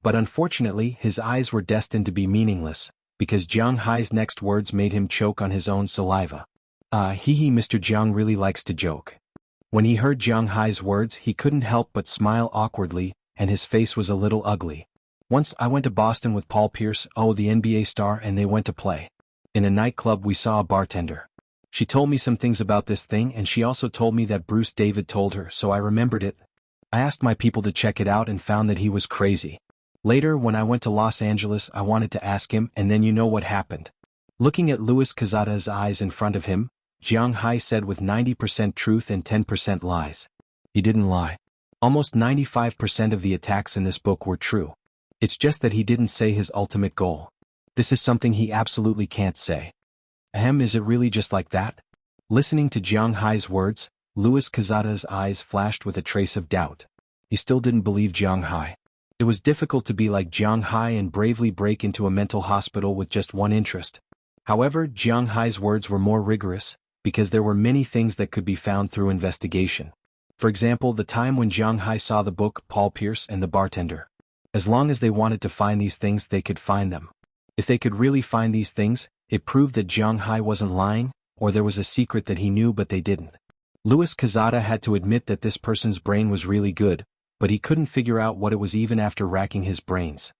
But unfortunately, his eyes were destined to be meaningless, because Jiang Hai's next words made him choke on his own saliva. Mr. Jiang really likes to joke. When he heard Jiang Hai's words, he couldn't help but smile awkwardly, and his face was a little ugly. Once I went to Boston with Paul Pierce, the NBA star, and they went to play. In a nightclub we saw a bartender. She told me some things about this thing, and she also told me that Bruce David told her, so I remembered it. I asked my people to check it out and found that he was crazy. Later, when I went to Los Angeles, I wanted to ask him, and then you know what happened. Looking at Luis Quezada's eyes in front of him, Jiang Hai said with 90% truth and 10% lies. He didn't lie. Almost 95% of the attacks in this book were true. It's just that he didn't say his ultimate goal. This is something he absolutely can't say. Ahem, is it really just like that? Listening to Jiang Hai's words, Luis Quezada's eyes flashed with a trace of doubt. He still didn't believe Jiang Hai. It was difficult to be like Jiang Hai and bravely break into a mental hospital with just one interest. However, Jiang Hai's words were more rigorous, because there were many things that could be found through investigation. For example, the time when Jiang Hai saw the book Paul Pierce and the Bartender. As long as they wanted to find these things, they could find them. If they could really find these things, it proved that Jiang Hai wasn't lying, or there was a secret that he knew but they didn't. Luis Quezada had to admit that this person's brain was really good, but he couldn't figure out what it was even after racking his brains.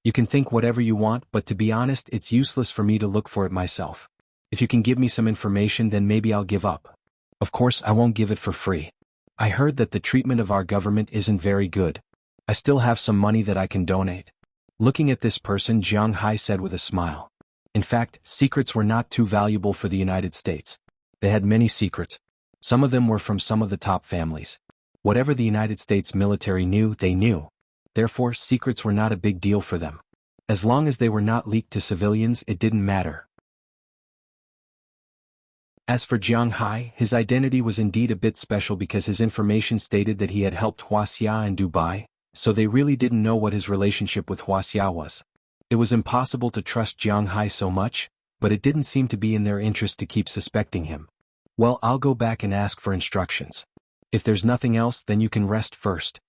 You can think whatever you want, but to be honest, it's useless for me to look for it myself. If you can give me some information, then maybe I'll give up. Of course, I won't give it for free. I heard that the treatment of our government isn't very good. I still have some money that I can donate. Looking at this person, Jiang Hai said with a smile. In fact, secrets were not too valuable for the United States. They had many secrets. Some of them were from some of the top families. Whatever the United States military knew, they knew. Therefore, secrets were not a big deal for them. As long as they were not leaked to civilians, it didn't matter. As for Jiang Hai, his identity was indeed a bit special because his information stated that he had helped Huaxia in Dubai, so they really didn't know what his relationship with Huaxia was. It was impossible to trust Jiang Hai so much, but it didn't seem to be in their interest to keep suspecting him. Well, I'll go back and ask for instructions. If there's nothing else, then you can rest first.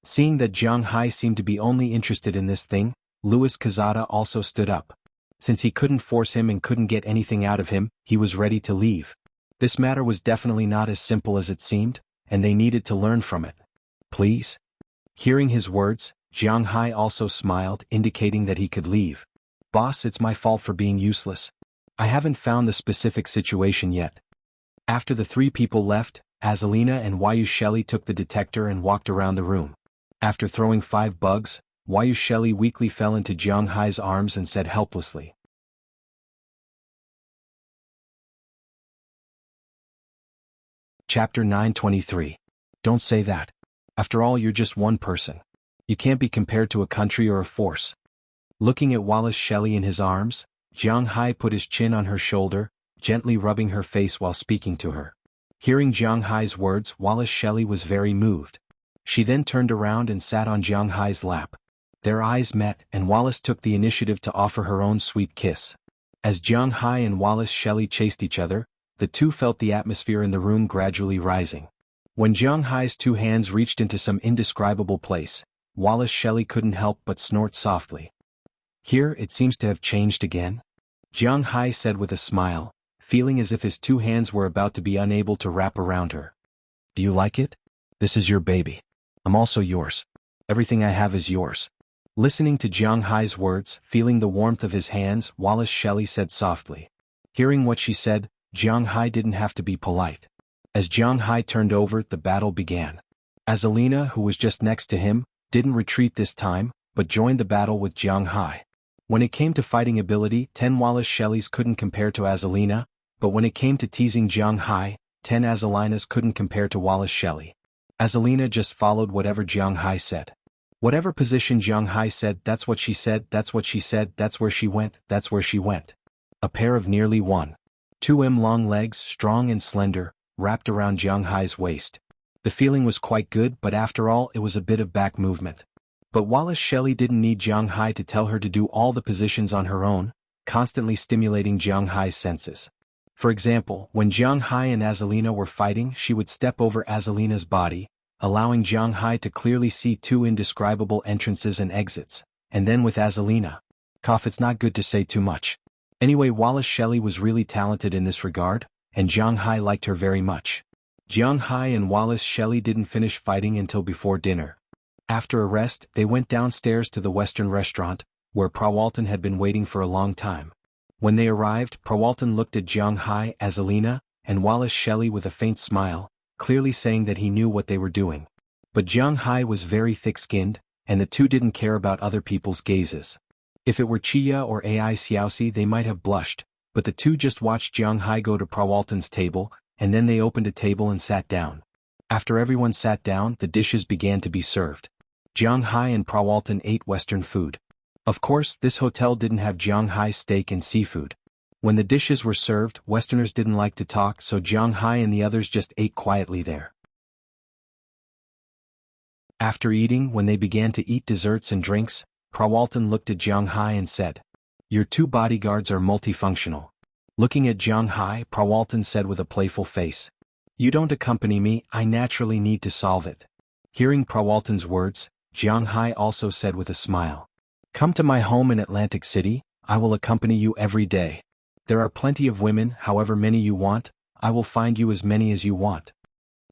Seeing that Jiang Hai seemed to be only interested in this thing, Luis Quezada also stood up. Since he couldn't force him and couldn't get anything out of him, he was ready to leave. This matter was definitely not as simple as it seemed, and they needed to learn from it. Please? Hearing his words, Jiang Hai also smiled, indicating that he could leave. Boss, it's my fault for being useless. I haven't found the specific situation yet. After the three people left, Azalina and Wayu Shelley took the detector and walked around the room. After throwing 5 bugs, Wayu Shelley weakly fell into Jiang Hai's arms and said helplessly. Chapter 923. Don't say that. After all, you're just one person. You can't be compared to a country or a force. Looking at Wallace Shelley in his arms, Jiang Hai put his chin on her shoulder, gently rubbing her face while speaking to her. Hearing Jiang Hai's words, Wallace Shelley was very moved. She then turned around and sat on Jiang Hai's lap. Their eyes met, and Wallace took the initiative to offer her own sweet kiss. As Jiang Hai and Wallace Shelley chased each other, the two felt the atmosphere in the room gradually rising. When Jiang Hai's 2 hands reached into some indescribable place, Wallace Shelley couldn't help but snort softly. Here, it seems to have changed again? Jiang Hai said with a smile, feeling as if his 2 hands were about to be unable to wrap around her. Do you like it? This is your baby. I'm also yours. Everything I have is yours. Listening to Jiang Hai's words, feeling the warmth of his hands, Wallace Shelley said softly. Hearing what she said, Jiang Hai didn't have to be polite. As Jiang Hai turned over, the battle began. Azalina, who was just next to him, didn't retreat this time, but joined the battle with Jiang Hai. When it came to fighting ability, 10 Wallace Shelleys couldn't compare to Azalina, but when it came to teasing Jiang Hai, 10 Azalinas couldn't compare to Wallace Shelley. Azalina just followed whatever Jiang Hai said. Whatever position Jiang Hai said, that's what she said, that's what she said, that's where she went, that's where she went. A pair of nearly 1.2 long legs, strong and slender, wrapped around Jiang Hai's waist. The feeling was quite good, but after all, it was a bit of back movement. But Wallace Shelley didn't need Jiang Hai to tell her to do all the positions on her own, constantly stimulating Jiang Hai's senses. For example, when Jiang Hai and Azalina were fighting, she would step over Azalina's body, allowing Jiang Hai to clearly see 2 indescribable entrances and exits, and then with Azalina. It's not good to say too much. Anyway, Wallace Shelley was really talented in this regard, and Jiang Hai liked her very much. Jiang Hai and Wallace Shelley didn't finish fighting until before dinner. After a rest, they went downstairs to the Western restaurant, where Prawalton had been waiting for a long time. When they arrived, Prawalton looked at Jiang Hai, Azalina, and Wallace Shelley with a faint smile, clearly saying that he knew what they were doing. But Jiang Hai was very thick-skinned, and the two didn't care about other people's gazes. If it were Chia or Ai Xiaoxi they might have blushed, but the two just watched Jiang Hai go to Prawalton's table, and then they opened a table and sat down. After everyone sat down, the dishes began to be served. Jiang Hai and Prawalton ate Western food. Of course, this hotel didn't have Jiang Hai's steak and seafood. When the dishes were served, Westerners didn't like to talk, so Jiang Hai and the others just ate quietly there. After eating, when they began to eat desserts and drinks, Prawalton looked at Jiang Hai and said, "Your two bodyguards are multifunctional." Looking at Jiang Hai, Prawalton said with a playful face, "You don't accompany me, I naturally need to solve it." Hearing Prawalton's words, Jiang Hai also said with a smile, "Come to my home in Atlantic City, I will accompany you every day. There are plenty of women, however many you want, I will find you as many as you want."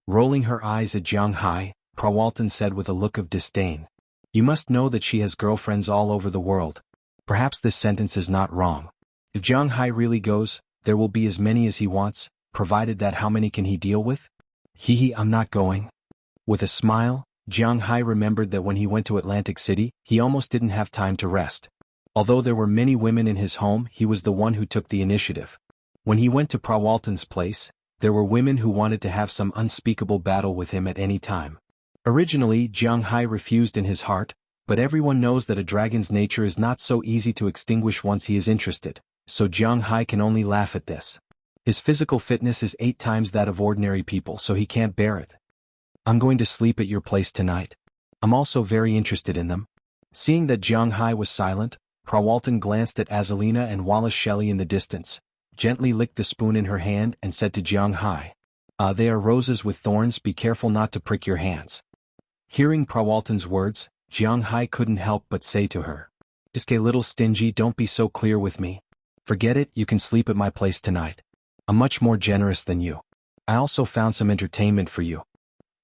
Rolling her eyes at Jiang Hai, Prawalton said with a look of disdain, "You must know that she has girlfriends all over the world." Perhaps this sentence is not wrong. If Jiang Hai really goes, there will be as many as he wants, provided that how many can he deal with? I'm not going." With a smile, Jiang Hai remembered that when he went to Atlantic City, he almost didn't have time to rest. Although there were many women in his home, he was the one who took the initiative. When he went to Prawalton's place, there were women who wanted to have some unspeakable battle with him at any time. Originally, Jiang Hai refused in his heart, but everyone knows that a dragon's nature is not so easy to extinguish once he is interested, so Jiang Hai can only laugh at this. His physical fitness is 8 times that of ordinary people, so he can't bear it. "I'm going to sleep at your place tonight. I'm also very interested in them." Seeing that Jiang Hai was silent, Prawalton glanced at Azalina and Wallace Shelley in the distance, gently licked the spoon in her hand and said to Jiang Hai, They are roses with thorns, be careful not to prick your hands." Hearing Prawalton's words, Jiang Hai couldn't help but say to her, "Just a little stingy, don't be so clear with me. Forget it, you can sleep at my place tonight. I'm much more generous than you. I also found some entertainment for you."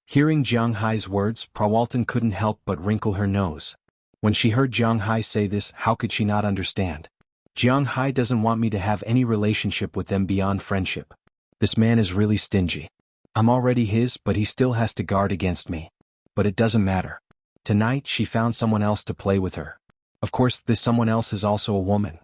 Hearing Jiang Hai's words, Prawalton couldn't help but wrinkle her nose. When she heard Jiang Hai say this, how could she not understand? Jiang Hai doesn't want me to have any relationship with them beyond friendship. This man is really stingy. I'm already his, but he still has to guard against me. But it doesn't matter. Tonight she found someone else to play with her. Of course, this someone else is also a woman.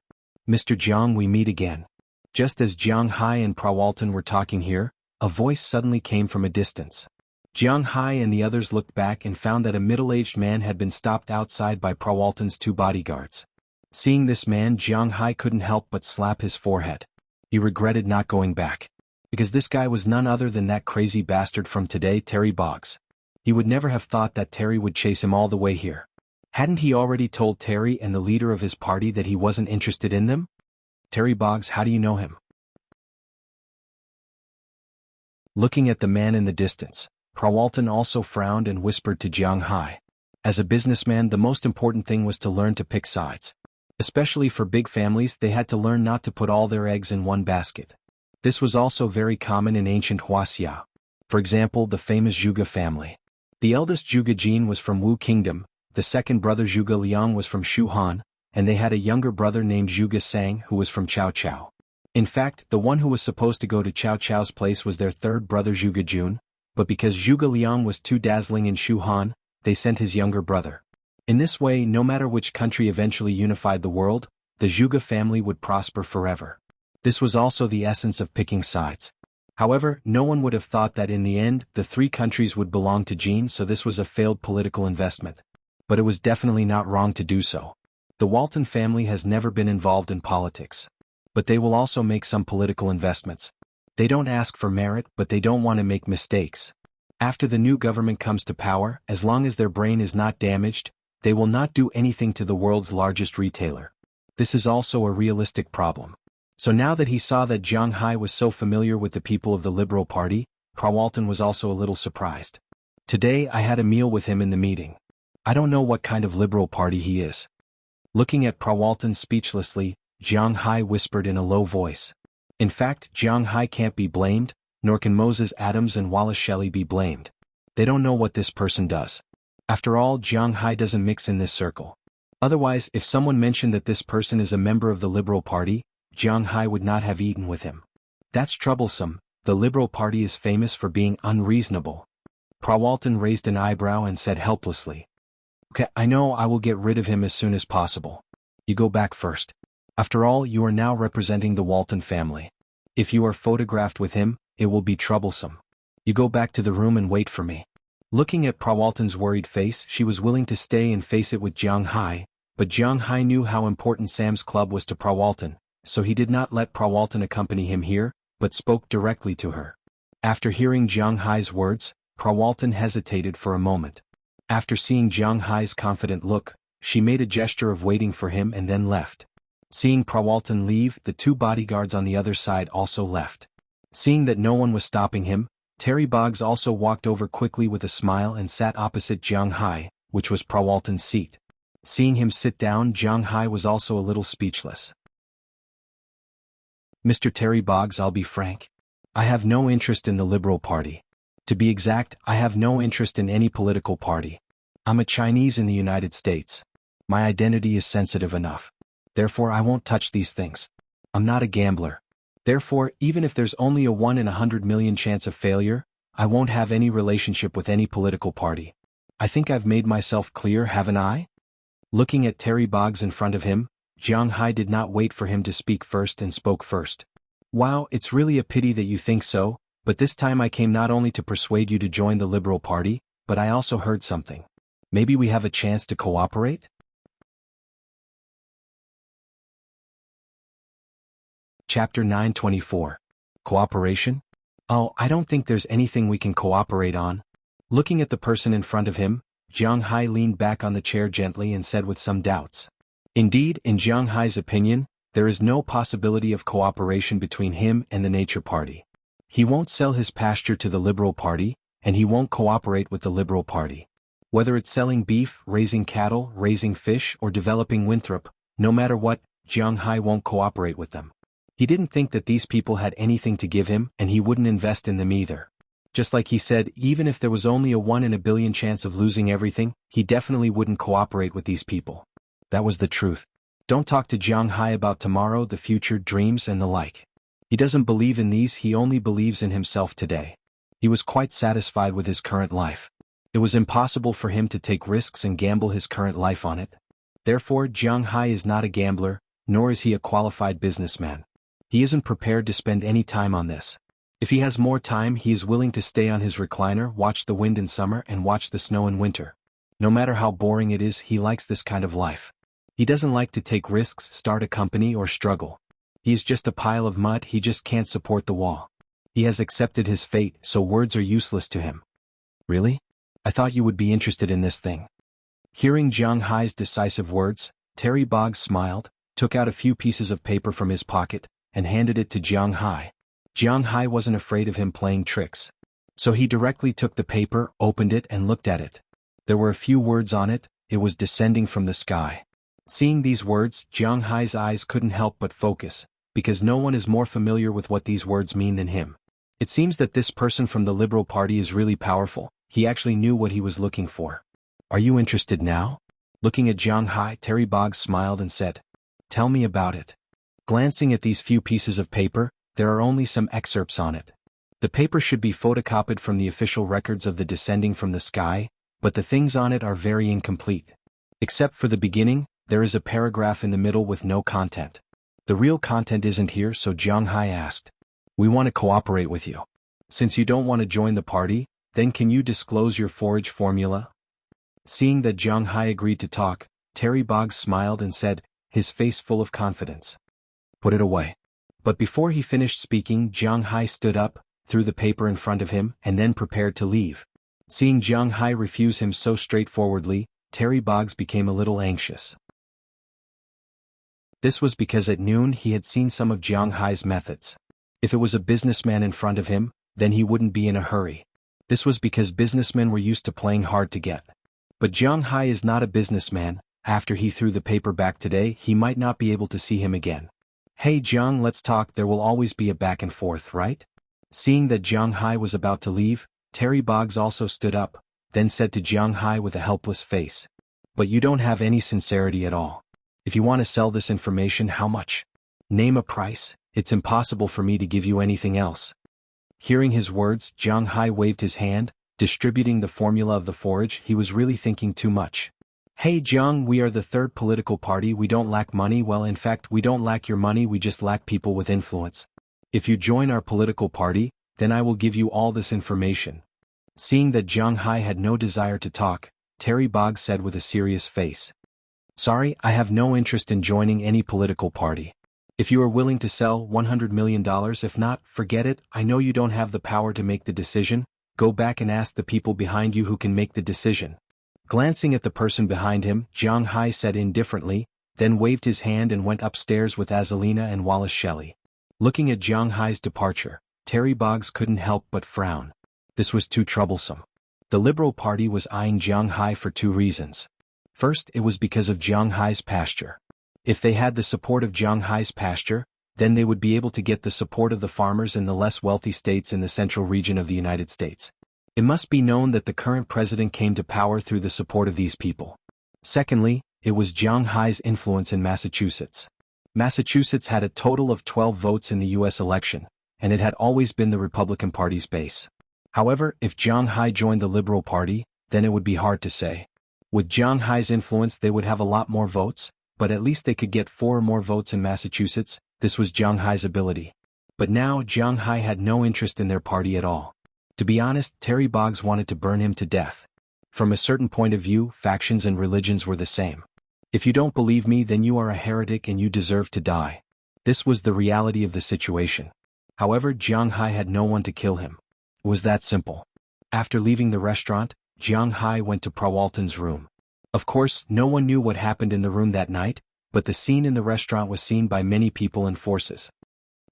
"Mr. Jiang, we meet again." Just as Jiang Hai and Prawalton were talking here, a voice suddenly came from a distance. Jiang Hai and the others looked back and found that a middle-aged man had been stopped outside by Prawalton's 2 bodyguards. Seeing this man, Jiang Hai couldn't help but slap his forehead. He regretted not going back. Because this guy was none other than that crazy bastard from today, Terry Boggs. He would never have thought that Terry would chase him all the way here. Hadn't he already told Terry and the leader of his party that he wasn't interested in them? "Terry Boggs, how do you know him?" Looking at the man in the distance, Prawalton also frowned and whispered to Jiang Hai. As a businessman, the most important thing was to learn to pick sides. Especially for big families, they had to learn not to put all their eggs in one basket. This was also very common in ancient Huaxia. For example, the famous Zhuge family. The eldest Zhuge Jin was from Wu Kingdom, the second brother Zhuge Liang was from Shu Han, and they had a younger brother named Zhuge Sang who was from Cao Cao. In fact, the one who was supposed to go to Cao Cao's place was their third brother Zhuge Jun, but because Zhuge Liang was too dazzling in Shu Han, they sent his younger brother. In this way, no matter which country eventually unified the world, the Zhuge family would prosper forever. This was also the essence of picking sides. However, no one would have thought that in the end, the 3 countries would belong to Jin, so this was a failed political investment. But it was definitely not wrong to do so. The Walton family has never been involved in politics. But they will also make some political investments. They don't ask for merit, but they don't want to make mistakes. After the new government comes to power, as long as their brain is not damaged, they will not do anything to the world's largest retailer. This is also a realistic problem. So now that he saw that Jiang Hai was so familiar with the people of the Liberal Party, Prawalton was also a little surprised. "Today I had a meal with him in the meeting. I don't know what kind of Liberal Party he is." Looking at Prawalton speechlessly, Jiang Hai whispered in a low voice. In fact, Jiang Hai can't be blamed, nor can Moses Adams and Wallace Shelley be blamed. They don't know what this person does. After all, Jiang Hai doesn't mix in this circle. Otherwise, if someone mentioned that this person is a member of the Liberal Party, Jiang Hai would not have eaten with him. That's troublesome. The Liberal Party is famous for being unreasonable. Prawalton raised an eyebrow and said helplessly. Okay, I know, I will get rid of him as soon as possible. You go back first. After all, you are now representing the Walton family. If you are photographed with him, it will be troublesome. You go back to the room and wait for me. Looking at Prawalton's worried face, she was willing to stay and face it with Jiang Hai, but Jiang Hai knew how important Sam's club was to Prawalton, so he did not let Prawalton accompany him here, but spoke directly to her. After hearing Jiang Hai's words, Prawalton hesitated for a moment. After seeing Jiang Hai's confident look, she made a gesture of waiting for him and then left. Seeing Prawalton leave, the two bodyguards on the other side also left. Seeing that no one was stopping him, Terry Boggs also walked over quickly with a smile and sat opposite Jiang Hai, which was Prawalton's seat. Seeing him sit down, Jiang Hai was also a little speechless. Mr. Terry Boggs, I'll be frank. I have no interest in the Liberal Party. To be exact, I have no interest in any political party. I'm a Chinese in the United States. My identity is sensitive enough. Therefore, I won't touch these things. I'm not a gambler. Therefore, even if there's only a 1 in 100 million chance of failure, I won't have any relationship with any political party. I think I've made myself clear, haven't I? Looking at Terry Boggs in front of him, Jiang Hai did not wait for him to speak first and spoke first. Wow, it's really a pity that you think so, but this time I came not only to persuade you to join the Liberal Party, but I also heard something. Maybe we have a chance to cooperate? Chapter 924. Cooperation? Oh, I don't think there's anything we can cooperate on. Looking at the person in front of him, Jiang Hai leaned back on the chair gently and said with some doubts. Indeed, in Jiang Hai's opinion, there is no possibility of cooperation between him and the Nature Party. He won't sell his pasture to the Liberal Party, and he won't cooperate with the Liberal Party. Whether it's selling beef, raising cattle, raising fish, or developing Winthrop, no matter what, Jiang Hai won't cooperate with them. He didn't think that these people had anything to give him, and he wouldn't invest in them either. Just like he said, even if there was only a 1 in a billion chance of losing everything, he definitely wouldn't cooperate with these people. That was the truth. Don't talk to Jiang Hai about tomorrow, the future, dreams and the like. He doesn't believe in these, he only believes in himself today. He was quite satisfied with his current life. It was impossible for him to take risks and gamble his current life on it. Therefore, Jiang Hai is not a gambler, nor is he a qualified businessman. He isn't prepared to spend any time on this. If he has more time, he is willing to stay on his recliner, watch the wind in summer and watch the snow in winter. No matter how boring it is, he likes this kind of life. He doesn't like to take risks, start a company or struggle. He is just a pile of mud, he just can't support the wall. He has accepted his fate, so words are useless to him. Really? I thought you would be interested in this thing. Hearing Jiang Hai's decisive words, Terry Boggs smiled, took out a few pieces of paper from his pocket, and handed it to Jiang Hai. Jiang Hai wasn't afraid of him playing tricks. So he directly took the paper, opened it and looked at it. There were a few words on it, it was descending from the sky. Seeing these words, Jiang Hai's eyes couldn't help but focus, because no one is more familiar with what these words mean than him. It seems that this person from the Liberal Party is really powerful, he actually knew what he was looking for. Are you interested now? Looking at Jiang Hai, Terry Boggs smiled and said, Tell me about it. Glancing at these few pieces of paper, there are only some excerpts on it. The paper should be photocopied from the official records of the descending from the sky, but the things on it are very incomplete. Except for the beginning, there is a paragraph in the middle with no content. The real content isn't here, so Jiang Hai asked. We want to cooperate with you. Since you don't want to join the party, then can you disclose your forage formula? Seeing that Jiang Hai agreed to talk, Terry Boggs smiled and said, his face full of confidence. Put it away. But before he finished speaking, Jiang Hai stood up, threw the paper in front of him, and then prepared to leave. Seeing Jiang Hai refuse him so straightforwardly, Terry Boggs became a little anxious. This was because at noon he had seen some of Jiang Hai's methods. If it was a businessman in front of him, then he wouldn't be in a hurry. This was because businessmen were used to playing hard to get. But Jiang Hai is not a businessman. After he threw the paper back today, he might not be able to see him again. Hey Jiang, let's talk, there will always be a back and forth, right? Seeing that Jiang Hai was about to leave, Terry Boggs also stood up, then said to Jiang Hai with a helpless face. But you don't have any sincerity at all. If you want to sell this information, how much? Name a price. It's impossible for me to give you anything else. Hearing his words, Jiang Hai waved his hand, distributing the formula of the forage. He was really thinking too much. Hey Jiang, we are the third political party. We don't lack money. Well, in fact, we don't lack your money. We just lack people with influence. If you join our political party, then I will give you all this information. Seeing that Jiang Hai had no desire to talk, Terry Boggs said with a serious face. Sorry, I have no interest in joining any political party. If you are willing to sell $100 million, if not, forget it. I know you don't have the power to make the decision. Go back and ask the people behind you who can make the decision. Glancing at the person behind him, Jiang Hai said indifferently, then waved his hand and went upstairs with Azalina and Wallace Shelley. Looking at Jiang Hai's departure, Terry Boggs couldn't help but frown. This was too troublesome. The Liberal Party was eyeing Jiang Hai for two reasons. First, it was because of Jiang Hai's pasture. If they had the support of Jiang Hai's pasture, then they would be able to get the support of the farmers in the less wealthy states in the central region of the United States. It must be known that the current president came to power through the support of these people. Secondly, it was Jiang Hai's influence in Massachusetts. Massachusetts had a total of 12 votes in the U.S. election, and it had always been the Republican Party's base. However, if Jiang Hai joined the Liberal Party, then it would be hard to say. With Jiang Hai's influence, they would have a lot more votes, but at least they could get 4 or more votes in Massachusetts. This was Jiang Hai's ability. But now Jiang Hai had no interest in their party at all. To be honest, Terry Boggs wanted to burn him to death. From a certain point of view, factions and religions were the same. If you don't believe me, then you are a heretic and you deserve to die. This was the reality of the situation. However, Jiang Hai had no one to kill him. It was that simple. After leaving the restaurant, Jiang Hai went to Prawalton's room. Of course, no one knew what happened in the room that night, but the scene in the restaurant was seen by many people and forces.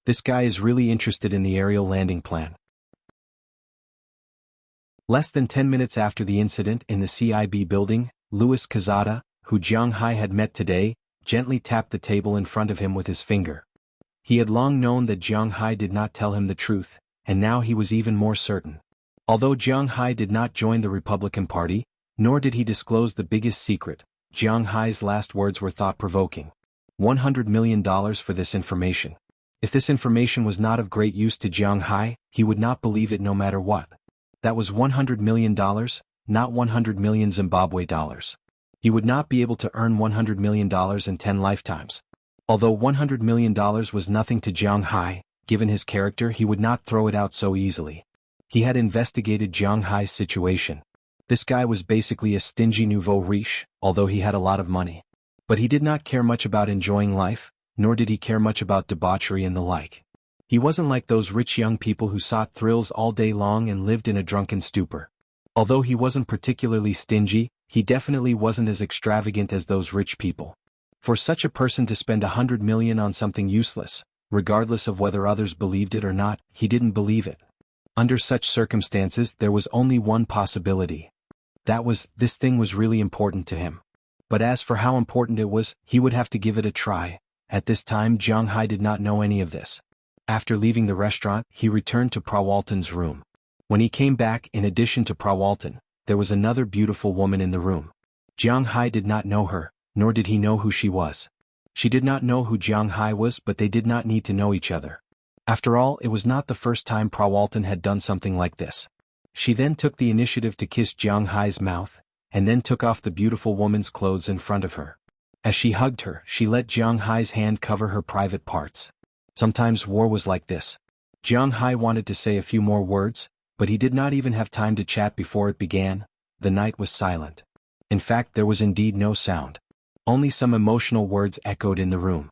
This guy is really interested in the aerial landing plan. Less than 10 minutes after the incident in the CIB building, Louis Quezada, who Jiang Hai had met today, gently tapped the table in front of him with his finger. He had long known that Jiang Hai did not tell him the truth, and now he was even more certain. Although Jiang Hai did not join the Republican Party, nor did he disclose the biggest secret, Jiang Hai's last words were thought-provoking. $100 million for this information. If this information was not of great use to Jiang Hai, he would not believe it no matter what. That was $100 million, not 100 million Zimbabwe dollars. He would not be able to earn $100 million in 10 lifetimes. Although $100 million was nothing to Jiang Hai, given his character, he would not throw it out so easily. He had investigated Jiang Hai's situation. This guy was basically a stingy nouveau riche, although he had a lot of money. But he did not care much about enjoying life, nor did he care much about debauchery and the like. He wasn't like those rich young people who sought thrills all day long and lived in a drunken stupor. Although he wasn't particularly stingy, he definitely wasn't as extravagant as those rich people. For such a person to spend $100 million on something useless, regardless of whether others believed it or not, he didn't believe it. Under such circumstances, there was only one possibility. That was, this thing was really important to him. But as for how important it was, he would have to give it a try. At this time, Jiang Hai did not know any of this. After leaving the restaurant, he returned to Prawalton's room. When he came back, in addition to Prawalton, there was another beautiful woman in the room. Jiang Hai did not know her, nor did he know who she was. She did not know who Jiang Hai was, but they did not need to know each other. After all, it was not the first time Prawalton had done something like this. She then took the initiative to kiss Jiang Hai's mouth, and then took off the beautiful woman's clothes in front of her. As she hugged her, she let Jiang Hai's hand cover her private parts. Sometimes war was like this. Jiang Hai wanted to say a few more words, but he did not even have time to chat before it began. The night was silent. In fact, there was indeed no sound. Only some emotional words echoed in the room.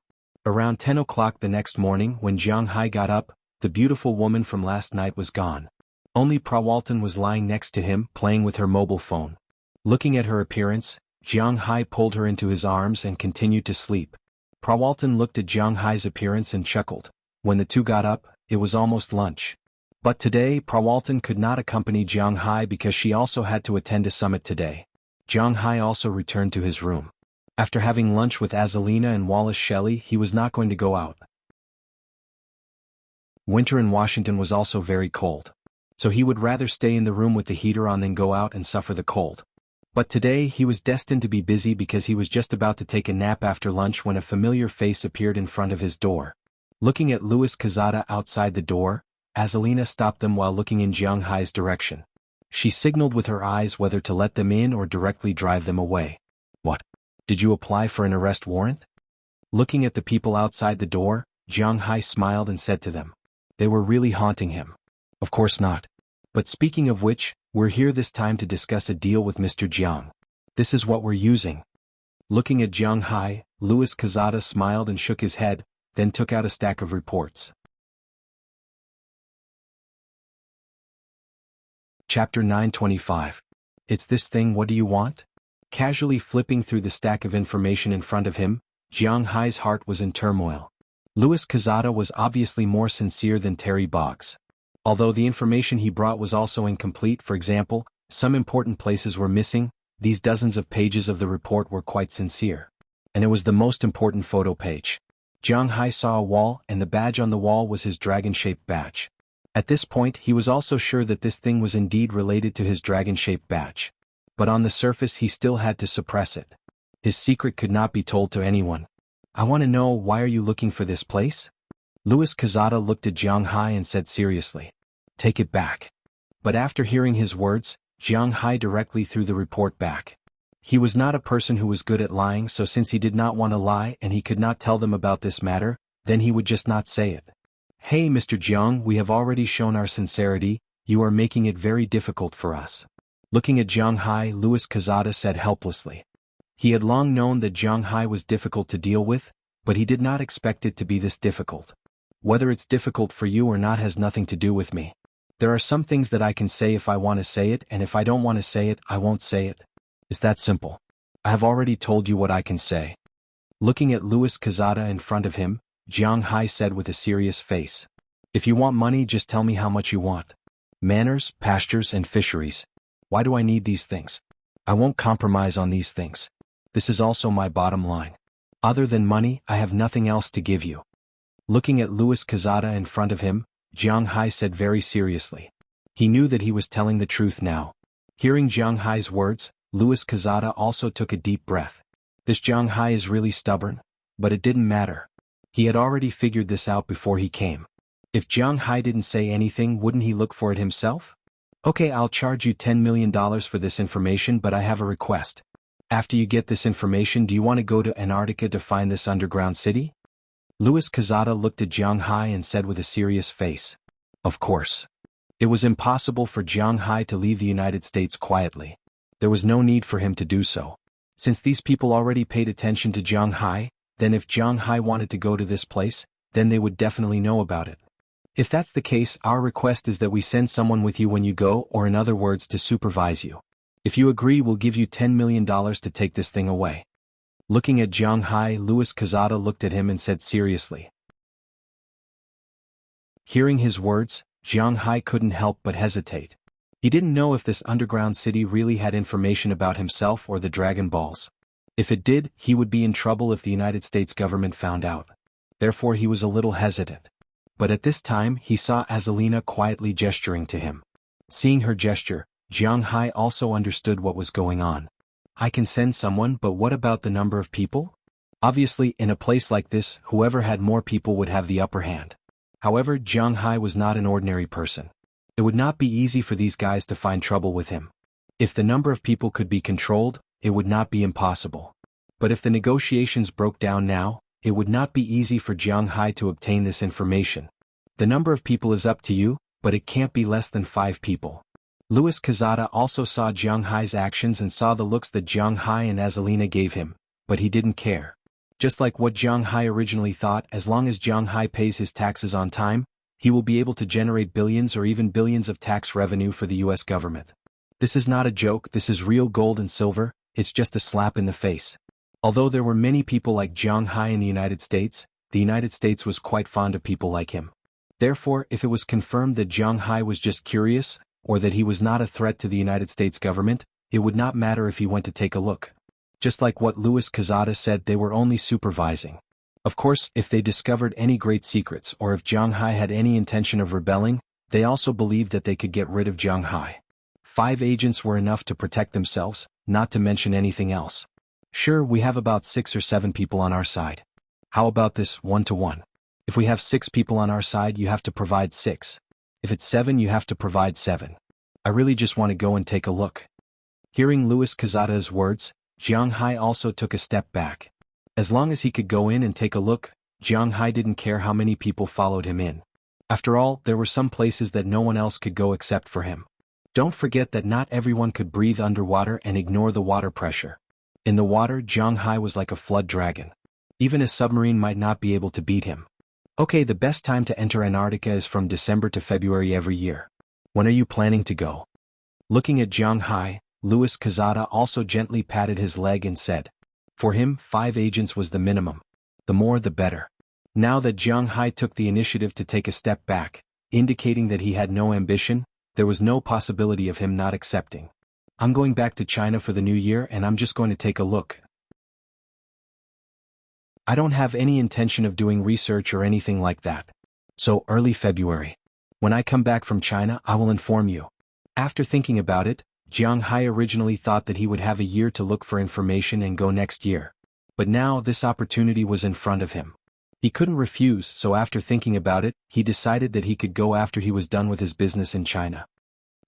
Around 10 o'clock the next morning, when Jiang Hai got up, the beautiful woman from last night was gone. Only Prawalton was lying next to him, playing with her mobile phone. Looking at her appearance, Jiang Hai pulled her into his arms and continued to sleep. Prawalton looked at Jiang Hai's appearance and chuckled. When the two got up, it was almost lunch. But today, Prawalton could not accompany Jiang Hai because she also had to attend a summit today. Jiang Hai also returned to his room. After having lunch with Azalina and Wallace Shelley, he was not going to go out. Winter in Washington was also very cold. so he would rather stay in the room with the heater on than go out and suffer the cold. But today he was destined to be busy because he was just about to take a nap after lunch when a familiar face appeared in front of his door. Looking at Louis Quezada outside the door, Azalina stopped them while looking in Jiang Hai's direction. She signaled with her eyes whether to let them in or directly drive them away. What? Did you apply for an arrest warrant? Looking at the people outside the door, Jiang Hai smiled and said to them. They were really haunting him. Of course not. But speaking of which, we're here this time to discuss a deal with Mr. Jiang. This is what we're using. Looking at Jiang Hai, Louis Quezada smiled and shook his head, then took out a stack of reports. Chapter 925. It's this thing, what do you want? Casually flipping through the stack of information in front of him, Jiang Hai's heart was in turmoil. Louis Quezada was obviously more sincere than Terry Boggs. Although the information he brought was also incomplete, for example, some important places were missing, these dozens of pages of the report were quite sincere. And it was the most important photo page. Jiang Hai saw a wall, and the badge on the wall was his dragon-shaped badge. At this point he was also sure that this thing was indeed related to his dragon-shaped badge. But on the surface he still had to suppress it. His secret could not be told to anyone. I want to know, why are you looking for this place? Louis Quezada looked at Jiang Hai and said seriously. Take it back. But after hearing his words, Jiang Hai directly threw the report back. He was not a person who was good at lying, so since he did not want to lie and he could not tell them about this matter, then he would just not say it. Hey Mr. Jiang, we have already shown our sincerity, you are making it very difficult for us. Looking at Jiang Hai, Louis Quezada said helplessly. He had long known that Jiang Hai was difficult to deal with, but he did not expect it to be this difficult. Whether it's difficult for you or not has nothing to do with me. There are some things that I can say if I want to say it, and if I don't want to say it, I won't say it. It's that simple. I have already told you what I can say. Looking at Louis Quezada in front of him, Jiang Hai said with a serious face. If you want money, just tell me how much you want. Manors, pastures, and fisheries. Why do I need these things? I won't compromise on these things. This is also my bottom line. Other than money, I have nothing else to give you. Looking at Louis Quezada in front of him, Jiang Hai said very seriously. He knew that he was telling the truth now. Hearing Jiang Hai's words, Louis Quezada also took a deep breath. This Jiang Hai is really stubborn, but it didn't matter. He had already figured this out before he came. If Jiang Hai didn't say anything, wouldn't he look for it himself? Okay, I'll charge you $10 million for this information, but I have a request. After you get this information, do you want to go to Antarctica to find this underground city? Louis Quezada looked at Jiang Hai and said with a serious face. Of course. It was impossible for Jiang Hai to leave the United States quietly. There was no need for him to do so. Since these people already paid attention to Jiang Hai, then if Jiang Hai wanted to go to this place, then they would definitely know about it. If that's the case, our request is that we send someone with you when you go, or in other words, to supervise you. If you agree, we'll give you $10 million to take this thing away. Looking at Jiang Hai, Louis Quezada looked at him and said seriously. Hearing his words, Jiang Hai couldn't help but hesitate. He didn't know if this underground city really had information about himself or the Dragon Balls. If it did, he would be in trouble if the United States government found out. Therefore he was a little hesitant. But at this time he saw Azalina quietly gesturing to him. Seeing her gesture, Jiang Hai also understood what was going on. I can send someone, but what about the number of people? Obviously, in a place like this, whoever had more people would have the upper hand. However, Jiang Hai was not an ordinary person. It would not be easy for these guys to find trouble with him. If the number of people could be controlled, it would not be impossible. But if the negotiations broke down now, it would not be easy for Jiang Hai to obtain this information. The number of people is up to you, but it can't be less than 5 people. Louis Quezada also saw Jiang Hai's actions and saw the looks that Jiang Hai and Azalina gave him, but he didn't care. Just like what Jiang Hai originally thought, as long as Jiang Hai pays his taxes on time, he will be able to generate billions or even billions of tax revenue for the US government. This is not a joke, this is real gold and silver, it's just a slap in the face. Although there were many people like Jiang Hai in the United States was quite fond of people like him. Therefore, if it was confirmed that Jiang Hai was just curious, or that he was not a threat to the United States government, it would not matter if he went to take a look. Just like what Louis Quezada said, they were only supervising. Of course, if they discovered any great secrets or if Jiang Hai had any intention of rebelling, They also believed that they could get rid of Jiang Hai. 5 agents were enough to protect themselves, not to mention anything else. Sure, we have about 6 or 7 people on our side. How about this 1-to-1? If we have 6 people on our side, you have to provide 6. If it's 7, you have to provide 7. I really just want to go and take a look. Hearing Louis Quezada's words, Jiang Hai also took a step back. As long as he could go in and take a look, Jiang Hai didn't care how many people followed him in. After all, there were some places that no one else could go except for him. Don't forget that not everyone could breathe underwater and ignore the water pressure. In the water, Jiang Hai was like a flood dragon. Even a submarine might not be able to beat him. Okay, the best time to enter Antarctica is from December to February every year. When are you planning to go? Looking at Jiang Hai, Louis Quezada also gently patted his leg and said, for him, 5 agents was the minimum. The more the better. Now that Jiang Hai took the initiative to take a step back, indicating that he had no ambition, there was no possibility of him not accepting. I'm going back to China for the new year and I'm just going to take a look. I don't have any intention of doing research or anything like that. So early February. When I come back from China, I will inform you. After thinking about it, Jiang Hai originally thought that he would have a year to look for information and go next year. But now this opportunity was in front of him. He couldn't refuse, so after thinking about it, he decided that he could go after he was done with his business in China.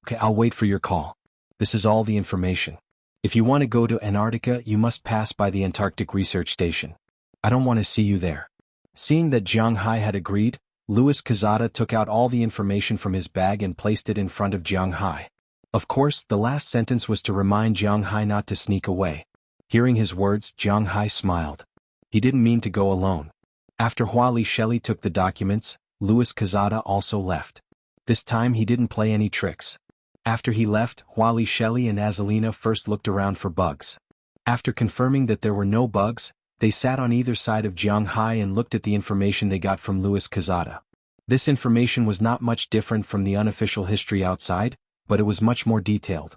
Okay, I'll wait for your call. This is all the information. If you want to go to Antarctica, you must pass by the Antarctic Research Station. I don't want to see you there. Seeing that Jiang Hai had agreed, Louis Quezada took out all the information from his bag and placed it in front of Jiang Hai. Of course, the last sentence was to remind Jiang Hai not to sneak away. Hearing his words, Jiang Hai smiled. He didn't mean to go alone. After Huali Shelley took the documents, Louis Quezada also left. This time he didn't play any tricks. After he left, Huali Shelley and Azalina first looked around for bugs. After confirming that there were no bugs, they sat on either side of Jiang Hai and looked at the information they got from Louis Quezada. This information was not much different from the unofficial history outside, but it was much more detailed.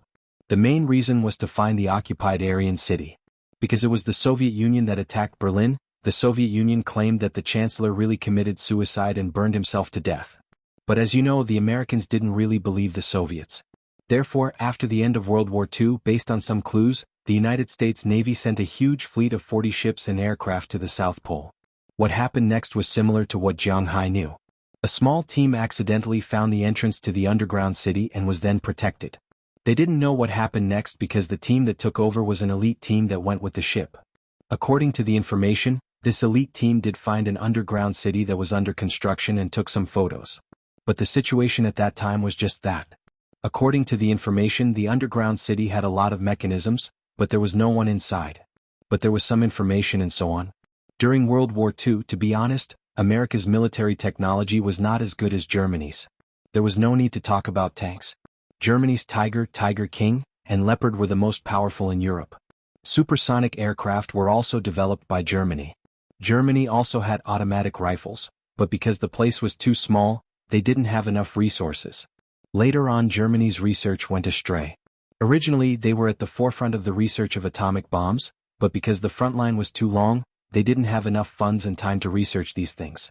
The main reason was to find the occupied Aryan city. Because it was the Soviet Union that attacked Berlin, the Soviet Union claimed that the Chancellor really committed suicide and burned himself to death. But as you know, the Americans didn't really believe the Soviets. Therefore, after the end of World War II, based on some clues, the United States Navy sent a huge fleet of 40 ships and aircraft to the South Pole. What happened next was similar to what Jiang Hai knew. A small team accidentally found the entrance to the underground city and was then protected. They didn't know what happened next because the team that took over was an elite team that went with the ship. According to the information, this elite team did find an underground city that was under construction and took some photos. But the situation at that time was just that. According to the information, the underground city had a lot of mechanisms, but there was no one inside. But there was some information and so on. During World War II, to be honest, America's military technology was not as good as Germany's. There was no need to talk about tanks. Germany's Tiger, Tiger King, and Leopard were the most powerful in Europe. Supersonic aircraft were also developed by Germany. Germany also had automatic rifles, but because the place was too small, they didn't have enough resources. Later on, Germany's research went astray. Originally, they were at the forefront of the research of atomic bombs, but because the front line was too long, they didn't have enough funds and time to research these things.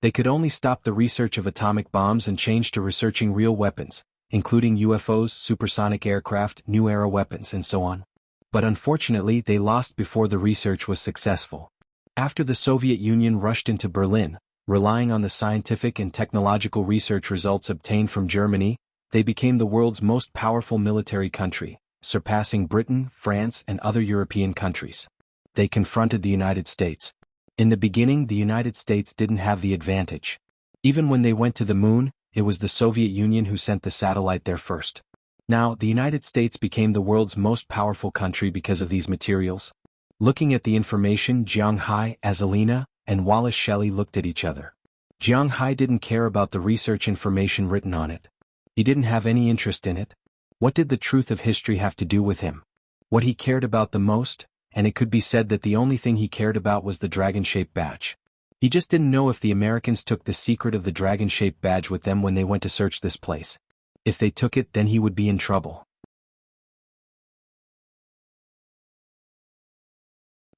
They could only stop the research of atomic bombs and change to researching real weapons, including UFOs, supersonic aircraft, new era weapons, and so on. But unfortunately, they lost before the research was successful. After the Soviet Union rushed into Berlin, relying on the scientific and technological research results obtained from Germany, they became the world's most powerful military country, surpassing Britain, France, and other European countries. They confronted the United States. In the beginning, the United States didn't have the advantage. Even when they went to the moon, it was the Soviet Union who sent the satellite there first. Now, the United States became the world's most powerful country because of these materials. Looking at the information, Jiang Hai, Azalina, and Wallace Shelley looked at each other. Jiang Hai didn't care about the research information written on it. He didn't have any interest in it. What did the truth of history have to do with him? What he cared about the most, and it could be said that the only thing he cared about was the dragon-shaped badge. He just didn't know if the Americans took the secret of the dragon-shaped badge with them when they went to search this place. If they took it, then he would be in trouble.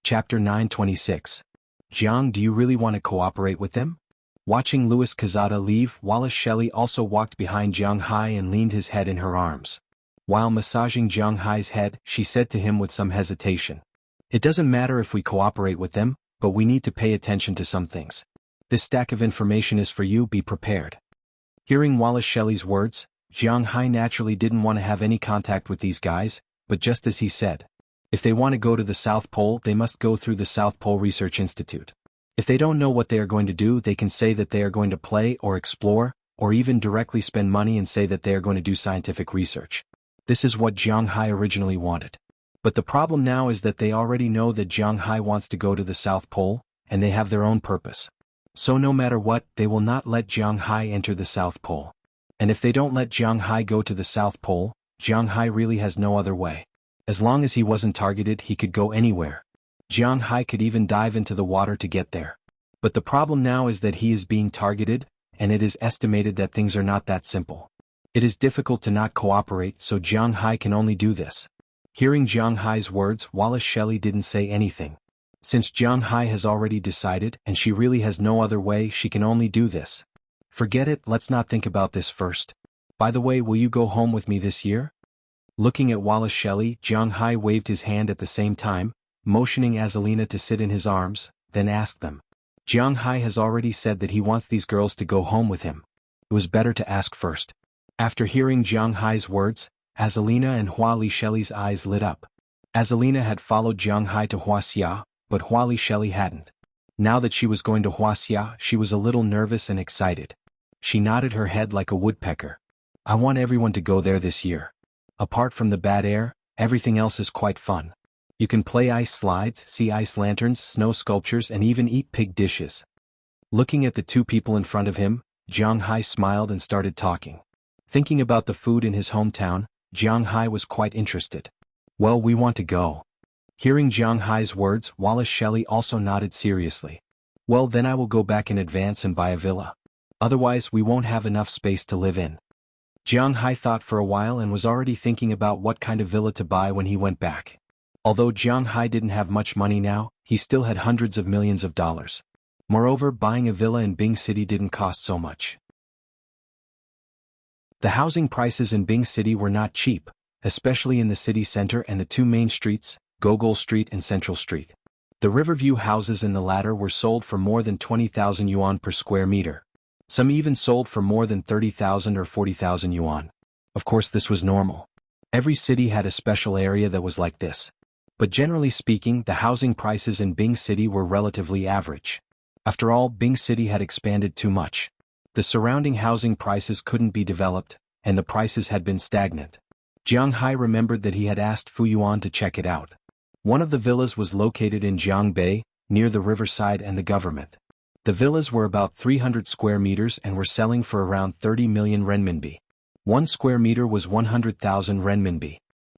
Chapter 926. Jiang, do you really want to cooperate with them? Watching Louis Quezada leave, Wallace Shelley also walked behind Jiang Hai and leaned his head in her arms. While massaging Jiang Hai's head, she said to him with some hesitation, "It doesn't matter if we cooperate with them, but we need to pay attention to some things. This stack of information is for you, be prepared." Hearing Wallace Shelley's words, Jiang Hai naturally didn't want to have any contact with these guys, but just as he said, if they want to go to the South Pole, they must go through the South Pole Research Institute. If they don't know what they are going to do, they can say that they are going to play or explore, or even directly spend money and say that they are going to do scientific research. This is what Jiang Hai originally wanted. But the problem now is that they already know that Jiang Hai wants to go to the South Pole, and they have their own purpose. So no matter what, they will not let Jiang Hai enter the South Pole. And if they don't let Jiang Hai go to the South Pole, Jiang Hai really has no other way. As long as he wasn't targeted, he could go anywhere. Jiang Hai could even dive into the water to get there. But the problem now is that he is being targeted, and it is estimated that things are not that simple. It is difficult to not cooperate, so Jiang Hai can only do this. Hearing Jiang Hai's words, Wallace Shelley didn't say anything. Since Jiang Hai has already decided, and she really has no other way, she can only do this. Forget it, let's not think about this first. By the way, will you go home with me this year? Looking at Wallace Shelley, Jiang Hai waved his hand at the same time, motioning Azalina to sit in his arms, then asked them. Jiang Hai has already said that he wants these girls to go home with him. It was better to ask first. After hearing Jiang Hai's words, Azalina and Hua Li Shelley's eyes lit up. Azalina had followed Jiang Hai to Huaxia, but Hua Li Shelley hadn't. Now that she was going to Huaxia, she was a little nervous and excited. She nodded her head like a woodpecker. I want everyone to go there this year. Apart from the bad air, everything else is quite fun. You can play ice slides, see ice lanterns, snow sculptures, and even eat pig dishes. Looking at the two people in front of him, Jiang Hai smiled and started talking. Thinking about the food in his hometown, Jiang Hai was quite interested. Well, we want to go. Hearing Jiang Hai's words, Wallace Shelley also nodded seriously. Well, then I will go back in advance and buy a villa. Otherwise, we won't have enough space to live in. Jiang Hai thought for a while and was already thinking about what kind of villa to buy when he went back. Although Jiang Hai didn't have much money now, he still had hundreds of millions of dollars. Moreover, buying a villa in Bing City didn't cost so much. The housing prices in Bing City were not cheap, especially in the city center and the two main streets, Gogol Street and Central Street. The Riverview houses in the latter were sold for more than 20,000 yuan per square meter. Some even sold for more than 30,000 or 40,000 yuan. Of course, this was normal. Every city had a special area that was like this. But generally speaking, the housing prices in Bing City were relatively average. After all, Bing City had expanded too much. The surrounding housing prices couldn't be developed, and the prices had been stagnant. Jiang Hai remembered that he had asked Fu Yuan to check it out. One of the villas was located in Jiang Bay, near the riverside and the government. The villas were about 300 square meters and were selling for around 30 million renminbi. 1 square meter was 100,000 renminbi.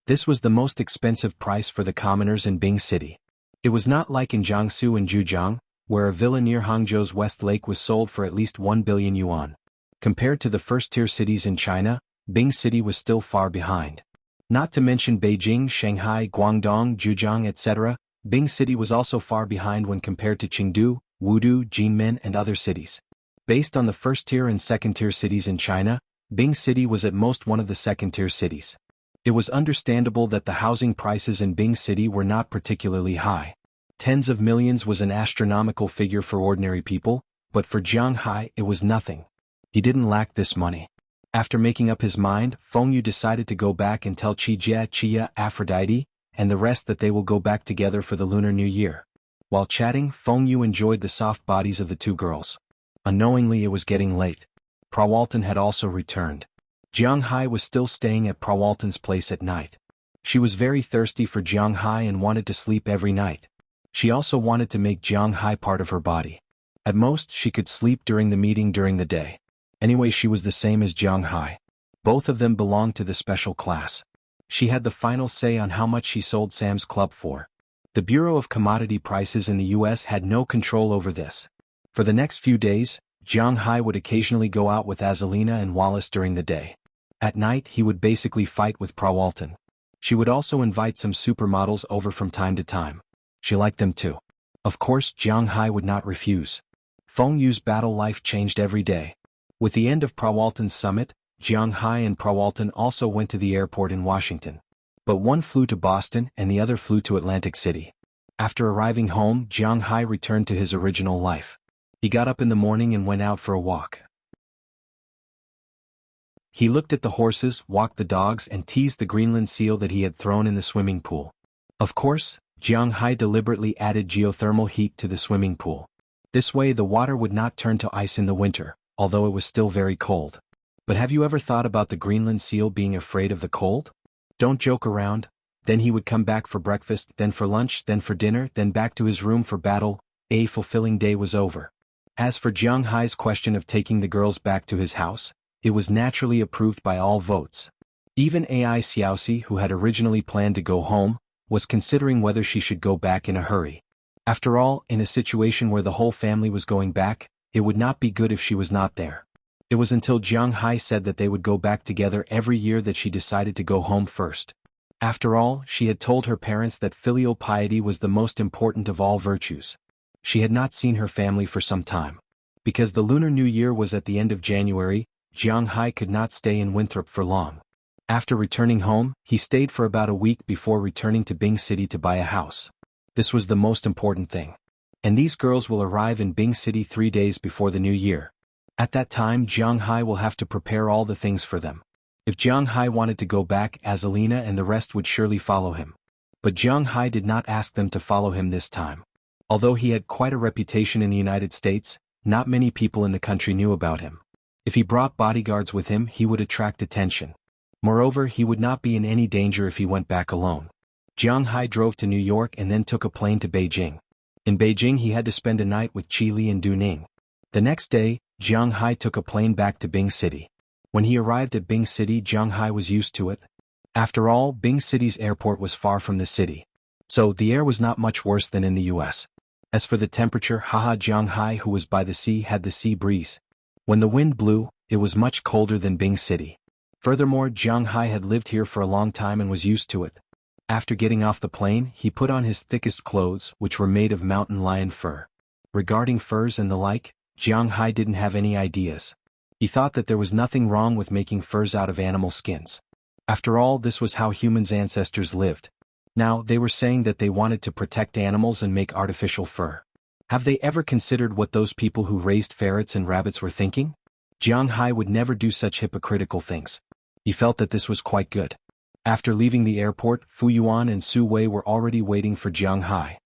This was the most expensive price for the commoners in Bing City. It was not like in Jiangsu and Zhujiang, where a villa near Hangzhou's West Lake was sold for at least 1 billion yuan. Compared to the first-tier cities in China, Bing City was still far behind. Not to mention Beijing, Shanghai, Guangdong, Zhujiang, etc., Bing City was also far behind when compared to Chengdu, Wudu, Jinmen, and other cities. Based on the first-tier and second-tier cities in China, Bing City was at most one of the second-tier cities. It was understandable that the housing prices in Bing City were not particularly high. Tens of millions was an astronomical figure for ordinary people, but for Jiang Hai it was nothing. He didn't lack this money. After making up his mind, Feng Yu decided to go back and tell Qijia, Chia, Aphrodite, and the rest that they will go back together for the Lunar New Year. While chatting, Feng Yu enjoyed the soft bodies of the two girls. Unknowingly, it was getting late. Prawalton had also returned. Jiang Hai was still staying at Prawalton's place at night. She was very thirsty for Jiang Hai and wanted to sleep every night. She also wanted to make Jiang Hai part of her body. At most, she could sleep during the meeting during the day. Anyway, she was the same as Jiang Hai. Both of them belonged to the special class. She had the final say on how much she sold Sam's Club for. The Bureau of Commodity Prices in the U.S. had no control over this. For the next few days, Jiang Hai would occasionally go out with Azalina and Wallace during the day. At night, he would basically fight with Prawalton. She would also invite some supermodels over from time to time. She liked them too. Of course, Jiang Hai would not refuse. Feng Yu's battle life changed every day. With the end of Prawalton's summit, Jiang Hai and Prawalton also went to the airport in Washington. But one flew to Boston and the other flew to Atlantic City. After arriving home, Jiang Hai returned to his original life. He got up in the morning and went out for a walk. He looked at the horses, walked the dogs, and teased the Greenland seal that he had thrown in the swimming pool. Of course, Jiang Hai deliberately added geothermal heat to the swimming pool. This way the water would not turn to ice in the winter, although it was still very cold. But have you ever thought about the Greenland seal being afraid of the cold? Don't joke around. Then he would come back for breakfast, then for lunch, then for dinner, then back to his room for battle. A fulfilling day was over. As for Jiang Hai's question of taking the girls back to his house, it was naturally approved by all votes. Even Ai Xiaoxi, who had originally planned to go home, was considering whether she should go back in a hurry. After all, in a situation where the whole family was going back, it would not be good if she was not there. It was until Jiang Hai said that they would go back together every year that she decided to go home first. After all, she had told her parents that filial piety was the most important of all virtues. She had not seen her family for some time. Because the Lunar New Year was at the end of January, Jiang Hai could not stay in Winthrop for long. After returning home, he stayed for about a week before returning to Bing City to buy a house. This was the most important thing. And these girls will arrive in Bing City 3 days before the new year. At that time, Jiang Hai will have to prepare all the things for them. If Jiang Hai wanted to go back, Azalina and the rest would surely follow him. But Jiang Hai did not ask them to follow him this time. Although he had quite a reputation in the United States, not many people in the country knew about him. If he brought bodyguards with him, he would attract attention. Moreover, he would not be in any danger if he went back alone. Jiang Hai drove to New York and then took a plane to Beijing. In Beijing he had to spend a night with Qi Li and Du Ning. The next day, Jiang Hai took a plane back to Bing City. When he arrived at Bing City, Jiang Hai was used to it. After all, Bing City's airport was far from the city. So the air was not much worse than in the US. As for the temperature, Jiang Hai, who was by the sea, had the sea breeze. When the wind blew, it was much colder than Bing City. Furthermore, Jiang Hai had lived here for a long time and was used to it. After getting off the plane, he put on his thickest clothes, which were made of mountain lion fur. Regarding furs and the like, Jiang Hai didn't have any ideas. He thought that there was nothing wrong with making furs out of animal skins. After all, this was how humans' ancestors lived. Now, they were saying that they wanted to protect animals and make artificial fur. Have they ever considered what those people who raised ferrets and rabbits were thinking? Jiang Hai would never do such hypocritical things. He felt that this was quite good. After leaving the airport, Fu Yuan and Su Wei were already waiting for Jiang Hai.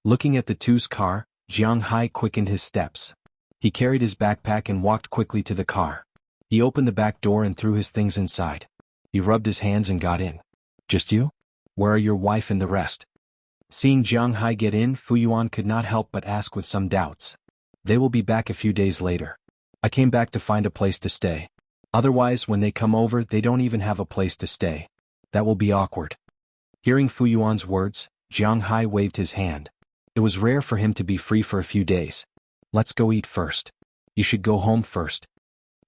Looking at the two's car, Jiang Hai quickened his steps. He carried his backpack and walked quickly to the car. He opened the back door and threw his things inside. He rubbed his hands and got in. Just you? Where are your wife and the rest? Seeing Jiang Hai get in, Fu Yuan could not help but ask with some doubts. They will be back a few days later. I came back to find a place to stay. Otherwise, when they come over, they don't even have a place to stay. That will be awkward. Hearing Fu Yuan's words, Jiang Hai waved his hand. It was rare for him to be free for a few days. Let's go eat first. You should go home first.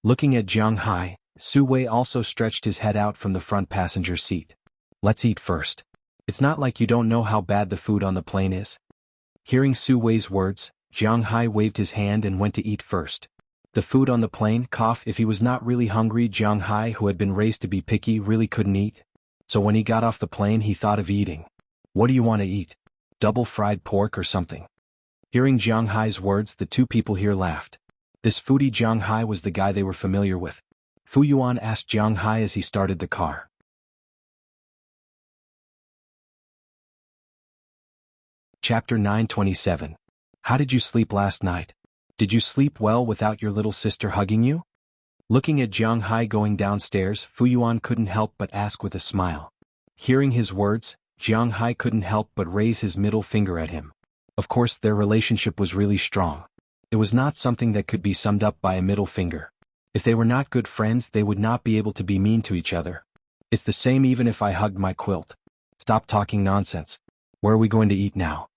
Looking at Jiang Hai, Su Wei also stretched his head out from the front passenger seat. Let's eat first. It's not like you don't know how bad the food on the plane is. Hearing Su Wei's words, Jiang Hai waved his hand and went to eat first. The food on the plane, if he was not really hungry, Jiang Hai, who had been raised to be picky, really couldn't eat. So when he got off the plane, he thought of eating. What do you want to eat? Double fried pork or something? Hearing Jiang Hai's words, the two people here laughed. This foodie Jiang Hai was the guy they were familiar with. Fu Yuan asked Jiang Hai as he started the car. Chapter 927. How did you sleep last night? Did you sleep well without your little sister hugging you? Looking at Jiang Hai going downstairs, Fu Yuan couldn't help but ask with a smile. Hearing his words, Jiang Hai couldn't help but raise his middle finger at him. Of course, their relationship was really strong. It was not something that could be summed up by a middle finger. If they were not good friends, they would not be able to be mean to each other. It's the same even if I hugged my quilt. Stop talking nonsense. Where are we going to eat now?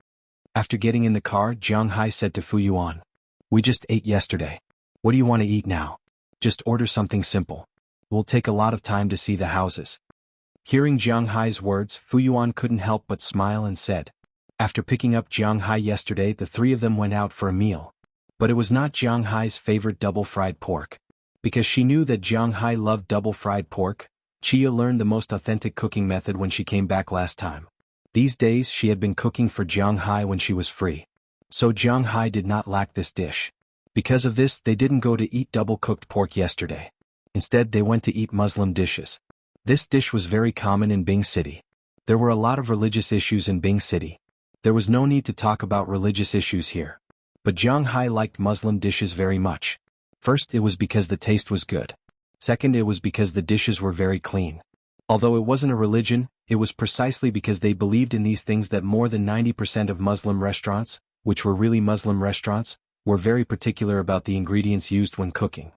After getting in the car, Jiang Hai said to Fu Yuan, We just ate yesterday. What do you want to eat now? Just order something simple. It will take a lot of time to see the houses. Hearing Jiang Hai's words, Fu Yuan couldn't help but smile and said, After picking up Jiang Hai yesterday, the three of them went out for a meal. But it was not Jiang Hai's favorite double-fried pork. Because she knew that Jiang Hai loved double-fried pork, Chia learned the most authentic cooking method when she came back last time. These days she had been cooking for Jiang Hai when she was free. So Jiang Hai did not lack this dish. Because of this, they didn't go to eat double-cooked pork yesterday. Instead, they went to eat Muslim dishes. This dish was very common in Bing City. There were a lot of religious issues in Bing City. There was no need to talk about religious issues here. But Jiang Hai liked Muslim dishes very much. First, it was because the taste was good. Second, it was because the dishes were very clean. Although it wasn't a religion, it was precisely because they believed in these things that more than 90% of Muslim restaurants, which were really Muslim restaurants, were very particular about the ingredients used when cooking.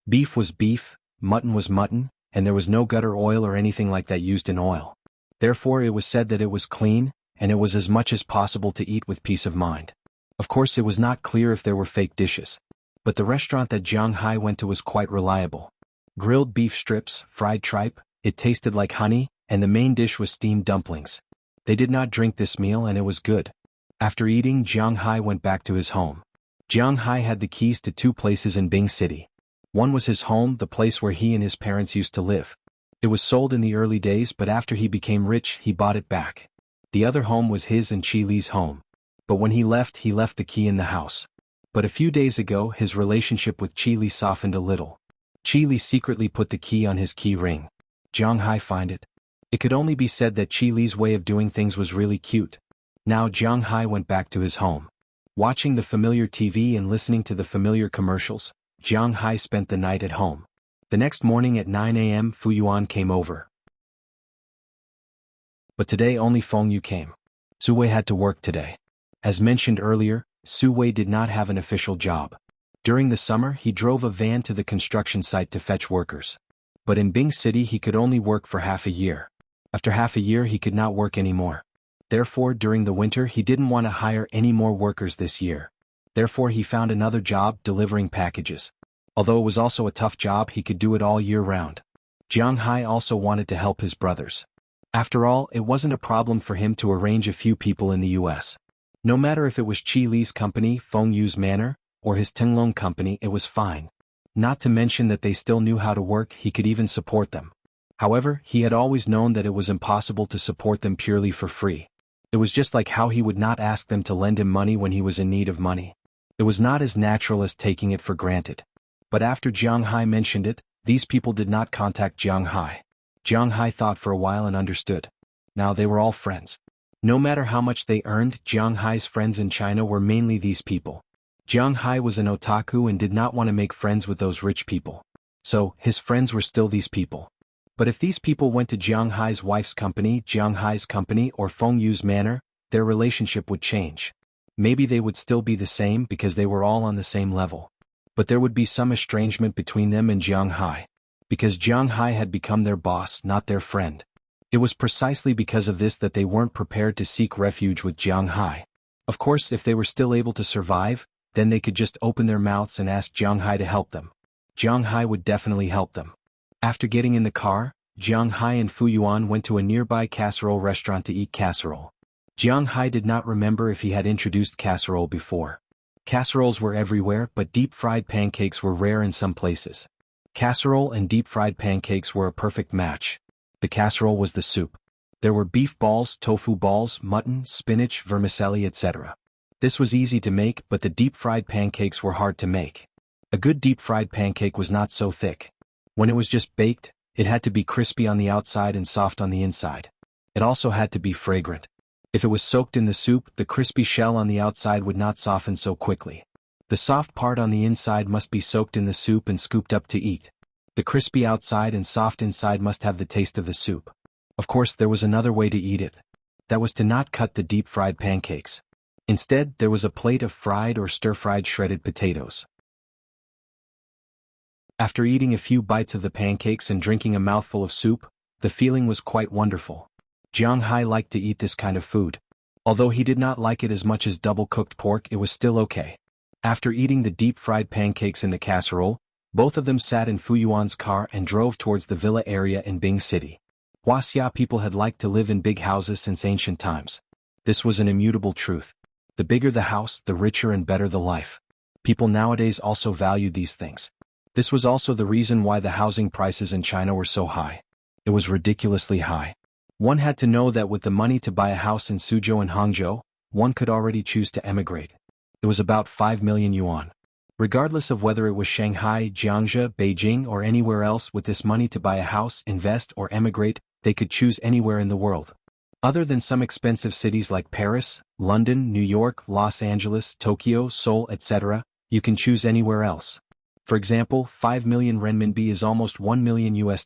Beef was beef, mutton was mutton, and there was no gutter oil or anything like that used in oil. Therefore, it was said that it was clean, and it was as much as possible to eat with peace of mind. Of course, it was not clear if there were fake dishes. But the restaurant that Jiang Hai went to was quite reliable. Grilled beef strips, fried tripe, it tasted like honey, and the main dish was steamed dumplings. They did not drink this meal and it was good. After eating, Jiang Hai went back to his home. Jiang Hai had the keys to two places in Bing City. One was his home, the place where he and his parents used to live. It was sold in the early days, but after he became rich, he bought it back. The other home was his and Chi Li's home. But when he left the key in the house. But a few days ago, his relationship with Chi Li softened a little. Chi Li secretly put the key on his key ring. Jiang Hai find it. It could only be said that Chi Li's way of doing things was really cute. Now Jiang Hai went back to his home. Watching the familiar TV and listening to the familiar commercials, Jiang Hai spent the night at home. The next morning at 9 a.m. Fu Yuan came over. But today only Feng Yu came. Su Wei had to work today. As mentioned earlier, Su Wei did not have an official job. During the summer, he drove a van to the construction site to fetch workers. But in Bing City he could only work for half a year. After half a year he could not work anymore. Therefore, during the winter he didn't want to hire any more workers this year. Therefore he found another job delivering packages. Although it was also a tough job, he could do it all year round. Jiang Hai also wanted to help his brothers. After all, it wasn't a problem for him to arrange a few people in the US. No matter if it was Chi Li's company, Feng Yu's manor, or his Tenglong company, it was fine. Not to mention that they still knew how to work, he could even support them. However, he had always known that it was impossible to support them purely for free. It was just like how he would not ask them to lend him money when he was in need of money. It was not as natural as taking it for granted. But after Jiang Hai mentioned it, these people did not contact Jiang Hai. Jiang Hai thought for a while and understood. Now they were all friends. No matter how much they earned, Jiang Hai's friends in China were mainly these people. Jiang Hai was an otaku and did not want to make friends with those rich people. So, his friends were still these people. But if these people went to Jiang Hai's wife's company, Jiang Hai's company, or Feng Yu's manor, their relationship would change. Maybe they would still be the same because they were all on the same level. But there would be some estrangement between them and Jiang Hai. Because Jiang Hai had become their boss, not their friend. It was precisely because of this that they weren't prepared to seek refuge with Jiang Hai. Of course, if they were still able to survive, then they could just open their mouths and ask Jiang Hai to help them. Jiang Hai would definitely help them. After getting in the car, Jiang Hai and Fu Yuan went to a nearby casserole restaurant to eat casserole. Jiang Hai did not remember if he had introduced casserole before. Casseroles were everywhere, but deep-fried pancakes were rare in some places. Casserole and deep-fried pancakes were a perfect match. The casserole was the soup. There were beef balls, tofu balls, mutton, spinach, vermicelli, etc. This was easy to make, but the deep-fried pancakes were hard to make. A good deep-fried pancake was not so thick. When it was just baked, it had to be crispy on the outside and soft on the inside. It also had to be fragrant. If it was soaked in the soup, the crispy shell on the outside would not soften so quickly. The soft part on the inside must be soaked in the soup and scooped up to eat. The crispy outside and soft inside must have the taste of the soup. Of course, there was another way to eat it. That was to not cut the deep-fried pancakes. Instead, there was a plate of fried or stir-fried shredded potatoes. After eating a few bites of the pancakes and drinking a mouthful of soup, the feeling was quite wonderful. Jiang Hai liked to eat this kind of food. Although he did not like it as much as double-cooked pork, it was still okay. After eating the deep-fried pancakes in the casserole, both of them sat in Fu Yuan's car and drove towards the villa area in Bing City. Huaxia people had liked to live in big houses since ancient times. This was an immutable truth. The bigger the house, the richer and better the life. People nowadays also valued these things. This was also the reason why the housing prices in China were so high. It was ridiculously high. One had to know that with the money to buy a house in Suzhou and Hangzhou, one could already choose to emigrate. It was about 5 million yuan. Regardless of whether it was Shanghai, Jiangsu, Beijing or anywhere else, with this money to buy a house, invest or emigrate, they could choose anywhere in the world. Other than some expensive cities like Paris, London, New York, Los Angeles, Tokyo, Seoul, etc., you can choose anywhere else. For example, 5 million renminbi is almost $1 million US.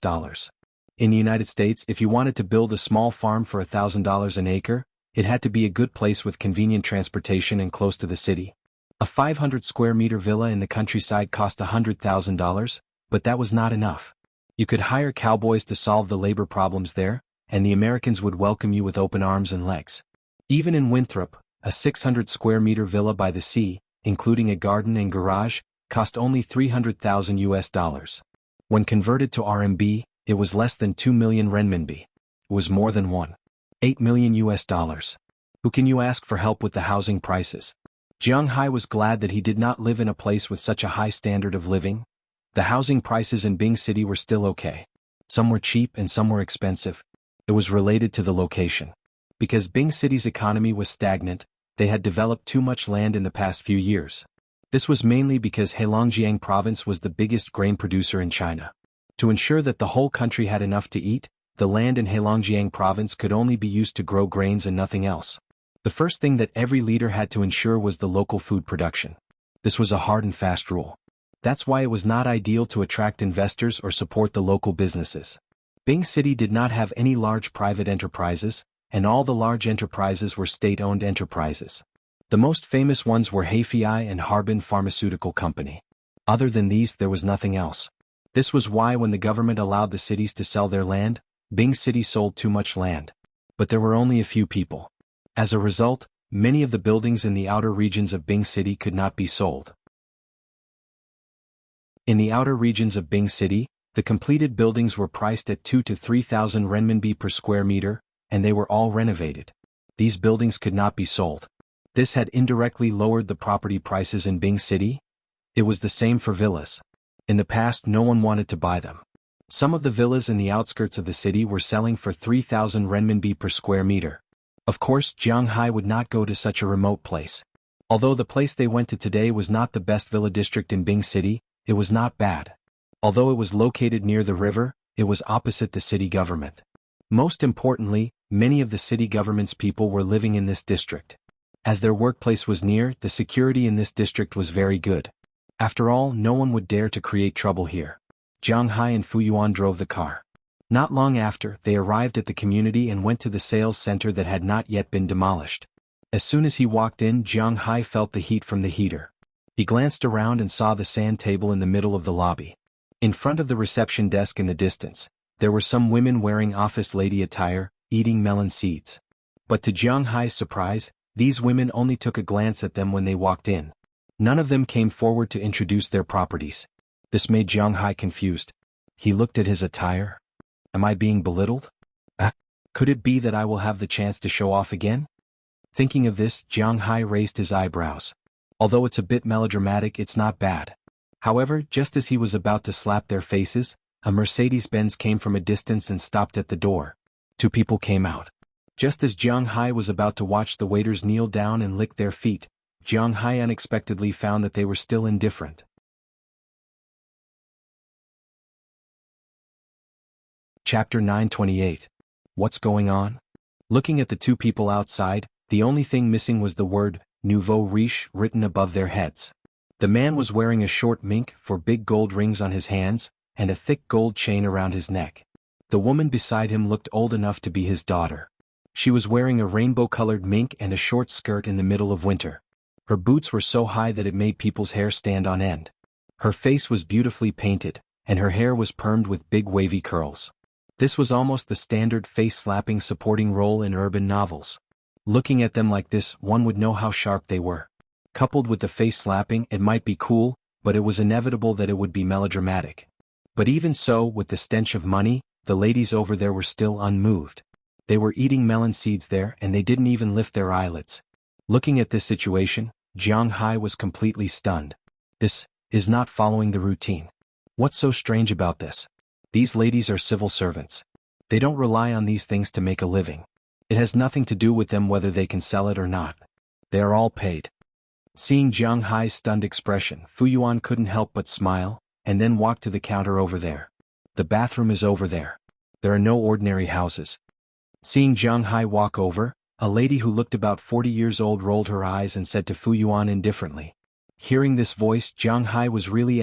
In the United States, if you wanted to build a small farm for $1,000 an acre, it had to be a good place with convenient transportation and close to the city. A 500 square meter villa in the countryside cost $100,000, but that was not enough. You could hire cowboys to solve the labor problems there, and the Americans would welcome you with open arms and legs. Even in Winthrop, a 600 square meter villa by the sea, including a garden and garage, cost only $300,000 US. When converted to RMB, it was less than 2 million renminbi. It was more than 1.8 million US. Who can you ask for help with the housing prices? Jiang Hai was glad that he did not live in a place with such a high standard of living. The housing prices in Bing City were still okay. Some were cheap and some were expensive. It was related to the location. Because Bing City's economy was stagnant, they had developed too much land in the past few years. This was mainly because Heilongjiang province was the biggest grain producer in China. To ensure that the whole country had enough to eat, the land in Heilongjiang province could only be used to grow grains and nothing else. The first thing that every leader had to ensure was the local food production. This was a hard and fast rule. That's why it was not ideal to attract investors or support the local businesses. Bing City did not have any large private enterprises, and all the large enterprises were state-owned enterprises. The most famous ones were Heifei and Harbin Pharmaceutical Company. Other than these, there was nothing else. This was why when the government allowed the cities to sell their land, Bing City sold too much land. But there were only a few people. As a result, many of the buildings in the outer regions of Bing City could not be sold. In the outer regions of Bing City, the completed buildings were priced at 2,000 to 3,000 renminbi per square meter, and they were all renovated. These buildings could not be sold. This had indirectly lowered the property prices in Bing City. It was the same for villas. In the past, no one wanted to buy them. Some of the villas in the outskirts of the city were selling for 3,000 renminbi per square meter. Of course, Jiang Hai would not go to such a remote place. Although the place they went to today was not the best villa district in Bing City, it was not bad. Although it was located near the river, it was opposite the city government. Most importantly, many of the city government's people were living in this district. As their workplace was near, the security in this district was very good. After all, no one would dare to create trouble here. Jiang Hai and Fu Yuan drove the car. Not long after, they arrived at the community and went to the sales center that had not yet been demolished. As soon as he walked in, Jiang Hai felt the heat from the heater. He glanced around and saw the sand table in the middle of the lobby. In front of the reception desk in the distance, there were some women wearing office lady attire, eating melon seeds. But to Jiang Hai's surprise, these women only took a glance at them when they walked in. None of them came forward to introduce their properties. This made Jiang Hai confused. He looked at his attire. Am I being belittled? Could it be that I will have the chance to show off again? Thinking of this, Jiang Hai raised his eyebrows. Although it's a bit melodramatic, it's not bad. However, just as he was about to slap their faces, a Mercedes-Benz came from a distance and stopped at the door. Two people came out. Just as Jiang Hai was about to watch the waiters kneel down and lick their feet, Jiang Hai unexpectedly found that they were still indifferent. Chapter 928. What's going on? Looking at the two people outside, the only thing missing was the word, nouveau riche, written above their heads. The man was wearing a short mink for big gold rings on his hands, and a thick gold chain around his neck. The woman beside him looked old enough to be his daughter. She was wearing a rainbow-colored mink and a short skirt in the middle of winter. Her boots were so high that it made people's hair stand on end. Her face was beautifully painted, and her hair was permed with big wavy curls. This was almost the standard face-slapping supporting role in urban novels. Looking at them like this, one would know how sharp they were. Coupled with the face-slapping, it might be cool, but it was inevitable that it would be melodramatic. But even so, with the stench of money, the ladies over there were still unmoved. They were eating melon seeds there and they didn't even lift their eyelids. Looking at this situation, Jiang Hai was completely stunned. This is not following the routine. What's so strange about this? These ladies are civil servants. They don't rely on these things to make a living. It has nothing to do with them whether they can sell it or not. They are all paid. Seeing Jiang Hai's stunned expression, Fu Yuan couldn't help but smile, and then walk to the counter over there. The bathroom is over there. There are no ordinary houses. Seeing Jiang Hai walk over, a lady who looked about 40 years old rolled her eyes and said to Fu Yuan indifferently. Hearing this voice, Jiang Hai was really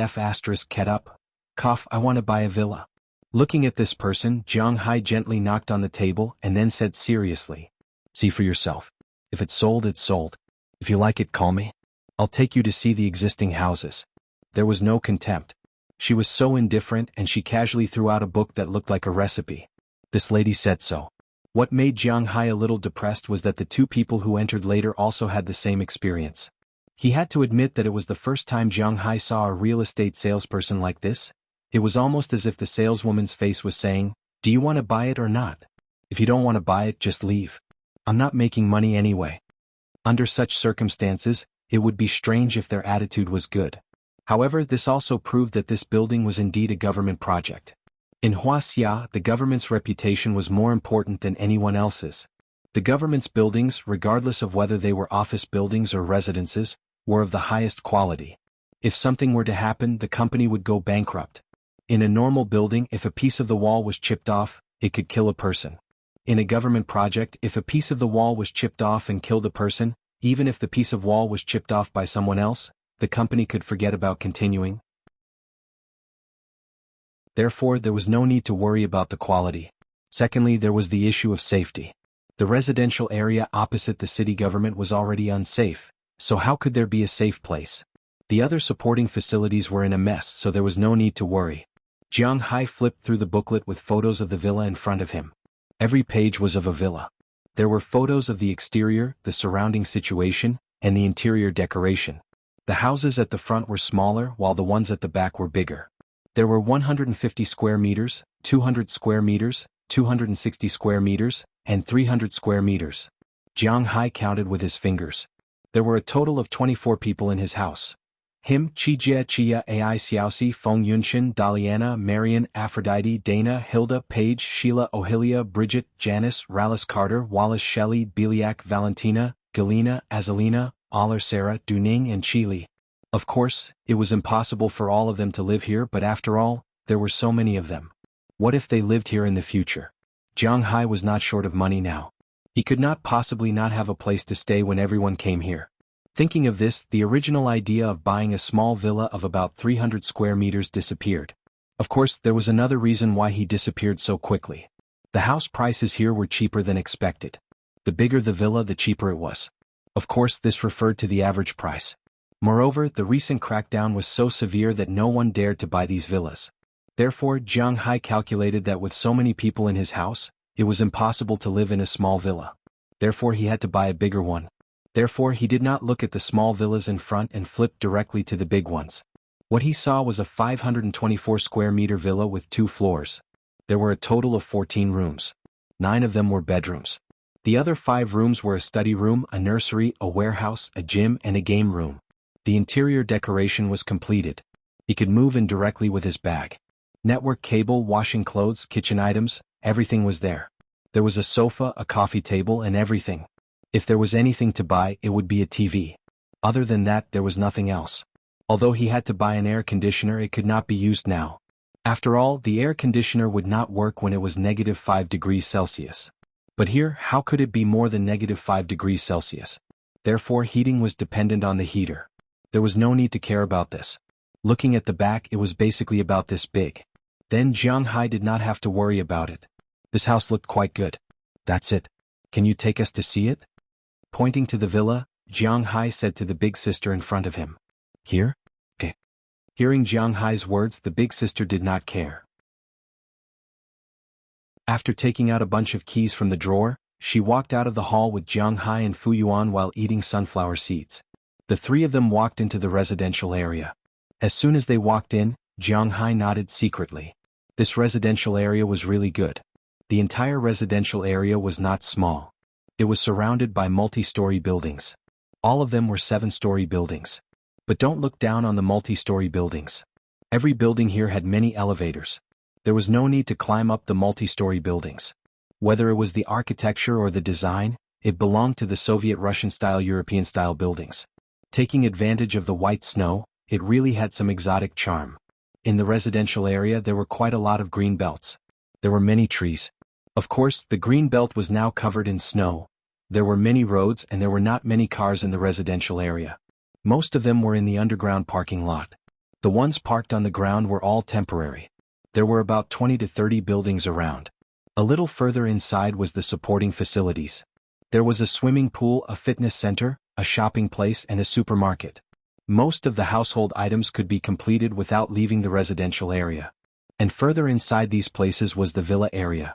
ket up. Cough, I want to buy a villa. Looking at this person, Jiang Hai gently knocked on the table and then said seriously. See for yourself. If it's sold, it's sold. If you like it, call me. I'll take you to see the existing houses. There was no contempt. She was so indifferent and she casually threw out a book that looked like a recipe. This lady said so. What made Jiang Hai a little depressed was that the two people who entered later also had the same experience. He had to admit that it was the first time Jiang Hai saw a real estate salesperson like this. It was almost as if the saleswoman's face was saying, do you want to buy it or not? If you don't want to buy it, just leave. I'm not making money anyway. Under such circumstances, it would be strange if their attitude was good. However, this also proved that this building was indeed a government project. In Huaxia, the government's reputation was more important than anyone else's. The government's buildings, regardless of whether they were office buildings or residences, were of the highest quality. If something were to happen, the company would go bankrupt. In a normal building, if a piece of the wall was chipped off, it could kill a person. In a government project, if a piece of the wall was chipped off and killed a person, even if the piece of wall was chipped off by someone else, the company could forget about continuing. Therefore, there was no need to worry about the quality. Secondly, there was the issue of safety. The residential area opposite the city government was already unsafe, so how could there be a safe place? The other supporting facilities were in a mess, so there was no need to worry. Jiang Hai flipped through the booklet with photos of the villa in front of him. Every page was of a villa. There were photos of the exterior, the surrounding situation, and the interior decoration. The houses at the front were smaller while the ones at the back were bigger. There were 150 square meters, 200 square meters, 260 square meters, and 300 square meters. Jiang Hai counted with his fingers. There were a total of 24 people in his house. Him, Qijie, Chia, Ai Xiaoxi, Feng Yunshin, Daliana, Marian, Aphrodite, Dana, Hilda, Paige, Sheila, Ohilia, Bridget, Janice, Rallis Carter, Wallace, Shelley, Beliak, Valentina, Galena, Azalina, Aller, Sarah, Duning, and Chili. Of course, it was impossible for all of them to live here, but after all, there were so many of them. What if they lived here in the future? Jiang Hai was not short of money now. He could not possibly not have a place to stay when everyone came here. Thinking of this, the original idea of buying a small villa of about 300 square meters disappeared. Of course, there was another reason why he disappeared so quickly. The house prices here were cheaper than expected. The bigger the villa, the cheaper it was. Of course, this referred to the average price. Moreover, the recent crackdown was so severe that no one dared to buy these villas. Therefore, Jiang Hai calculated that with so many people in his house, it was impossible to live in a small villa. Therefore, he had to buy a bigger one. Therefore, he did not look at the small villas in front and flipped directly to the big ones. What he saw was a 524 square meter villa with 2 floors. There were a total of 14 rooms. 9 of them were bedrooms. The other 5 rooms were a study room, a nursery, a warehouse, a gym, and a game room. The interior decoration was completed. He could move in directly with his bag. Network cable, washing clothes, kitchen items, everything was there. There was a sofa, a coffee table, and everything. If there was anything to buy, it would be a TV. Other than that, there was nothing else. Although he had to buy an air conditioner, it could not be used now. After all, the air conditioner would not work when it was -5 degrees Celsius. But here, how could it be more than -5 degrees Celsius? Therefore, heating was dependent on the heater. There was no need to care about this. Looking at the back, it was basically about this big. Then Jiang Hai did not have to worry about it. This house looked quite good. That's it. Can you take us to see it? Pointing to the villa, Jiang Hai said to the big sister in front of him. Here? Okay. Hearing Jiang Hai's words, the big sister did not care. After taking out a bunch of keys from the drawer, she walked out of the hall with Jiang Hai and Fu Yuan while eating sunflower seeds. The 3 of them walked into the residential area. As soon as they walked in, Jiang Hai nodded secretly. This residential area was really good. The entire residential area was not small. It was surrounded by multi-story buildings. All of them were 7-story buildings. But don't look down on the multi-story buildings. Every building here had many elevators. There was no need to climb up the multi-story buildings. Whether it was the architecture or the design, it belonged to the Soviet Russian-style European-style buildings. Taking advantage of the white snow, it really had some exotic charm. In the residential area there were quite a lot of green belts. There were many trees. Of course, the green belt was now covered in snow. There were many roads and there were not many cars in the residential area. Most of them were in the underground parking lot. The ones parked on the ground were all temporary. There were about 20 to 30 buildings around. A little further inside was the supporting facilities. There was a swimming pool, a fitness center, a shopping place and a supermarket. Most of the household items could be completed without leaving the residential area. And further inside these places was the villa area.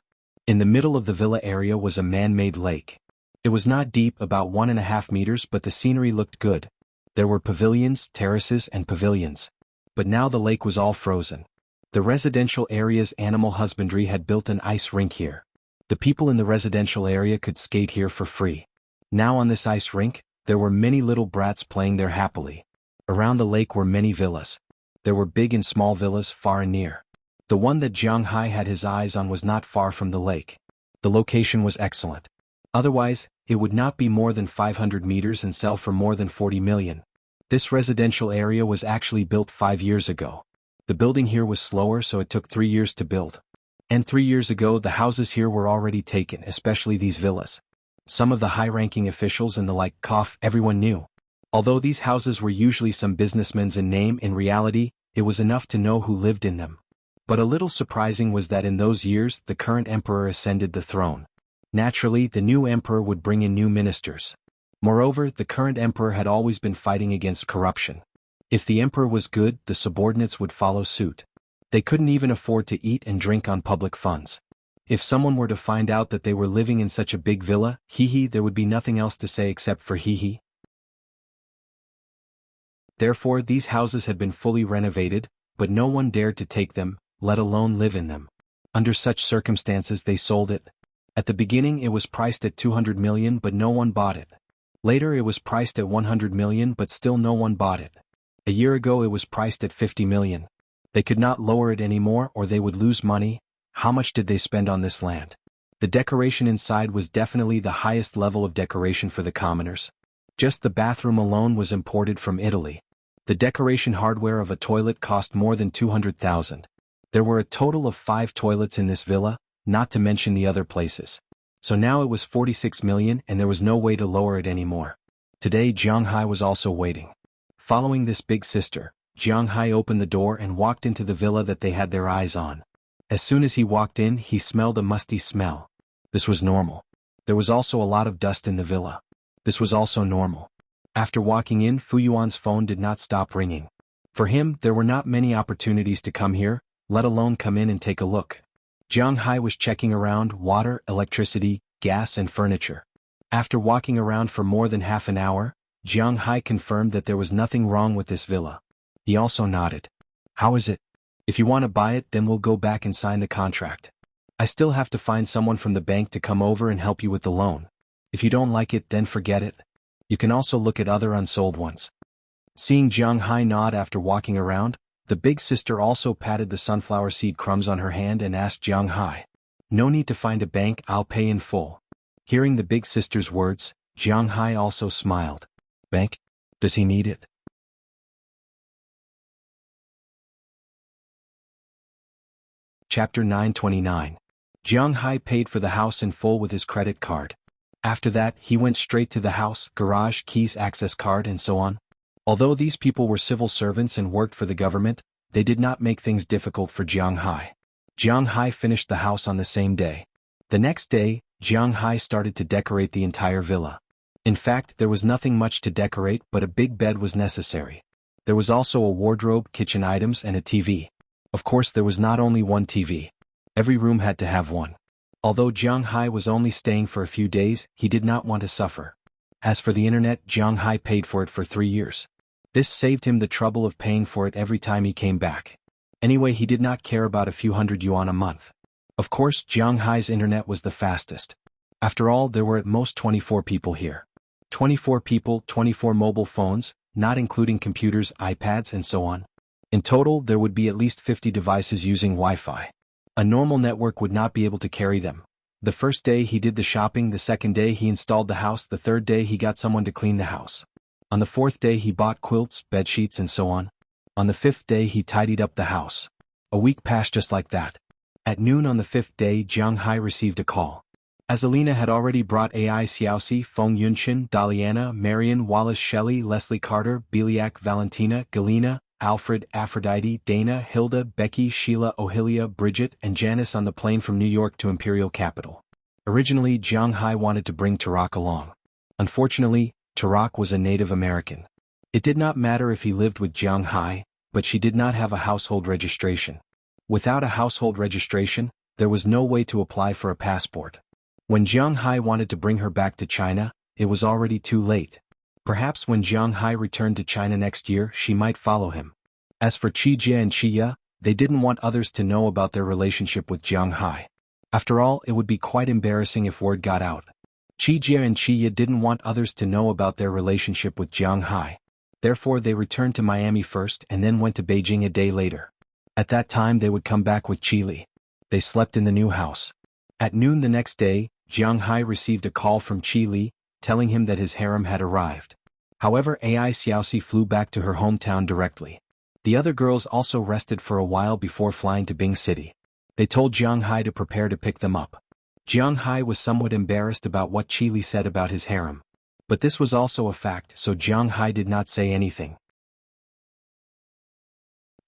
In the middle of the villa area was a man-made lake. It was not deep, about 1.5 meters, but the scenery looked good. There were pavilions, terraces and pavilions. But now the lake was all frozen. The residential area's animal husbandry had built an ice rink here. The people in the residential area could skate here for free. Now on this ice rink, there were many little brats playing there happily. Around the lake were many villas. There were big and small villas far and near. The one that Jiang Hai had his eyes on was not far from the lake. The location was excellent. Otherwise, it would not be more than 500 meters and sell for more than 40 million. This residential area was actually built 5 years ago. The building here was slower, so it took 3 years to build. And 3 years ago the houses here were already taken, especially these villas. Some of the high-ranking officials and the like everyone knew. Although these houses were usually some businessmen's in name, in reality, it was enough to know who lived in them. But a little surprising was that in those years the current emperor ascended the throne. Naturally, the new emperor would bring in new ministers. Moreover, the current emperor had always been fighting against corruption. If the emperor was good, the subordinates would follow suit. They couldn't even afford to eat and drink on public funds. If someone were to find out that they were living in such a big villa, there would be nothing else to say except for Therefore, these houses had been fully renovated, but no one dared to take them, let alone live in them. Under such circumstances they sold it. At the beginning it was priced at 200 million but no one bought it. Later it was priced at 100 million but still no one bought it. A year ago it was priced at 50 million. They could not lower it anymore or they would lose money. How much did they spend on this land? The decoration inside was definitely the highest level of decoration for the commoners. Just the bathroom alone was imported from Italy. The decoration hardware of a toilet cost more than 200,000. There were a total of 5 toilets in this villa, not to mention the other places. So now it was 46 million and there was no way to lower it anymore. Today Jiang Hai was also waiting. Following this big sister, Jiang Hai opened the door and walked into the villa that they had their eyes on. As soon as he walked in, he smelled a musty smell. This was normal. There was also a lot of dust in the villa. This was also normal. After walking in, Fu Yuan's phone did not stop ringing. For him, there were not many opportunities to come here, let alone come in and take a look. Jiang Hai was checking around water, electricity, gas and furniture. After walking around for more than half an hour, Jiang Hai confirmed that there was nothing wrong with this villa. He also nodded. How is it? If you want to buy it, then we'll go back and sign the contract. I still have to find someone from the bank to come over and help you with the loan. If you don't like it, then forget it. You can also look at other unsold ones. Seeing Jiang Hai nod after walking around, the big sister also patted the sunflower seed crumbs on her hand and asked Jiang Hai, "No need to find a bank, I'll pay in full." Hearing the big sister's words, Jiang Hai also smiled. Bank? Does he need it? Chapter 929. Jiang Hai paid for the house in full with his credit card. After that, he went straight to the house, garage, keys, access card and so on. Although these people were civil servants and worked for the government, they did not make things difficult for Jiang Hai. Jiang Hai finished the house on the same day. The next day, Jiang Hai started to decorate the entire villa. In fact, there was nothing much to decorate, but a big bed was necessary. There was also a wardrobe, kitchen items and a TV. Of course, there was not only one TV. Every room had to have one. Although Jiang Hai was only staying for a few days, he did not want to suffer. As for the internet, Jiang Hai paid for it for 3 years. This saved him the trouble of paying for it every time he came back. Anyway, he did not care about a few hundred yuan a month. Of course, Jiang Hai's internet was the fastest. After all, there were at most 24 people here. 24 people, 24 mobile phones, not including computers, iPads, and so on. In total, there would be at least 50 devices using Wi-Fi. A normal network would not be able to carry them. The first day he did the shopping, the second day he installed the house, the third day he got someone to clean the house. On the fourth day he bought quilts, bedsheets, and so on. On the fifth day he tidied up the house. A week passed just like that. At noon on the fifth day, Jiang Hai received a call. Azalina had already brought Ai Xiaoxi, Feng Yunshin, Daliana, Marion, Wallace, Shelley, Leslie Carter, Beliak, Valentina, Galena, Alfred, Aphrodite, Dana, Hilda, Becky, Sheila, Ohilia, Bridget, and Janice on the plane from New York to Imperial Capital. Originally, Jiang Hai wanted to bring Tarak along. Unfortunately, Tarak was a Native American. It did not matter if he lived with Jiang Hai, but she did not have a household registration. Without a household registration, there was no way to apply for a passport. When Jiang Hai wanted to bring her back to China, it was already too late. Perhaps when Jiang Hai returned to China next year, she might follow him. As for Qi Jie and Qi Ya, they didn't want others to know about their relationship with Jiang Hai. After all, it would be quite embarrassing if word got out. Qi Jie and Qi Ya didn't want others to know about their relationship with Jiang Hai. Therefore, they returned to Miami first and then went to Beijing a day later. At that time, they would come back with Qi Li. They slept in the new house. At noon the next day, Jiang Hai received a call from Qi Li, telling him that his harem had arrived. However, Ai Xiaoxi flew back to her hometown directly. The other girls also rested for a while before flying to Bing City. They told Jiang Hai to prepare to pick them up. Jiang Hai was somewhat embarrassed about what Qi Li said about his harem. But this was also a fact, so Jiang Hai did not say anything.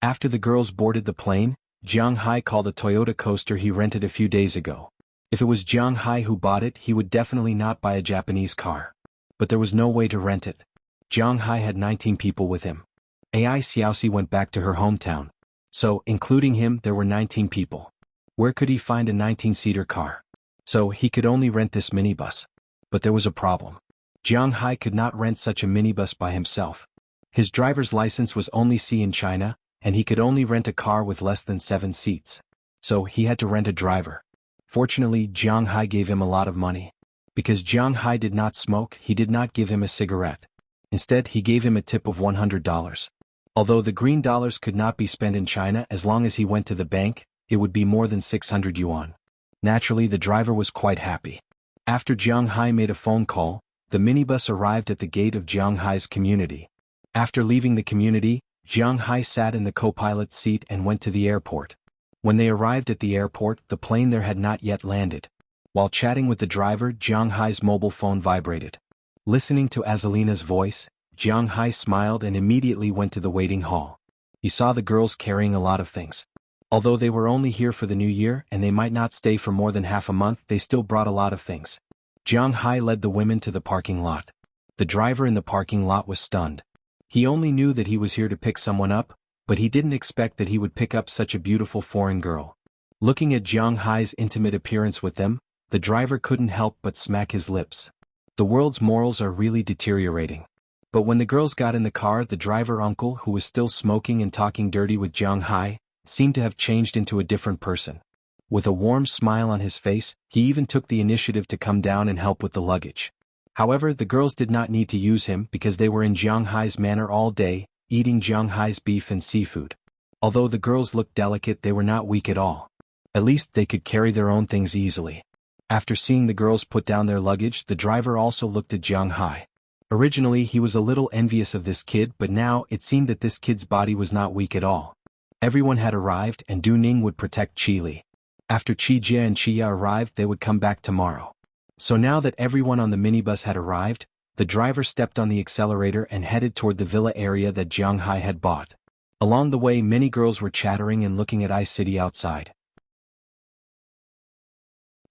After the girls boarded the plane, Jiang Hai called a Toyota coaster he rented a few days ago. If it was Jiang Hai who bought it, he would definitely not buy a Japanese car. But there was no way to rent it. Jiang Hai had 19 people with him. Ai Xiaoxi went back to her hometown. So, including him, there were 19 people. Where could he find a 19-seater car? So, he could only rent this minibus. But there was a problem. Jiang Hai could not rent such a minibus by himself. His driver's license was only C in China, and he could only rent a car with less than 7 seats. So, he had to rent a driver. Fortunately, Jiang Hai gave him a lot of money. Because Jiang Hai did not smoke, he did not give him a cigarette. Instead, he gave him a tip of $100. Although the green dollars could not be spent in China as long as he went to the bank, it would be more than 600 yuan. Naturally, the driver was quite happy. After Jiang Hai made a phone call, the minibus arrived at the gate of Jiang Hai's community. After leaving the community, Jiang Hai sat in the co-pilot's seat and went to the airport. When they arrived at the airport, the plane there had not yet landed. While chatting with the driver, Jiang Hai's mobile phone vibrated. Listening to Azalina's voice, Jiang Hai smiled and immediately went to the waiting hall. He saw the girls carrying a lot of things. Although they were only here for the new year and they might not stay for more than half a month, they still brought a lot of things. Jiang Hai led the women to the parking lot. The driver in the parking lot was stunned. He only knew that he was here to pick someone up, but he didn't expect that he would pick up such a beautiful foreign girl. Looking at Jiang Hai's intimate appearance with them, the driver couldn't help but smack his lips. The world's morals are really deteriorating. But when the girls got in the car, the driver uncle, who was still smoking and talking dirty with Jiang Hai, seemed to have changed into a different person. With a warm smile on his face, he even took the initiative to come down and help with the luggage. However, the girls did not need to use him because they were in Jiang Hai's manor all day, eating Jiang Hai's beef and seafood. Although the girls looked delicate, they were not weak at all. At least they could carry their own things easily. After seeing the girls put down their luggage, the driver also looked at Jiang Hai. Originally, he was a little envious of this kid, but now it seemed that this kid's body was not weak at all. Everyone had arrived and Du Ning would protect Qi Li. After Qi Jie and Qi Ya arrived, they would come back tomorrow. So now that everyone on the minibus had arrived, the driver stepped on the accelerator and headed toward the villa area that Jiang Hai had bought. Along the way, many girls were chattering and looking at Ice City outside.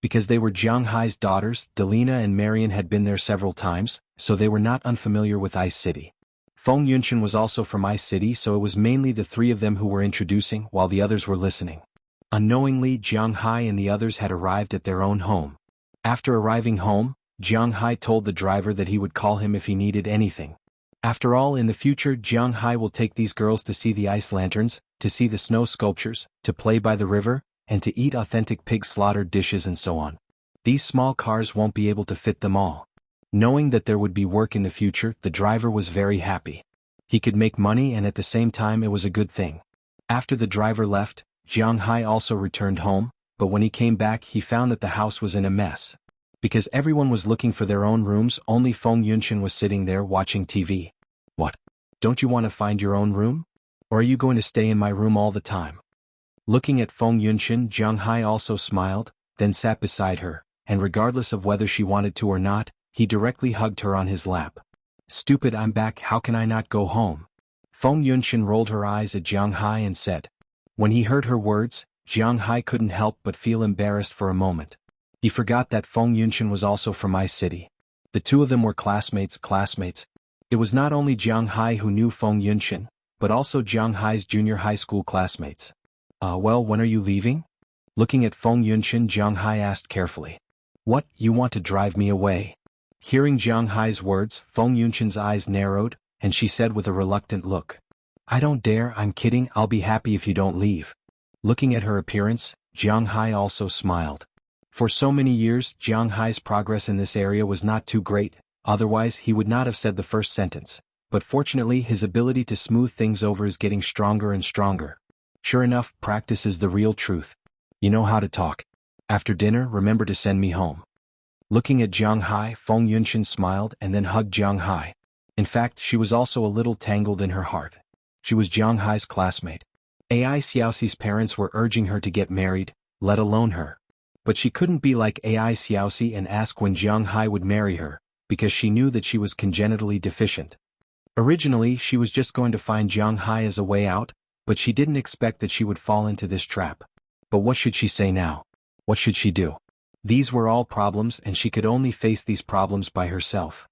Because they were Jiang Hai's daughters, Delina and Marion had been there several times, so they were not unfamiliar with Ice City. Feng Yunshin was also from Ice City, so it was mainly the three of them who were introducing while the others were listening. Unknowingly, Jiang Hai and the others had arrived at their own home. After arriving home, Jiang Hai told the driver that he would call him if he needed anything. After all, in the future, Jiang Hai will take these girls to see the ice lanterns, to see the snow sculptures, to play by the river, and to eat authentic pig slaughtered dishes and so on. These small cars won't be able to fit them all. Knowing that there would be work in the future, the driver was very happy. He could make money and at the same time it was a good thing. After the driver left, Jiang Hai also returned home, but when he came back he found that the house was in a mess. Because everyone was looking for their own rooms, only Feng Yunshan was sitting there watching TV. What? Don't you want to find your own room? Or are you going to stay in my room all the time? Looking at Feng Yunshan, Jiang Hai also smiled, then sat beside her, and regardless of whether she wanted to or not, he directly hugged her on his lap. Stupid, I'm back, how can I not go home? Feng Yunshan rolled her eyes at Jiang Hai and said. When he heard her words, Jiang Hai couldn't help but feel embarrassed for a moment. He forgot that Feng Yunshan was also from my city. The two of them were classmates. It was not only Jiang Hai who knew Feng Yunshan, but also Jiang Hai's junior high school classmates. Well, when are you leaving? Looking at Feng Yunshan, Jiang Hai asked carefully. What, you want to drive me away? Hearing Jiang Hai's words, Feng Yunshan's eyes narrowed, and she said with a reluctant look. I don't dare, I'm kidding, I'll be happy if you don't leave. Looking at her appearance, Jiang Hai also smiled. For so many years, Jiang Hai's progress in this area was not too great, otherwise he would not have said the first sentence. But fortunately his ability to smooth things over is getting stronger and stronger. Sure enough, practice is the real truth. You know how to talk. After dinner, remember to send me home. Looking at Jiang Hai, Feng Yunshan smiled and then hugged Jiang Hai. In fact, she was also a little tangled in her heart. She was Jiang Hai's classmate. Ai Xiaoxi's parents were urging her to get married, let alone her. But she couldn't be like Ai Xiaoxi and ask when Jiang Hai would marry her, because she knew that she was congenitally deficient. Originally, she was just going to find Jiang Hai as a way out, but she didn't expect that she would fall into this trap. But what should she say now? What should she do? These were all problems and she could only face these problems by herself.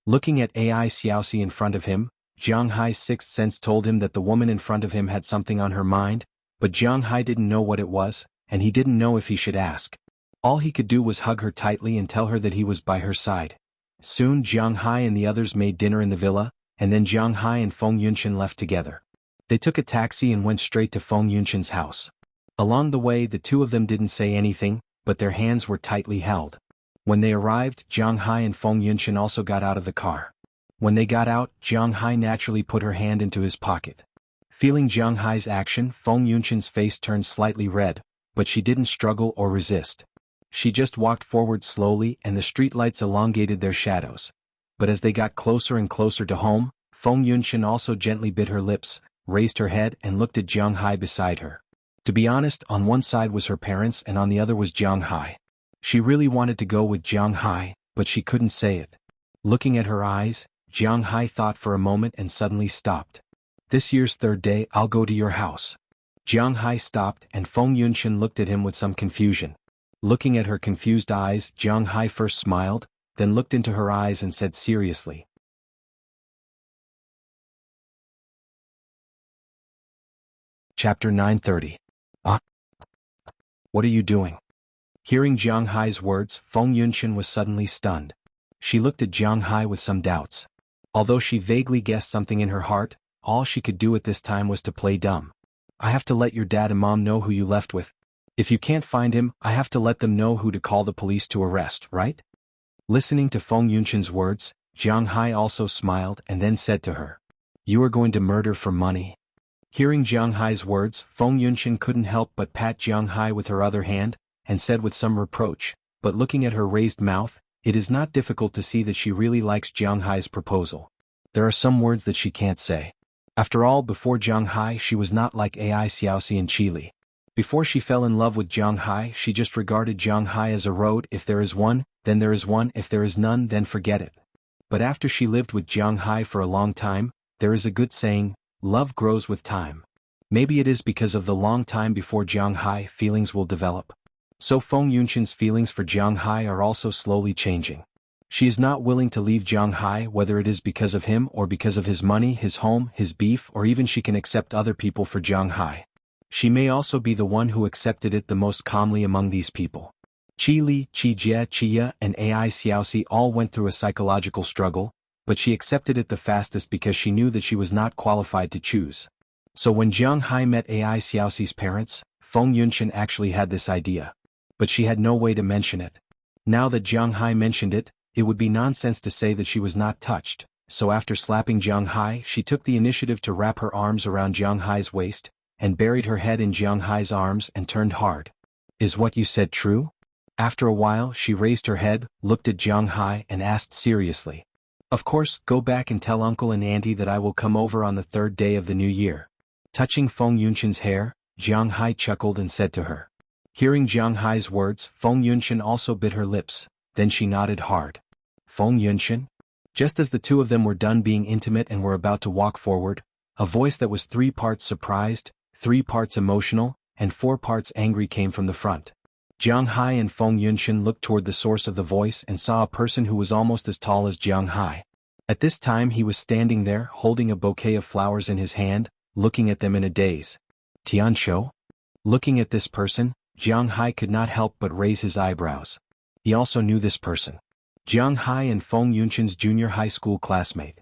Looking at Ai Xiaoxi in front of him, Jiang Hai's sixth sense told him that the woman in front of him had something on her mind, but Jiang Hai didn't know what it was, and he didn't know if he should ask. All he could do was hug her tightly and tell her that he was by her side. Soon Jiang Hai and the others made dinner in the villa, and then Jiang Hai and Feng Yunshan left together. They took a taxi and went straight to Feng Yunshan's house. Along the way the two of them didn't say anything, but their hands were tightly held. When they arrived, Jiang Hai and Feng Yunshan also got out of the car. When they got out, Jiang Hai naturally put her hand into his pocket. Feeling Jiang Hai's action, Feng Yunshan's face turned slightly red, but she didn't struggle or resist. She just walked forward slowly and the streetlights elongated their shadows. But as they got closer and closer to home, Feng Yunshan also gently bit her lips, raised her head and looked at Jiang Hai beside her. To be honest, on one side was her parents and on the other was Jiang Hai. She really wanted to go with Jiang Hai, but she couldn't say it. Looking at her eyes, Jiang Hai thought for a moment and suddenly stopped. This year's third day, I'll go to your house. Jiang Hai stopped and Feng Yunshan looked at him with some confusion. Looking at her confused eyes, Jiang Hai first smiled, then looked into her eyes and said seriously. Chapter 930. What are you doing? Hearing Jiang Hai's words, Feng Yunshan was suddenly stunned. She looked at Jiang Hai with some doubts. Although she vaguely guessed something in her heart, all she could do at this time was to play dumb. I have to let your dad and mom know who you left with. If you can't find him, I have to let them know who to call the police to arrest, right? Listening to Feng Yunshan's words, Jiang Hai also smiled and then said to her. You are going to murder for money. Hearing Jiang Hai's words, Feng Yunshan couldn't help but pat Jiang Hai with her other hand, and said with some reproach, but looking at her raised mouth, it is not difficult to see that she really likes Jiang Hai's proposal. There are some words that she can't say. After all, before Jiang Hai she was not like Ai Xiaoxi and Qili. Before she fell in love with Jiang Hai she just regarded Jiang Hai as a road. If there is one, then there is one. If there is none, then forget it. But after she lived with Jiang Hai for a long time, there is a good saying, love grows with time. Maybe it is because of the long time before Jiang Hai feelings will develop. So Feng Yunshan's feelings for Jiang Hai are also slowly changing. She is not willing to leave Jiang Hai, whether it is because of him or because of his money, his home, his beef, or even she can accept other people for Jiang Hai. She may also be the one who accepted it the most calmly among these people. Qili, Qijie, Qia, and Ai Xiaoxi all went through a psychological struggle, but she accepted it the fastest because she knew that she was not qualified to choose. So when Jiang Hai met Ai Xiaoxi's parents, Feng Yunshan actually had this idea. But she had no way to mention it. Now that Jiang Hai mentioned it, it would be nonsense to say that she was not touched, so after slapping Jiang Hai she took the initiative to wrap her arms around Jiang Hai's waist, and buried her head in Jiang Hai's arms and turned hard. Is what you said true? After a while she raised her head, looked at Jiang Hai and asked seriously. Of course, go back and tell uncle and auntie that I will come over on the 3rd day of the new year. Touching Feng Yunshan's hair, Jiang Hai chuckled and said to her. Hearing Jiang Hai's words, Feng Yunshan also bit her lips, then she nodded hard. Feng Yunshan? Just as the two of them were done being intimate and were about to walk forward, a voice that was 3 parts surprised, 3 parts emotional, and 4 parts angry came from the front. Jiang Hai and Feng Yunshan looked toward the source of the voice and saw a person who was almost as tall as Jiang Hai. At this time he was standing there holding a bouquet of flowers in his hand, looking at them in a daze. Tianqiu? Looking at this person, Jiang Hai could not help but raise his eyebrows. He also knew this person. Jiang Hai and Feng Yunshan's junior high school classmate.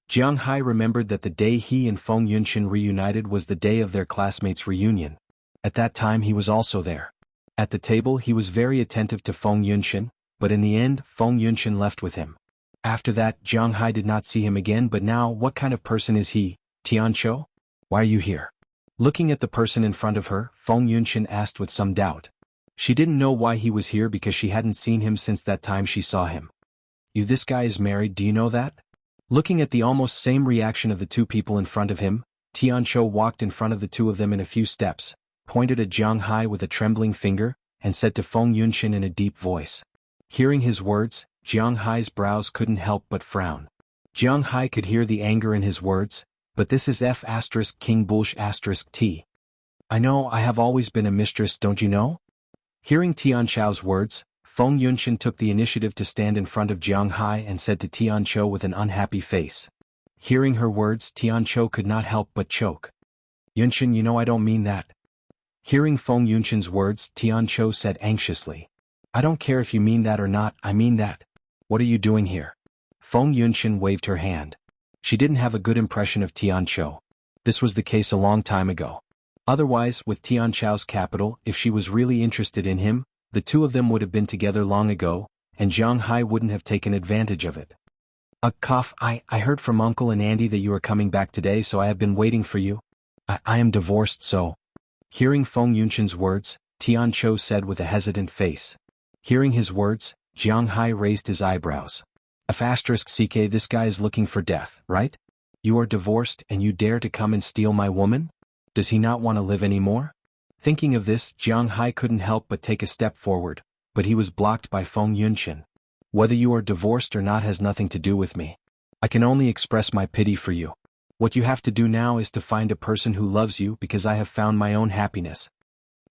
Jiang Hai remembered that the day he and Feng Yunshan reunited was the day of their classmates' reunion. At that time he was also there. At the table he was very attentive to Feng Yunshan, but in the end Feng Yunshan left with him. After that Jiang Hai did not see him again, but now what kind of person is he? Tianqiu? Why are you here? Looking at the person in front of her, Feng Yunshan asked with some doubt. She didn't know why he was here because she hadn't seen him since that time she saw him. This guy is married, do you know that? Looking at the almost same reaction of the two people in front of him, Tianqiu walked in front of the two of them in a few steps, pointed at Jiang Hai with a trembling finger, and said to Feng Yunshan in a deep voice. Hearing his words, Jiang Hai's brows couldn't help but frown. Jiang Hai could hear the anger in his words, but this is F** King Bulsh** T. I know, I have always been a mistress, don't you know? Hearing Tianqiu's words, Feng Yunshan took the initiative to stand in front of Jiang Hai and said to Tianqiu with an unhappy face. Hearing her words, Tianqiu could not help but choke. Yunshan, you know I don't mean that. Hearing Feng Yunshan's words, Tianqiu said anxiously. I don't care if you mean that or not, I mean that. What are you doing here? Feng Yunshan waved her hand. She didn't have a good impression of Tianqiu. This was the case a long time ago. Otherwise, with Tianqiu's capital, if she was really interested in him, the two of them would have been together long ago, and Jiang Hai wouldn't have taken advantage of it. I heard from uncle and auntie that you are coming back today, so I have been waiting for you. I am divorced, so. Hearing Feng Yunshan's words, Tianqiu said with a hesitant face. Hearing his words, Jiang Hai raised his eyebrows. *CK, this guy is looking for death, right? You are divorced and you dare to come and steal my woman? Does he not want to live anymore? Thinking of this, Jiang Hai couldn't help but take a step forward, but he was blocked by Feng Yunshan. Whether you are divorced or not has nothing to do with me. I can only express my pity for you. What you have to do now is to find a person who loves you because I have found my own happiness.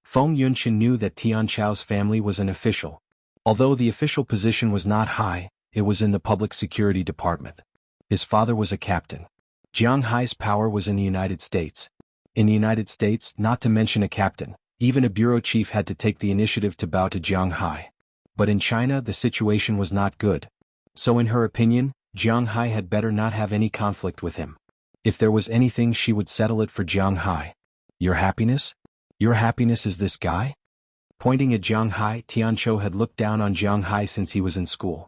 Feng Yunshan knew that Tianqiu's family was an official. Although the official position was not high, it was in the public security department. His father was a captain. Jiang Hai's power was in the United States. In the United States, not to mention a captain, even a bureau chief had to take the initiative to bow to Jiang Hai. But in China the situation was not good. So in her opinion, Jiang Hai had better not have any conflict with him. If there was anything she would settle it for Jiang Hai. Your happiness? Your happiness is this guy? Pointing at Jiang Hai, Tianqiu had looked down on Jiang Hai since he was in school.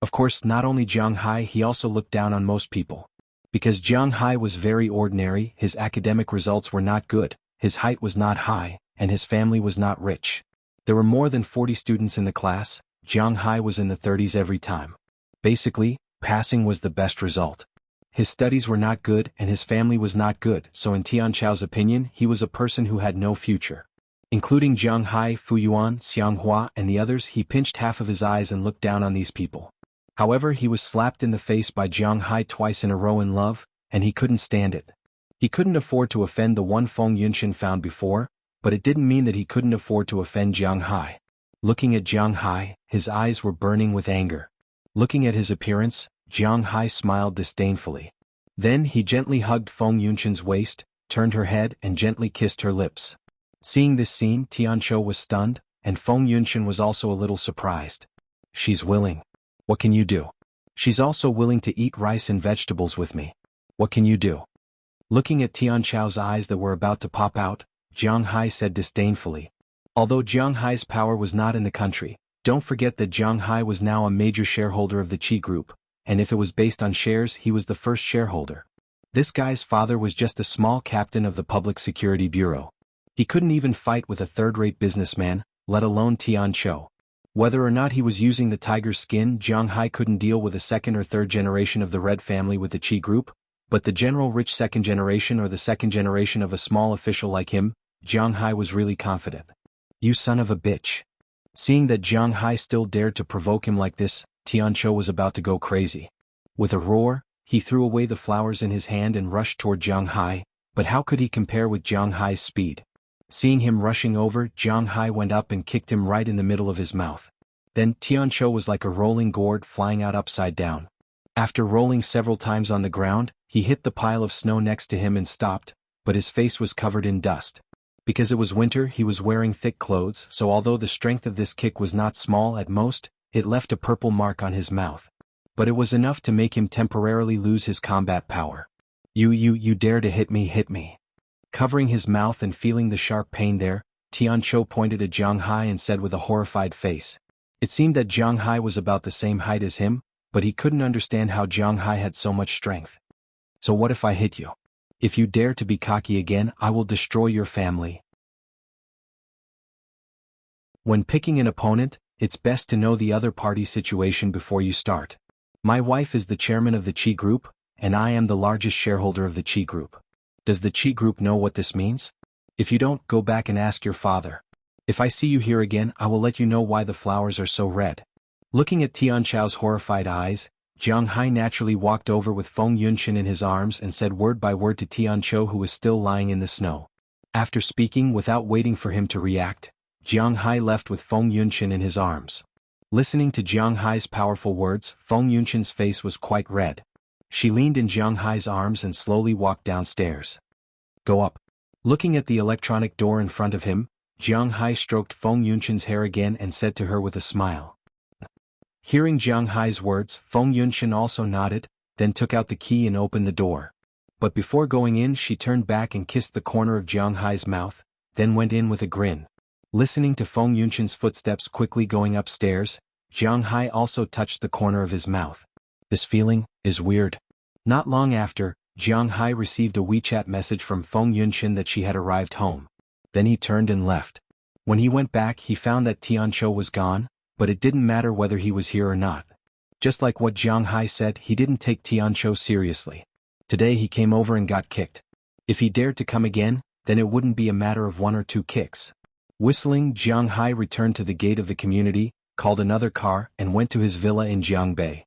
Of course, not only Jiang Hai, he also looked down on most people. Because Jiang Hai was very ordinary, his academic results were not good, his height was not high, and his family was not rich. There were more than 40 students in the class, Jiang Hai was in the 30s every time. Basically, passing was the best result. His studies were not good and his family was not good, so in Tianqiu's opinion, he was a person who had no future. Including Jiang Hai, Fu Yuan, Xianghua, and the others, he pinched half of his eyes and looked down on these people. However, he was slapped in the face by Jiang Hai twice in a row in love, and he couldn't stand it. He couldn't afford to offend the one Feng Yunshan found before, but it didn't mean that he couldn't afford to offend Jiang Hai. Looking at Jiang Hai, his eyes were burning with anger. Looking at his appearance, Jiang Hai smiled disdainfully. Then he gently hugged Feng Yunshan's waist, turned her head and gently kissed her lips. Seeing this scene, Tianqiu was stunned, and Feng Yunshan was also a little surprised. She's willing. What can you do? She's also willing to eat rice and vegetables with me. What can you do? Looking at Tian Chao's eyes that were about to pop out, Jiang Hai said disdainfully. Although Jiang Hai's power was not in the country, don't forget that Jiang Hai was now a major shareholder of the Qi Group, and if it was based on shares, he was the first shareholder. This guy's father was just a small captain of the Public Security Bureau. He couldn't even fight with a third-rate businessman, let alone Tian Chou. Whether or not he was using the tiger's skin, Jiang Hai couldn't deal with a second or third generation of the Red family with the Qi Group, but the general rich second generation or the second generation of a small official like him, Jiang Hai was really confident. You son of a bitch. Seeing that Jiang Hai still dared to provoke him like this, Tian Chou was about to go crazy. With a roar, he threw away the flowers in his hand and rushed toward Jiang Hai, but how could he compare with Jiang Hai's speed? Seeing him rushing over, Jiang Hai went up and kicked him right in the middle of his mouth. Then Tian Chou was like a rolling gourd flying out upside down. After rolling several times on the ground, he hit the pile of snow next to him and stopped, but his face was covered in dust. Because it was winter, he was wearing thick clothes, so although the strength of this kick was not small at most, it left a purple mark on his mouth. But it was enough to make him temporarily lose his combat power. You dare to hit me. Covering his mouth and feeling the sharp pain there, Tian Chou pointed at Jiang Hai and said with a horrified face. It seemed that Jiang Hai was about the same height as him, but he couldn't understand how Jiang Hai had so much strength. So what if I hit you? If you dare to be cocky again, I will destroy your family. When picking an opponent, it's best to know the other party's situation before you start. My wife is the chairman of the Qi Group, and I am the largest shareholder of the Qi Group. Does the Qi Group know what this means? If you don't, go back and ask your father. If I see you here again, I will let you know why the flowers are so red. Looking at Tian Chao's horrified eyes, Jiang Hai naturally walked over with Feng Yunshan in his arms and said word by word to Tian Chou, who was still lying in the snow. After speaking without waiting for him to react, Jiang Hai left with Feng Yunshan in his arms. Listening to Jiang Hai's powerful words, Feng Yunshan's face was quite red. She leaned in Jiang Hai's arms and slowly walked downstairs. Go up. Looking at the electronic door in front of him, Jiang Hai stroked Feng Yunshan's hair again and said to her with a smile. Hearing Jiang Hai's words, Feng Yunshan also nodded, then took out the key and opened the door. But before going in, she turned back and kissed the corner of Jiang Hai's mouth, then went in with a grin. Listening to Feng Yunshan's footsteps quickly going upstairs, Jiang Hai also touched the corner of his mouth. This feeling is weird. Not long after, Jiang Hai received a WeChat message from Feng Yunshan that she had arrived home. Then he turned and left. When he went back, he found that Tian Chou was gone, but it didn't matter whether he was here or not. Just like what Jiang Hai said, he didn't take Tian Chou seriously. Today he came over and got kicked. If he dared to come again, then it wouldn't be a matter of 1 or 2 kicks. Whistling, Jiang Hai returned to the gate of the community, called another car, and went to his villa in Jiangbei.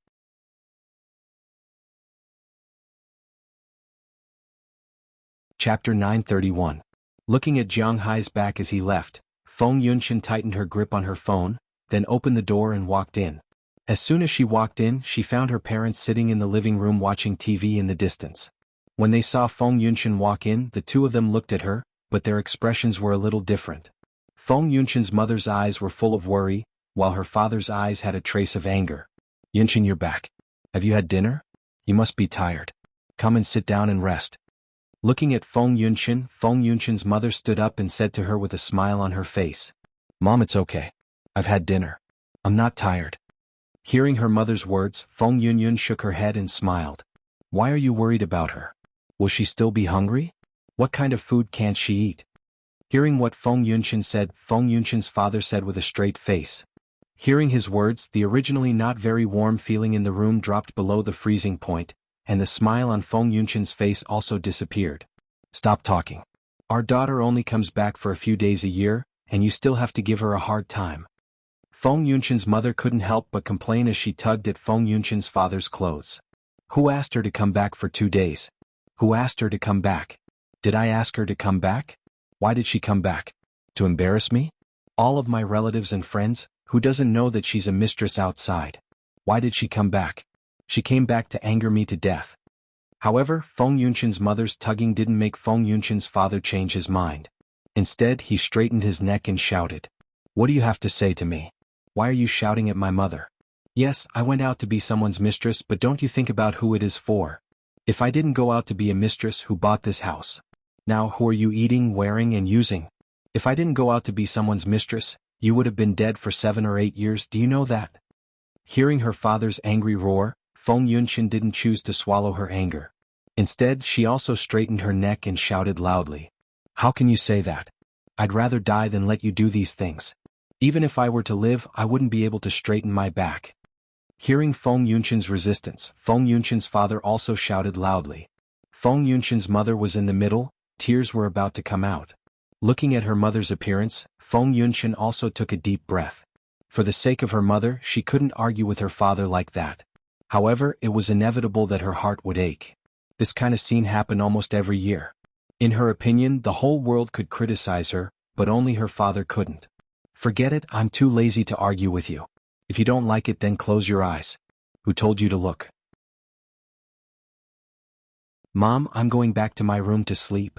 Chapter 931. Looking at Jiang Hai's back as he left, Feng Yunshan tightened her grip on her phone, then opened the door and walked in. As soon as she walked in, she found her parents sitting in the living room watching TV in the distance. When they saw Feng Yunshan walk in, the two of them looked at her, but their expressions were a little different. Feng Yunshan's mother's eyes were full of worry, while her father's eyes had a trace of anger. Yunshan, you're back. Have you had dinner? You must be tired. Come and sit down and rest. Looking at Feng Yunshan's mother stood up and said to her with a smile on her face. Mom, it's okay. I've had dinner. I'm not tired. Hearing her mother's words, Feng Yunshan shook her head and smiled. Why are you worried about her? Will she still be hungry? What kind of food can't she eat? Hearing what Feng Yunshan said, Feng Yunshan's father said with a straight face. Hearing his words, the originally not very warm feeling in the room dropped below the freezing point, and the smile on Feng Yunshan's face also disappeared. Stop talking. Our daughter only comes back for a few days a year, and you still have to give her a hard time. Feng Yunshan's mother couldn't help but complain as she tugged at Feng Yunshan's father's clothes. Who asked her to come back for 2 days? Who asked her to come back? Did I ask her to come back? Why did she come back? To embarrass me? All of my relatives and friends, who doesn't know that she's a mistress outside? Why did she come back? She came back to anger me to death. However, Feng Yunshan's mother's tugging didn't make Feng Yunshan's father change his mind. Instead, he straightened his neck and shouted. What do you have to say to me? Why are you shouting at my mother? Yes, I went out to be someone's mistress, but don't you think about who it is for? If I didn't go out to be a mistress, who bought this house? Now who are you eating, wearing and using? If I didn't go out to be someone's mistress, you would have been dead for 7 or 8 years, do you know that? Hearing her father's angry roar, Feng Yunshin didn't choose to swallow her anger. Instead, she also straightened her neck and shouted loudly. How can you say that? I'd rather die than let you do these things. Even if I were to live, I wouldn't be able to straighten my back. Hearing Feng Yunshin's resistance, Feng Yunshin's father also shouted loudly. Feng Yunshin's mother was in the middle, tears were about to come out. Looking at her mother's appearance, Feng Yunshin also took a deep breath. For the sake of her mother, she couldn't argue with her father like that. However, it was inevitable that her heart would ache. This kind of scene happened almost every year. In her opinion, the whole world could criticize her, but only her father couldn't. Forget it, I'm too lazy to argue with you. If you don't like it, then close your eyes. Who told you to look? Mom, I'm going back to my room to sleep.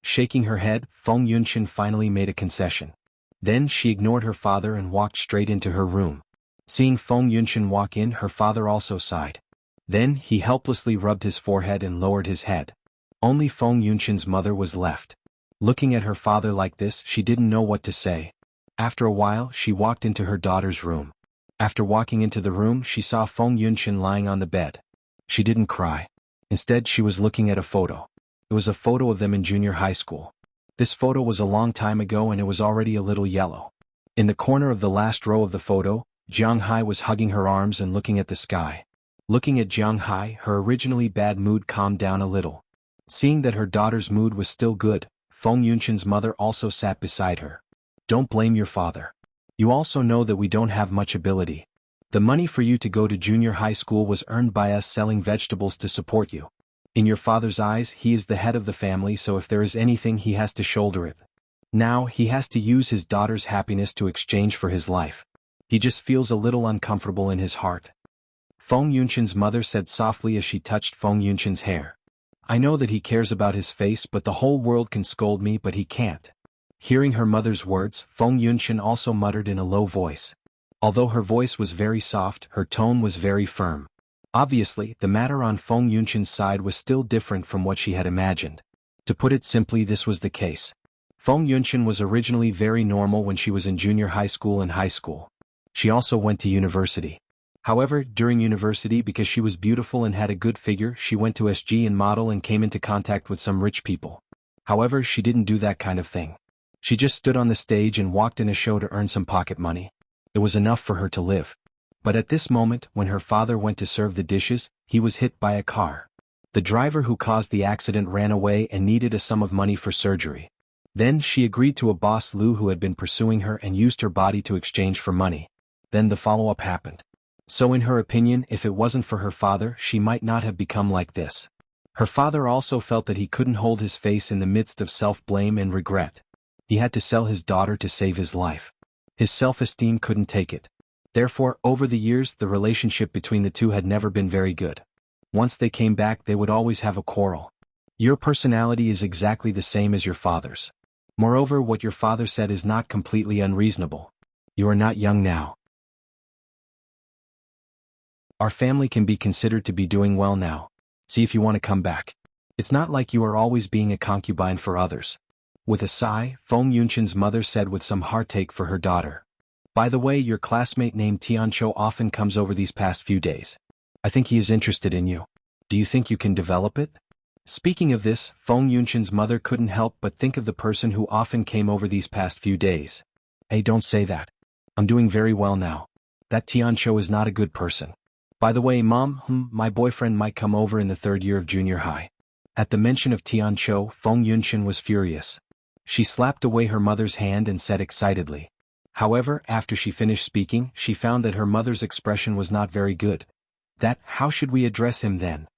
Shaking her head, Feng Yunshin finally made a concession. Then she ignored her father and walked straight into her room. Seeing Feng Yunshin walk in, her father also sighed. Then he helplessly rubbed his forehead and lowered his head. Only Feng Yunshin's mother was left. Looking at her father like this, she didn't know what to say. After a while, she walked into her daughter's room. After walking into the room, she saw Feng Yunshin lying on the bed. She didn't cry. Instead, she was looking at a photo. It was a photo of them in junior high school. This photo was a long time ago and it was already a little yellow. In the corner of the last row of the photo, Jiang Hai was hugging her arms and looking at the sky. Looking at Jiang Hai, her originally bad mood calmed down a little. Seeing that her daughter's mood was still good, Feng Yunshin's mother also sat beside her. Don't blame your father. You also know that we don't have much ability. The money for you to go to junior high school was earned by us selling vegetables to support you. In your father's eyes, he is the head of the family, so if there is anything, he has to shoulder it. Now, he has to use his daughter's happiness to exchange for his life. He just feels a little uncomfortable in his heart. Feng Yunshin's mother said softly as she touched Feng Yunshin's hair. I know that he cares about his face, but the whole world can scold me, but he can't. Hearing her mother's words, Feng Yunshin also muttered in a low voice. Although her voice was very soft, her tone was very firm. Obviously, the matter on Feng Yunshin's side was still different from what she had imagined. To put it simply, this was the case. Feng Yunshin was originally very normal when she was in junior high school and high school. She also went to university. However, during university, because she was beautiful and had a good figure, she went to SG and model and came into contact with some rich people. However, she didn't do that kind of thing. She just stood on the stage and walked in a show to earn some pocket money. It was enough for her to live. But at this moment, when her father went to serve the dishes, he was hit by a car. The driver who caused the accident ran away and needed a sum of money for surgery. Then she agreed to a boss Lu who had been pursuing her and used her body to exchange for money. Then the follow-up happened. So in her opinion, if it wasn't for her father, she might not have become like this. Her father also felt that he couldn't hold his face in the midst of self-blame and regret. He had to sell his daughter to save his life. His self-esteem couldn't take it. Therefore, over the years, the relationship between the two had never been very good. Once they came back, they would always have a quarrel. Your personality is exactly the same as your father's. Moreover, what your father said is not completely unreasonable. You are not young now. Our family can be considered to be doing well now. See if you want to come back. It's not like you are always being a concubine for others. With a sigh, Feng Yunshin's mother said with some heartache for her daughter. By the way, your classmate named Tianqiu often comes over these past few days. I think he is interested in you. Do you think you can develop it? Speaking of this, Feng Yunshin's mother couldn't help but think of the person who often came over these past few days. Hey, don't say that. I'm doing very well now. That Tianqiu is not a good person. By the way, Mom, my boyfriend might come over in the 3rd year of junior high. At the mention of Tianqiu, Feng Yunshin was furious. She slapped away her mother's hand and said excitedly. However, after she finished speaking, she found that her mother's expression was not very good. How should we address him then?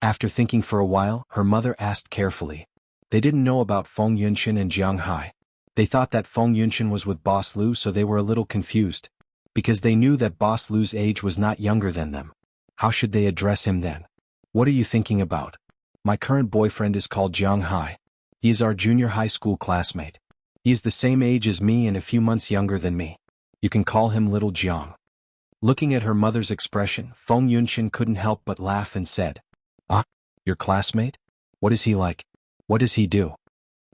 After thinking for a while, her mother asked carefully. They didn't know about Feng Yunshin and Jiang Hai. They thought that Feng Yunshin was with Boss Lu, so they were a little confused. Because they knew that Boss Lu's age was not younger than them. How should they address him then? What are you thinking about? My current boyfriend is called Jiang Hai. He is our junior high school classmate. He is the same age as me and a few months younger than me. You can call him Little Jiang. Looking at her mother's expression, Feng Yunshin couldn't help but laugh and said, "Ah, your classmate? What is he like? What does he do?"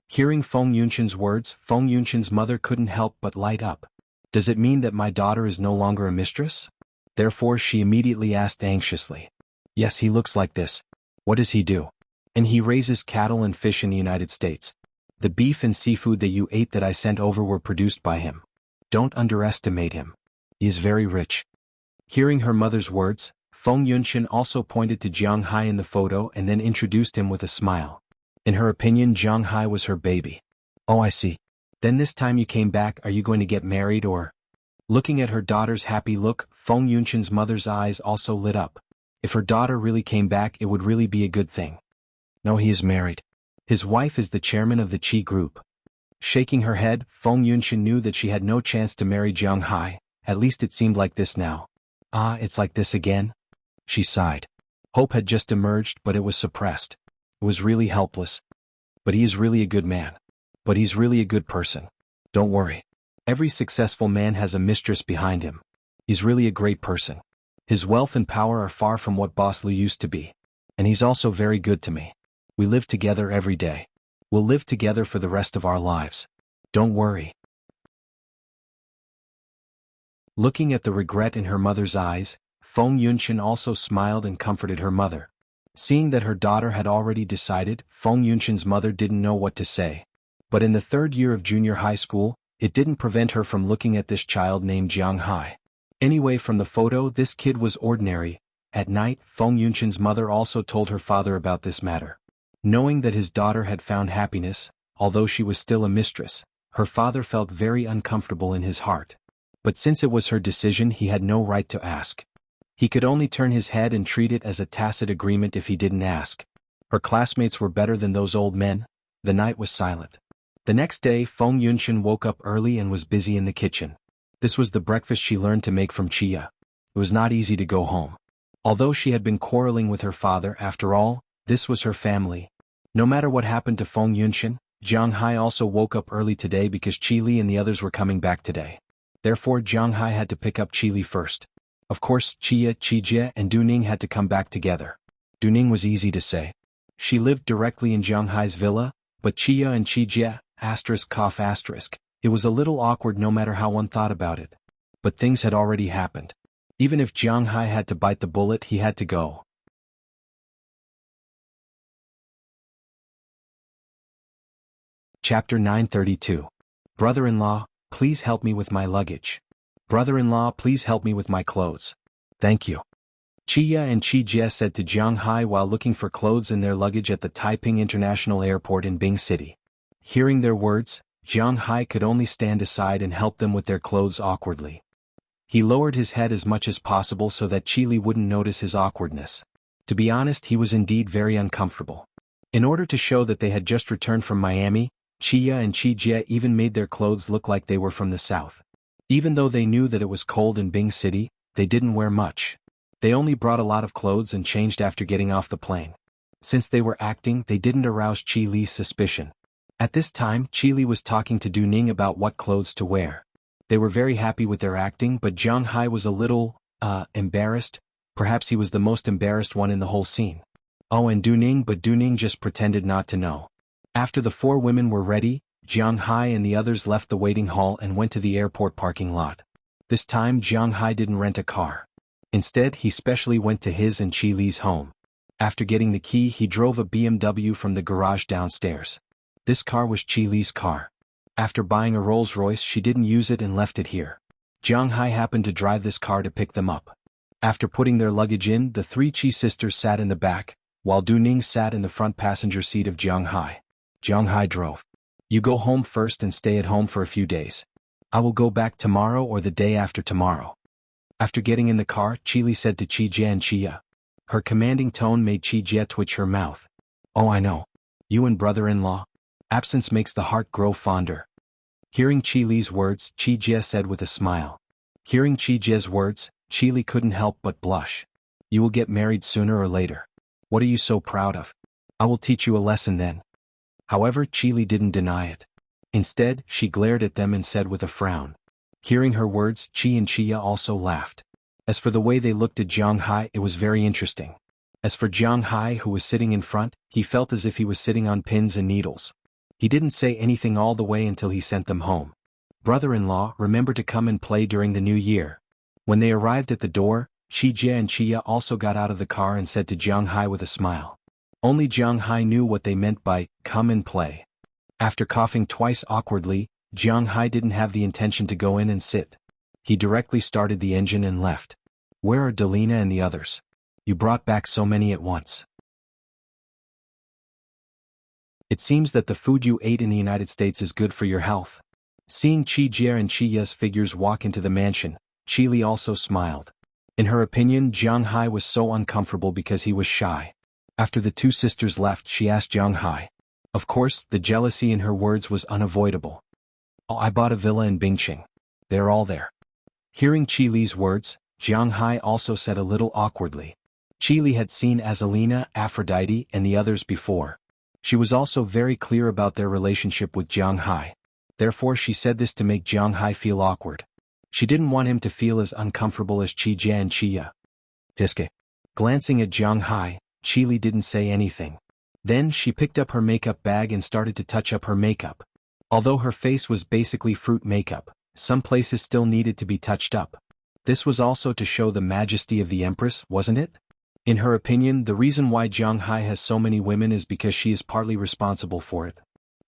Hearing Feng Yunshin's words, Feng Yunshin's mother couldn't help but light up. "Does it mean that my daughter is no longer a mistress?" Therefore she immediately asked anxiously. "Yes, he looks like this. What does he do?" "And he raises cattle and fish in the United States. The beef and seafood that you ate that I sent over were produced by him. Don't underestimate him. He is very rich." Hearing her mother's words, Feng Yunshin also pointed to Jiang Hai in the photo and then introduced him with a smile. In her opinion, Jiang Hai was her baby. "Oh, I see. Then this time you came back, are you going to get married or?" Looking at her daughter's happy look, Feng Yunshin's mother's eyes also lit up. If her daughter really came back, it would really be a good thing. "No, he is married. His wife is the chairman of the Qi group." Shaking her head, Feng Yunshin knew that she had no chance to marry Jiang Hai, at least it seemed like this now. "Ah, it's like this again?" She sighed. Hope had just emerged, but it was suppressed. It was really helpless. "But he is really a good man. But he's really a good person. Don't worry. Every successful man has a mistress behind him. He's really a great person. His wealth and power are far from what Boss Lu used to be. And he's also very good to me. We live together every day. We'll live together for the rest of our lives. Don't worry." Looking at the regret in her mother's eyes, Feng Yunshin also smiled and comforted her mother. Seeing that her daughter had already decided, Feng Yunshin's mother didn't know what to say. But in the third year of junior high school, it didn't prevent her from looking at this child named Jiang Hai. Anyway, from the photo, this kid was ordinary. At night, Feng Yunshin's mother also told her father about this matter. Knowing that his daughter had found happiness, although she was still a mistress, her father felt very uncomfortable in his heart. But since it was her decision, he had no right to ask. He could only turn his head and treat it as a tacit agreement if he didn't ask. Her classmates were better than those old men. The night was silent. The next day, Feng Yunshin woke up early and was busy in the kitchen. This was the breakfast she learned to make from Chia. It was not easy to go home. Although she had been quarreling with her father, after all, this was her family. No matter what happened to Feng Yunshin, Jiang Hai also woke up early today because Qi Li and the others were coming back today. Therefore Jiang Hai had to pick up Qi Li first. Of course, Qi Jie and Du Ning had to come back together. Du Ning was easy to say. She lived directly in Jiang Hai's villa, but Qi and Qi Jie, ***, it was a little awkward no matter how one thought about it. But things had already happened. Even if Jiang Hai had to bite the bullet, he had to go. Chapter 932. Brother-in-law, please help me with my luggage. Brother-in-law, please help me with my clothes. Thank you. Qi and Qi Jie said to Jiang Hai while looking for clothes in their luggage at the Taiping International Airport in Bing City. Hearing their words, Jiang Hai could only stand aside and help them with their clothes awkwardly. He lowered his head as much as possible so that Qi Li wouldn't notice his awkwardness. To be honest, he was indeed very uncomfortable. In order to show that they had just returned from Miami, Qi and Qi Jie even made their clothes look like they were from the south. Even though they knew that it was cold in Bing City, they didn't wear much. They only brought a lot of clothes and changed after getting off the plane. Since they were acting, they didn't arouse Qi Li's suspicion. At this time, Qi Li was talking to Du Ning about what clothes to wear. They were very happy with their acting, but Jiang Hai was a little, embarrassed. Perhaps he was the most embarrassed one in the whole scene. Oh, and Du Ning just pretended not to know. After the four women were ready, Jiang Hai and the others left the waiting hall and went to the airport parking lot. This time Jiang Hai didn't rent a car. Instead, he specially went to his and Qi Li's home. After getting the key, he drove a BMW from the garage downstairs. This car was Qi Li's car. After buying a Rolls-Royce, she didn't use it and left it here. Jiang Hai happened to drive this car to pick them up. After putting their luggage in, the three Qi sisters sat in the back, while Du Ning sat in the front passenger seat of Jiang Hai. Jiang Hai drove. You go home first and stay at home for a few days. I will go back tomorrow or the day after tomorrow. After getting in the car, Qi Li said to Qi Jie and Qia. Her commanding tone made Qi Jie twitch her mouth. Oh, I know. You and brother-in-law. Absence makes the heart grow fonder. Hearing Qi Li's words, Qi Jie said with a smile. Hearing Qi Jie's words, Qi Li couldn't help but blush. You will get married sooner or later. What are you so proud of? I will teach you a lesson then. However, Qi Li didn't deny it. Instead, she glared at them and said with a frown. Hearing her words, Qi and Qia also laughed. As for the way they looked at Jiang Hai, it was very interesting. As for Jiang Hai, who was sitting in front, he felt as if he was sitting on pins and needles. He didn't say anything all the way until he sent them home. Brother-in-law, remember to come and play during the new year. When they arrived at the door, Chi Jie and Chia also got out of the car and said to Jiang Hai with a smile. Only Jiang Hai knew what they meant by, come and play. After coughing twice awkwardly, Jiang Hai didn't have the intention to go in and sit. He directly started the engine and left. Where are Delina and the others? You brought back so many at once. It seems that the food you ate in the United States is good for your health. Seeing Chi Jie and Chi Ya's figures walk into the mansion, Chi Li also smiled. In her opinion, Jiang Hai was so uncomfortable because he was shy. After the two sisters left, she asked Jiang Hai. Of course, the jealousy in her words was unavoidable. Oh, I bought a villa in Bingqing. They're all there. Hearing Chi Li's words, Jiang Hai also said a little awkwardly. Chi Li had seen Azalina, Aphrodite, and the others before. She was also very clear about their relationship with Jiang Hai. Therefore she said this to make Jiang Hai feel awkward. She didn't want him to feel as uncomfortable as Chi Jie and Chi Ya. Diske. Glancing at Jiang Hai, Chi Li didn't say anything. Then she picked up her makeup bag and started to touch up her makeup. Although her face was basically fruit makeup, some places still needed to be touched up. This was also to show the majesty of the Empress, wasn't it? In her opinion, the reason why Jiang Hai has so many women is because she is partly responsible for it.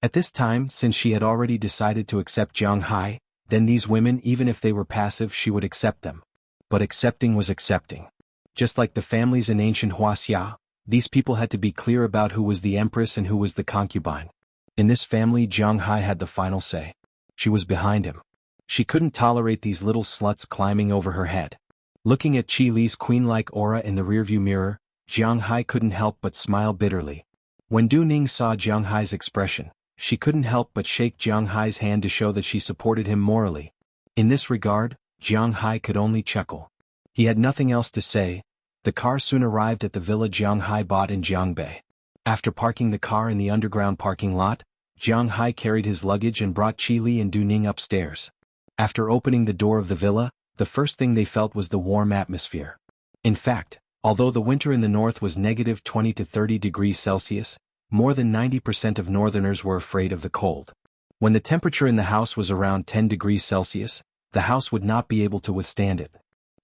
At this time, since she had already decided to accept Jiang Hai, then these women, even if they were passive, she would accept them. But accepting was accepting. Just like the families in ancient Huaxia, these people had to be clear about who was the Empress and who was the concubine. In this family, Jiang Hai had the final say. She was behind him. She couldn't tolerate these little sluts climbing over her head. Looking at Chi Li's queen-like aura in the rearview mirror, Jiang Hai couldn't help but smile bitterly. When Du Ning saw Jiang Hai's expression, she couldn't help but shake Jiang Hai's hand to show that she supported him morally. In this regard, Jiang Hai could only chuckle. He had nothing else to say. The car soon arrived at the villa Jiang Hai bought in Jiangbei. After parking the car in the underground parking lot, Jiang Hai carried his luggage and brought Chi Li and Du Ning upstairs. After opening the door of the villa, the first thing they felt was the warm atmosphere. In fact, although the winter in the north was negative 20 to 30 degrees Celsius, more than 90% of northerners were afraid of the cold. When the temperature in the house was around 10 degrees Celsius, the house would not be able to withstand it.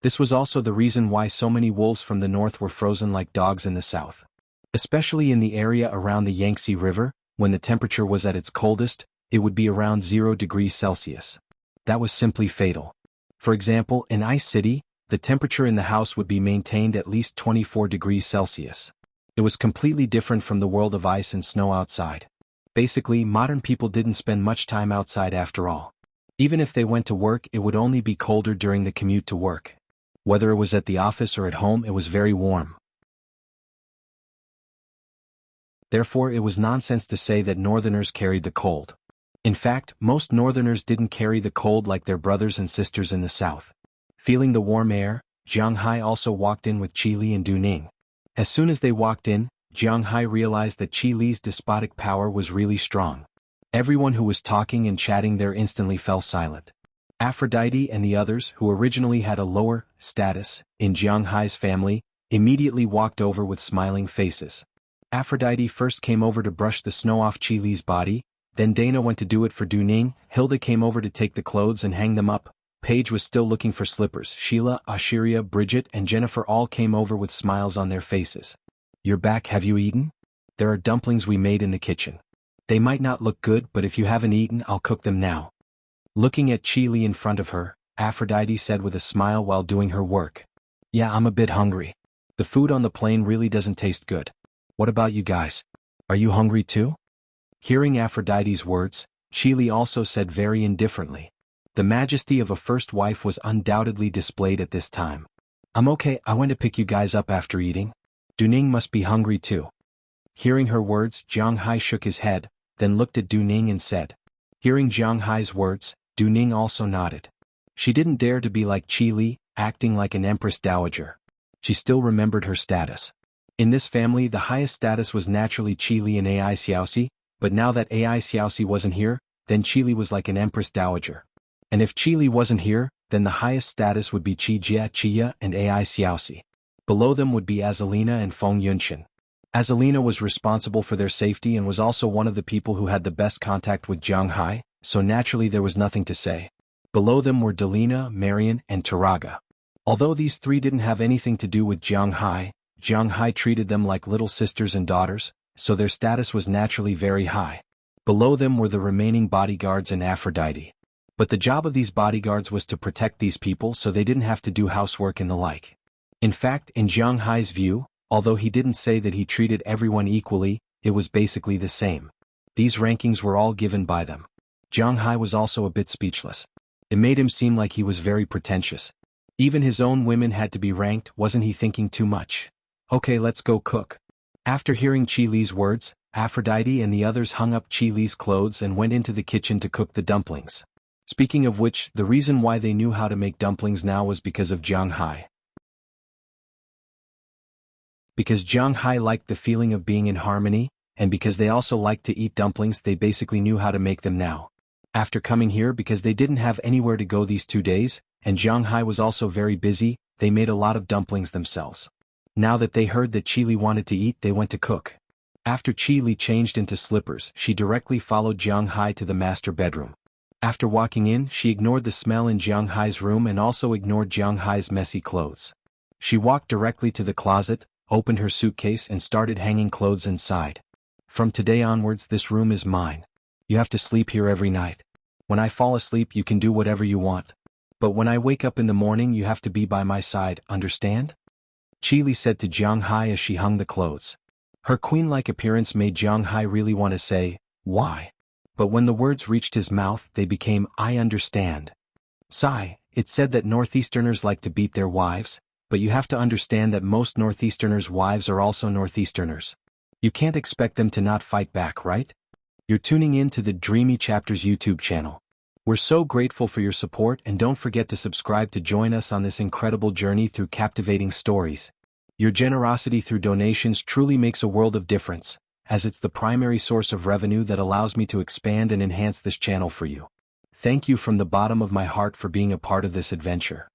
This was also the reason why so many wolves from the north were frozen like dogs in the south. Especially in the area around the Yangtze River, when the temperature was at its coldest, it would be around 0 degrees Celsius. That was simply fatal. For example, in Ice City, the temperature in the house would be maintained at least 24 degrees Celsius. It was completely different from the world of ice and snow outside. Basically, modern people didn't spend much time outside after all. Even if they went to work, it would only be colder during the commute to work. Whether it was at the office or at home, it was very warm. Therefore, it was nonsense to say that northerners carried the cold. In fact, most northerners didn't carry the cold like their brothers and sisters in the south. Feeling the warm air, Jiang Hai also walked in with Chi Li and Du Ning. As soon as they walked in, Jiang Hai realized that Chi Li's despotic power was really strong. Everyone who was talking and chatting there instantly fell silent. Aphrodite and the others, who originally had a lower status in Jiang Hai's family, immediately walked over with smiling faces. Aphrodite first came over to brush the snow off Chi Li's body, then Dana went to do it for Du Ning, Hilda came over to take the clothes and hang them up, Paige was still looking for slippers, Sheila, Ashiria, Bridget and Jennifer all came over with smiles on their faces. You're back, have you eaten? There are dumplings we made in the kitchen. They might not look good, but if you haven't eaten, I'll cook them now. Looking at Chi Li in front of her, Aphrodite said with a smile while doing her work. Yeah, I'm a bit hungry. The food on the plane really doesn't taste good. What about you guys? Are you hungry too? Hearing Aphrodite's words, Chi Li also said very indifferently. The majesty of a first wife was undoubtedly displayed at this time. I'm okay, I went to pick you guys up after eating. Du Ning must be hungry too. Hearing her words, Jiang Hai shook his head, then looked at Du Ning and said. Hearing Jiang Hai's words, Du Ning also nodded. She didn't dare to be like Chi Li, acting like an empress dowager. She still remembered her status. In this family, the highest status was naturally Chi Li and Ai Xiaoxi, but now that Ai Xiaoxi wasn't here, then Chi Li was like an empress dowager. And if Chi Li wasn't here, then the highest status would be Qi Jia Chia and Ai Xiaoxi. Below them would be Azalina and Feng Yunxin. Azalina was responsible for their safety and was also one of the people who had the best contact with Jiang Hai, so naturally there was nothing to say. Below them were Delina, Marian, and Taraga. Although these three didn't have anything to do with Jiang Hai treated them like little sisters and daughters, so their status was naturally very high. Below them were the remaining bodyguards and Aphrodite. But the job of these bodyguards was to protect these people so they didn't have to do housework and the like. In fact, in Jiang Hai's view, although he didn't say that he treated everyone equally, it was basically the same. These rankings were all given by them. Jiang Hai was also a bit speechless. It made him seem like he was very pretentious. Even his own women had to be ranked, wasn't he thinking too much? Okay, let's go cook. After hearing Qi Li's words, Aphrodite and the others hung up Qi Li's clothes and went into the kitchen to cook the dumplings. Speaking of which, the reason why they knew how to make dumplings now was because of Jiang Hai. Because Jiang Hai liked the feeling of being in harmony, and because they also liked to eat dumplings, they basically knew how to make them now. After coming here, because they didn't have anywhere to go these 2 days, and Jiang Hai was also very busy, they made a lot of dumplings themselves. Now that they heard that Qi Li wanted to eat, they went to cook. After Qi Li changed into slippers, she directly followed Jiang Hai to the master bedroom. After walking in, she ignored the smell in Jiang Hai's room and also ignored Jiang Hai's messy clothes. She walked directly to the closet, opened her suitcase and started hanging clothes inside. From today onwards, this room is mine. You have to sleep here every night. When I fall asleep, you can do whatever you want. But when I wake up in the morning, you have to be by my side, understand? Qi Li said to Jiang Hai as she hung the clothes. Her queen-like appearance made Jiang Hai really want to say, why? But when the words reached his mouth, they became, I understand. Sigh, it's said that Northeasterners like to beat their wives, but you have to understand that most Northeasterners' wives are also Northeasterners. You can't expect them to not fight back, right? You're tuning in to the Dreamy Chapters YouTube channel. We're so grateful for your support, and don't forget to subscribe to join us on this incredible journey through captivating stories. Your generosity through donations truly makes a world of difference, as it's the primary source of revenue that allows me to expand and enhance this channel for you. Thank you from the bottom of my heart for being a part of this adventure.